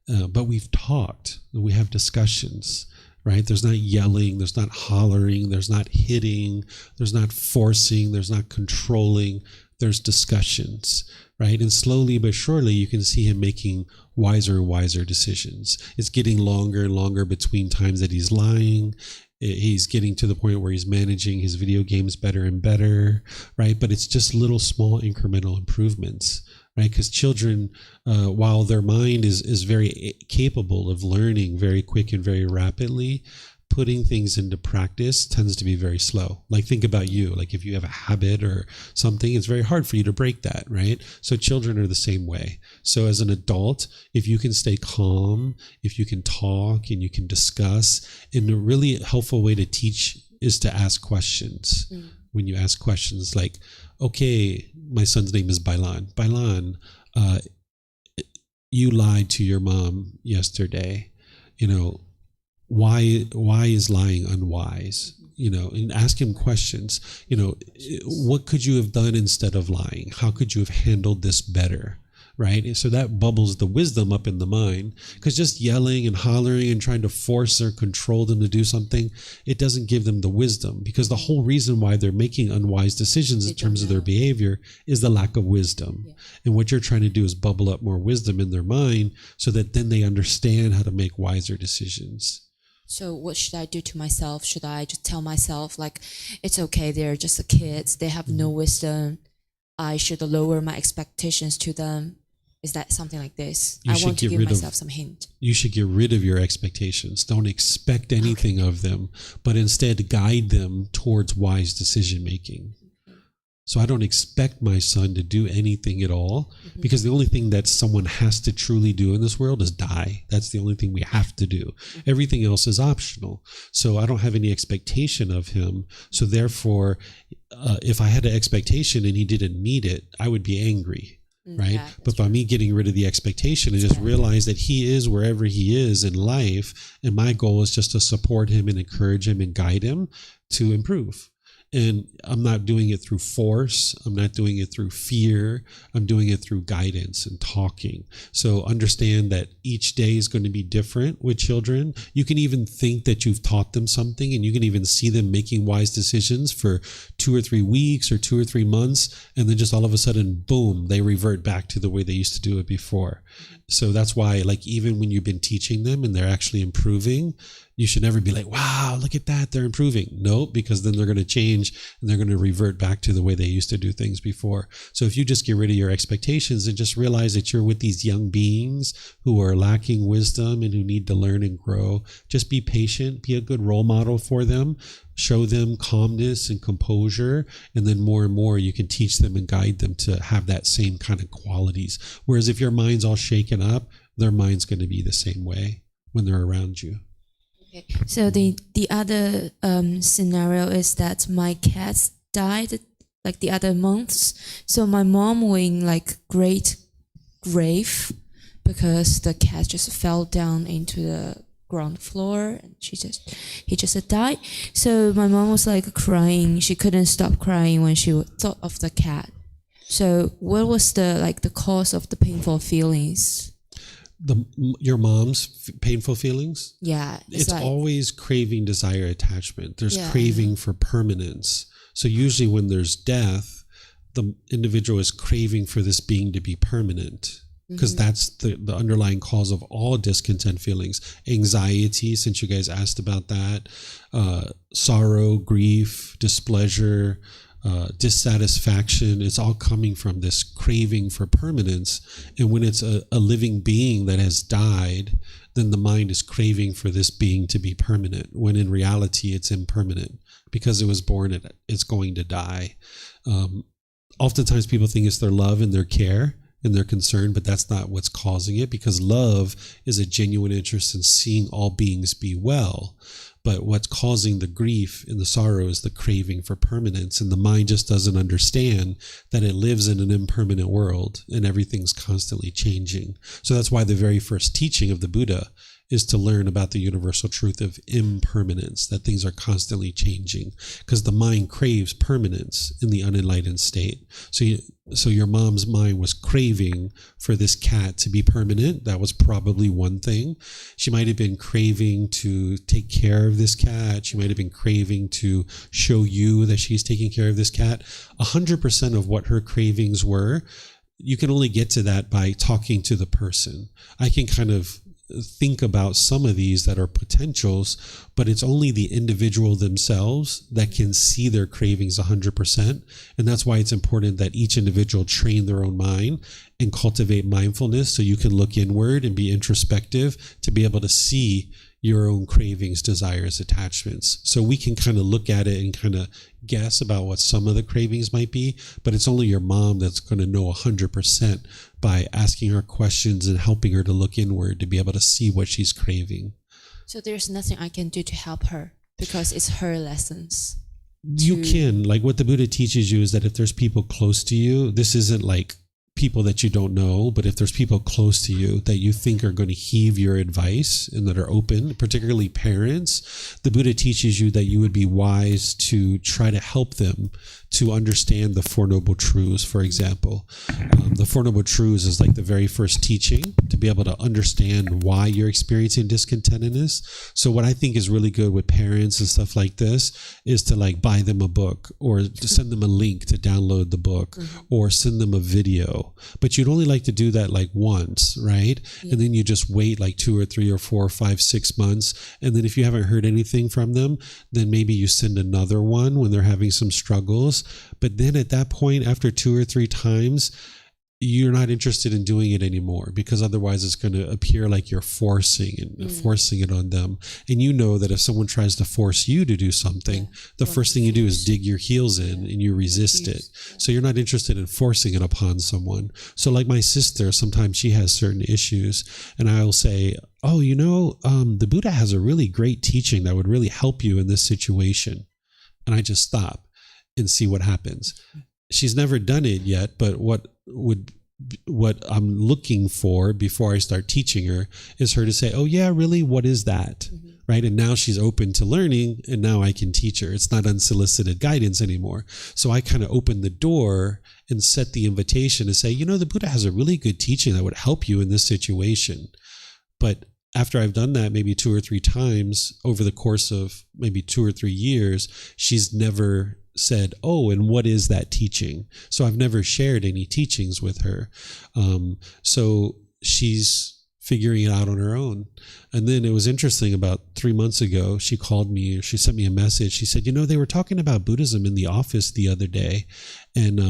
But we've talked, we have discussions, right? There's not yelling, there's not hollering, there's not hitting, there's not forcing, there's not controlling, there's discussions, right? And slowly but surely you can see him making wiser and wiser decisions. It's getting longer and longer between times that he's lying. He's getting to the point where he's managing his video games better and better, right? But it's just little small incremental improvements, right? Because children, while their mind is very capable of learning very quick and very rapidly, putting things into practice tends to be very slow. Like think about you, like if you have a habit or something, it's very hard for you to break that, right? So children are the same way. So as an adult, if you can stay calm, if you can talk and you can discuss, and a really helpful way to teach is to ask questions. When you ask questions like, okay, my son's name is Bailan. Bailan, you lied to your mom yesterday, why is lying unwise? And ask him questions. What could you have done instead of lying? How could you have handled this better? Right? And so that bubbles the wisdom up in the mind, because just yelling and hollering and trying to force or control them to do something, it doesn't give them the wisdom, because the whole reason why they're making unwise decisions in terms of their behavior is the lack of wisdom. Yeah. And what you're trying to do is bubble up more wisdom in their mind so that then they understand how to make wiser decisions. So what should I do to myself? Should I just tell myself, like, it's okay, they're just kids, they have no wisdom, I should lower my expectations to them? Is that something like this? I want to give myself some hint. You should get rid of your expectations. Don't expect anything of them, but instead guide them towards wise decision making. So I don't expect my son to do anything at all, because the only thing that someone has to truly do in this world is die. That's the only thing we have to do. Everything else is optional. So I don't have any expectation of him. So therefore, if I had an expectation and he didn't meet it, I would be angry. Right? Yeah, but by me getting rid of the expectation and just realize that he is wherever he is in life, and my goal is just to support him and encourage him and guide him to improve. And I'm not doing it through force. I'm not doing it through fear. I'm doing it through guidance and talking. So understand that each day is going to be different with children. You can even think that you've taught them something, and you can even see them making wise decisions for 2 or 3 weeks or 2 or 3 months. And then just all of a sudden, boom, they revert back to the way they used to do it before. So that's why, like, even when you've been teaching them and they're actually improving, you should never be like, wow, look at that, they're improving. No, because then they're going to change and they're going to revert back to the way they used to do things before. So if you just get rid of your expectations and just realize that you're with these young beings who are lacking wisdom and who need to learn and grow, just be patient, be a good role model for them, show them calmness and composure, and then more and more you can teach them and guide them to have that same kind of qualities. Whereas if your mind's all shaken up, their mind's going to be the same way when they're around you. Okay. So the other scenario is that my cats died like the other months. So my mom was in like great grave because the cat just fell down into the ground floor and he just died. So my mom was like crying. She couldn't stop crying when she thought of the cat. So what was the cause of the painful feelings? Your mom's painful feelings? Yeah. It's like, always craving, desire, attachment. There's craving for permanence. So usually when there's death, the individual is craving for this being to be permanent, because that's the underlying cause of all discontent feelings. Anxiety, since you guys asked about that, sorrow, grief, displeasure, dissatisfaction. It's all coming from this craving for permanence. And when it's a living being that has died, then the mind is craving for this being to be permanent, when in reality it's impermanent. Because it was born, it's going to die. Oftentimes people think it's their love and their care and their concern, but that's not what's causing it, because love is a genuine interest in seeing all beings be well. But what's causing the grief and the sorrow is the craving for permanence. And the mind just doesn't understand that it lives in an impermanent world and everything's constantly changing. So that's why the very first teaching of the Buddha is to learn about the universal truth of impermanence, that things are constantly changing, because the mind craves permanence in the unenlightened state. So your mom's mind was craving for this cat to be permanent. That was probably one thing. She might have been craving to take care of this cat. She might have been craving to show you that she's taking care of this cat. 100% of what her cravings were, you can only get to that by talking to the person. I can kind of think about some of these that are potentials, but it's only the individual themselves that can see their cravings 100%. And that's why it's important that each individual train their own mind and cultivate mindfulness, so you can look inward and be introspective to be able to see your own cravings, desires, attachments. So we can kind of look at it and kind of guess about what some of the cravings might be, but it's only your mom that's going to know 100% by asking her questions and helping her to look inward to be able to see what she's craving. So there's nothing I can do to help her because it's her lessons. You can, like what the Buddha teaches you is that if there's people close to you, this isn't like people that you don't know, but if there's people close to you that you think are going to heed your advice and that are open, particularly parents, the Buddha teaches you that you would be wise to try to help them to understand the Four Noble Truths, for example. The Four Noble Truths is like the very first teaching to be able to understand why you're experiencing discontentedness. So what I think is really good with parents and stuff like this is to like buy them a book or to send them a link to download the book or send them a video. But you'd only like to do that like once, right? Yeah. And then you just wait like 2 or 3 or 4 or 5, 6 months. And then if you haven't heard anything from them, then maybe you send another one when they're having some struggles. But then at that point, after 2 or 3 times, you're not interested in doing it anymore, because otherwise it's going to appear like you're forcing it on them. And you know that if someone tries to force you to do something, the first thing you do is dig your heels in and you resist it. So you're not interested in forcing it upon someone. So like my sister, sometimes she has certain issues and I'll say, oh, you know, the Buddha has a really great teaching that would really help you in this situation. And I just stop and see what happens. She's never done it yet, but what I'm looking for before I start teaching her is her to say, oh yeah, really? What is that? Right? And now she's open to learning, and now I can teach her. It's not unsolicited guidance anymore. So I kind of open the door and set the invitation to say, you know, the Buddha has a really good teaching that would help you in this situation. But after I've done that maybe 2 or 3 times over the course of maybe 2 or 3 years, she's never said, oh, and what is that teaching? So I've never shared any teachings with her. So she's figuring it out on her own. And then it was interesting, about 3 months ago, she called me, she sent me a message. She said, you know, they were talking about Buddhism in the office the other day. And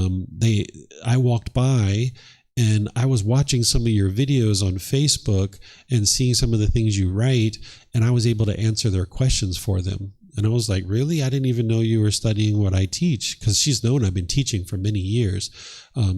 I walked by and I was watching some of your videos on Facebook and seeing some of the things you write, and I was able to answer their questions for them. And I was like, really? I didn't even know you were studying what I teach, because she's known I've been teaching for many years.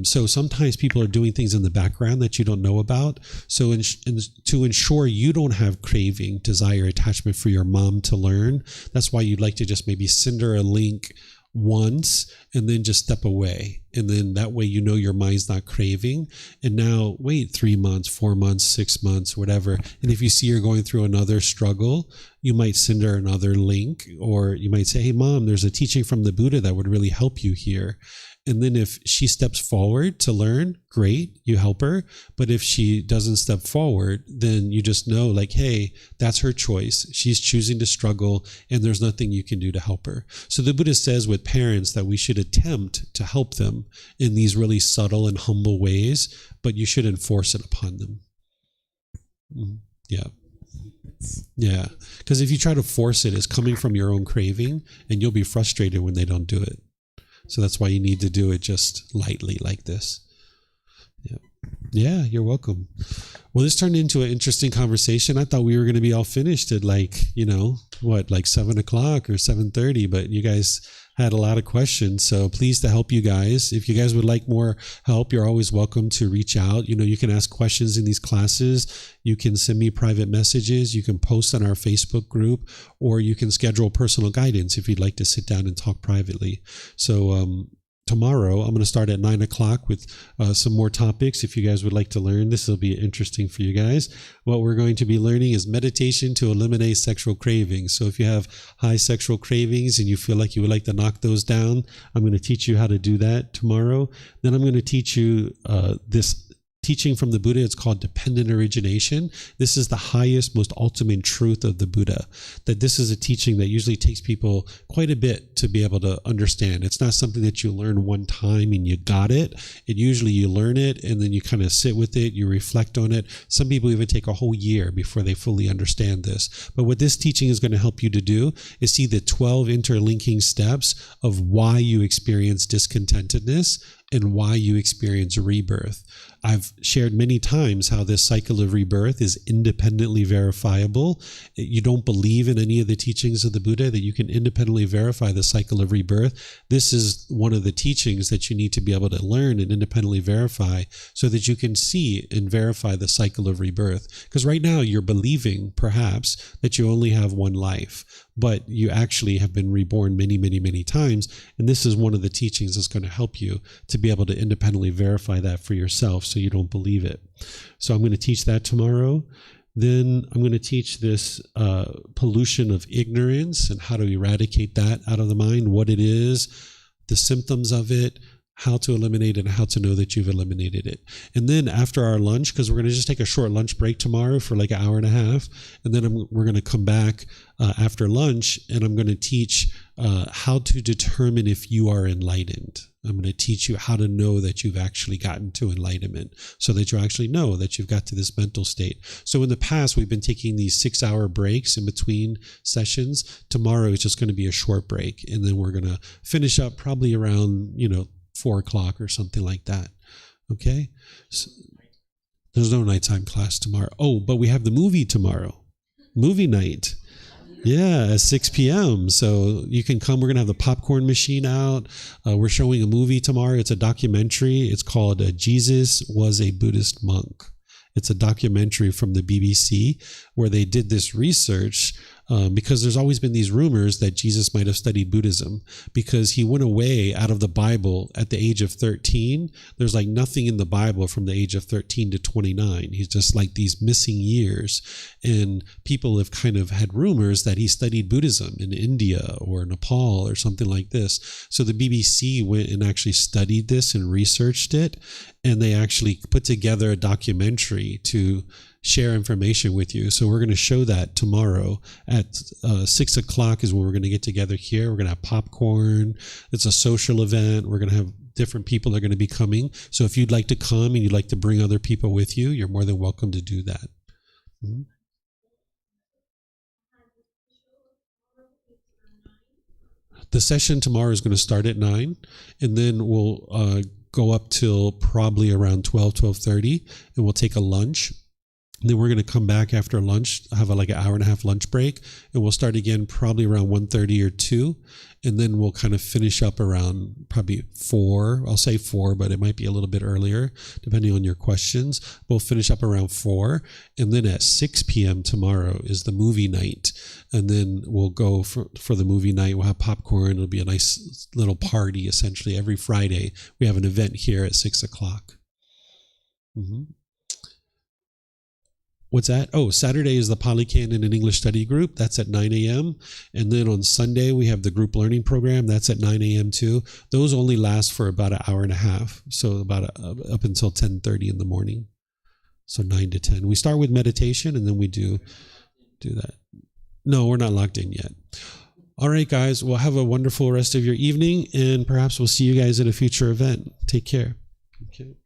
So sometimes people are doing things in the background that you don't know about. So to ensure you don't have craving, desire, attachment for your mom to learn, that's why you'd like to just maybe send her a link once and then just step away. And then that way, you know, your mind's not craving. And now wait 3 months, 4 months, 6 months, whatever. And if you see her going through another struggle, you might send her another link, or you might say, hey mom, there's a teaching from the Buddha that would really help you here. And then if she steps forward to learn, great, you help her. But if she doesn't step forward, then you just know, like, hey, that's her choice. She's choosing to struggle, and there's nothing you can do to help her. So the Buddha says with parents that we should attempt to help them in these really subtle and humble ways, but you shouldn't force it upon them. Yeah. Yeah. Because if you try to force it, it's coming from your own craving, and you'll be frustrated when they don't do it. So that's why you need to do it just lightly like this. Yeah, you're welcome. Well, this turned into an interesting conversation. I thought we were going to be all finished at like 7 o'clock or 7:30, but you guys had a lot of questions. So pleased to help you guys. If you guys would like more help, you're always welcome to reach out. You can ask questions in these classes. You can send me private messages. You can post on our Facebook group, or you can schedule personal guidance if you'd like to sit down and talk privately. So, tomorrow, I'm going to start at 9 o'clock with some more topics. If you guys would like to learn, this will be interesting for you guys. What we're going to be learning is meditation to eliminate sexual cravings. So if you have high sexual cravings and you feel like you would like to knock those down, I'm going to teach you how to do that tomorrow. Then I'm going to teach you this teaching from the Buddha. It's called dependent origination. This is the highest, most ultimate truth of the Buddha, that this is a teaching that usually takes people quite a bit to be able to understand. It's not something that you learn one time and you got it. Usually you learn it and then you kind of sit with it, you reflect on it. Some people even take a whole year before they fully understand this. But what this teaching is going to help you to do is see the 12 interlinking steps of why you experience discontentedness and why you experience rebirth. I've shared many times how this cycle of rebirth is independently verifiable. You don't believe in any of the teachings of the Buddha that you can independently verify the cycle of rebirth. This is one of the teachings that you need to be able to learn and independently verify so that you can see and verify the cycle of rebirth. Because right now you're believing, perhaps, that you only have one life, but you actually have been reborn many, many, many times. And this is one of the teachings that's going to help you to be able to independently verify that for yourself so you don't believe it. So I'm going to teach that tomorrow. Then I'm going to teach this pollution of ignorance and how to eradicate that out of the mind, what it is, the symptoms of it, how to eliminate it, and how to know that you've eliminated it. And then after our lunch, because we're going to just take a short lunch break tomorrow for like an hour and a half, and then we're going to come back after lunch, and I'm going to teach how to determine if you are enlightened. I'm going to teach you how to know that you've actually gotten to enlightenment so that you actually know that you've got to this mental state. So in the past, we've been taking these 6-hour breaks in between sessions. Tomorrow is just going to be a short break, and then we're going to finish up probably around, 4 o'clock or something like that. Okay? So, there's no nighttime class tomorrow. Oh, but we have the movie tomorrow. Movie night. Yeah, at 6 p.m. So you can come. We're going to have the popcorn machine out. We're showing a movie tomorrow. It's a documentary. It's called Jesus Was a Buddhist Monk. It's a documentary from the BBC where they did this research because there's always been these rumors that Jesus might have studied Buddhism because he went away out of the Bible at the age of 13. There's like nothing in the Bible from the age of 13 to 29. He's just like these missing years. And people have kind of had rumors that he studied Buddhism in India or Nepal or something like this. So the BBC went and actually studied this and researched it. And they actually put together a documentary to share information with you. So we're going to show that tomorrow at 6 o'clock is when we're going to get together here. We're going to have popcorn. It's a social event. We're going to have different people that are going to be coming. So if you'd like to come and you'd like to bring other people with you, you're more than welcome to do that. Mm-hmm. The session tomorrow is going to start at 9, and then we'll go up till probably around 12:30, and we'll take a lunch. And then we're going to come back after lunch, have like an hour and a half lunch break, and we'll start again probably around 1:30 or 2, and then we'll kind of finish up around probably 4. I'll say 4, but it might be a little bit earlier, depending on your questions. We'll finish up around 4, and then at 6 p.m. tomorrow is the movie night, and then we'll go for the movie night. We'll have popcorn. It'll be a nice little party, essentially. Every Friday, we have an event here at 6 o'clock. Mm-hmm. What's that? Oh, Saturday is the Pali Canon and English Study Group. That's at 9 a.m. And then on Sunday, we have the group learning program. That's at 9 a.m. too. Those only last for about an hour and a half. So about up until 10:30 in the morning. So 9 to 10. We start with meditation and then we do that. No, we're not locked in yet. All right, guys. Well, have a wonderful rest of your evening, and perhaps we'll see you guys at a future event. Take care. Okay.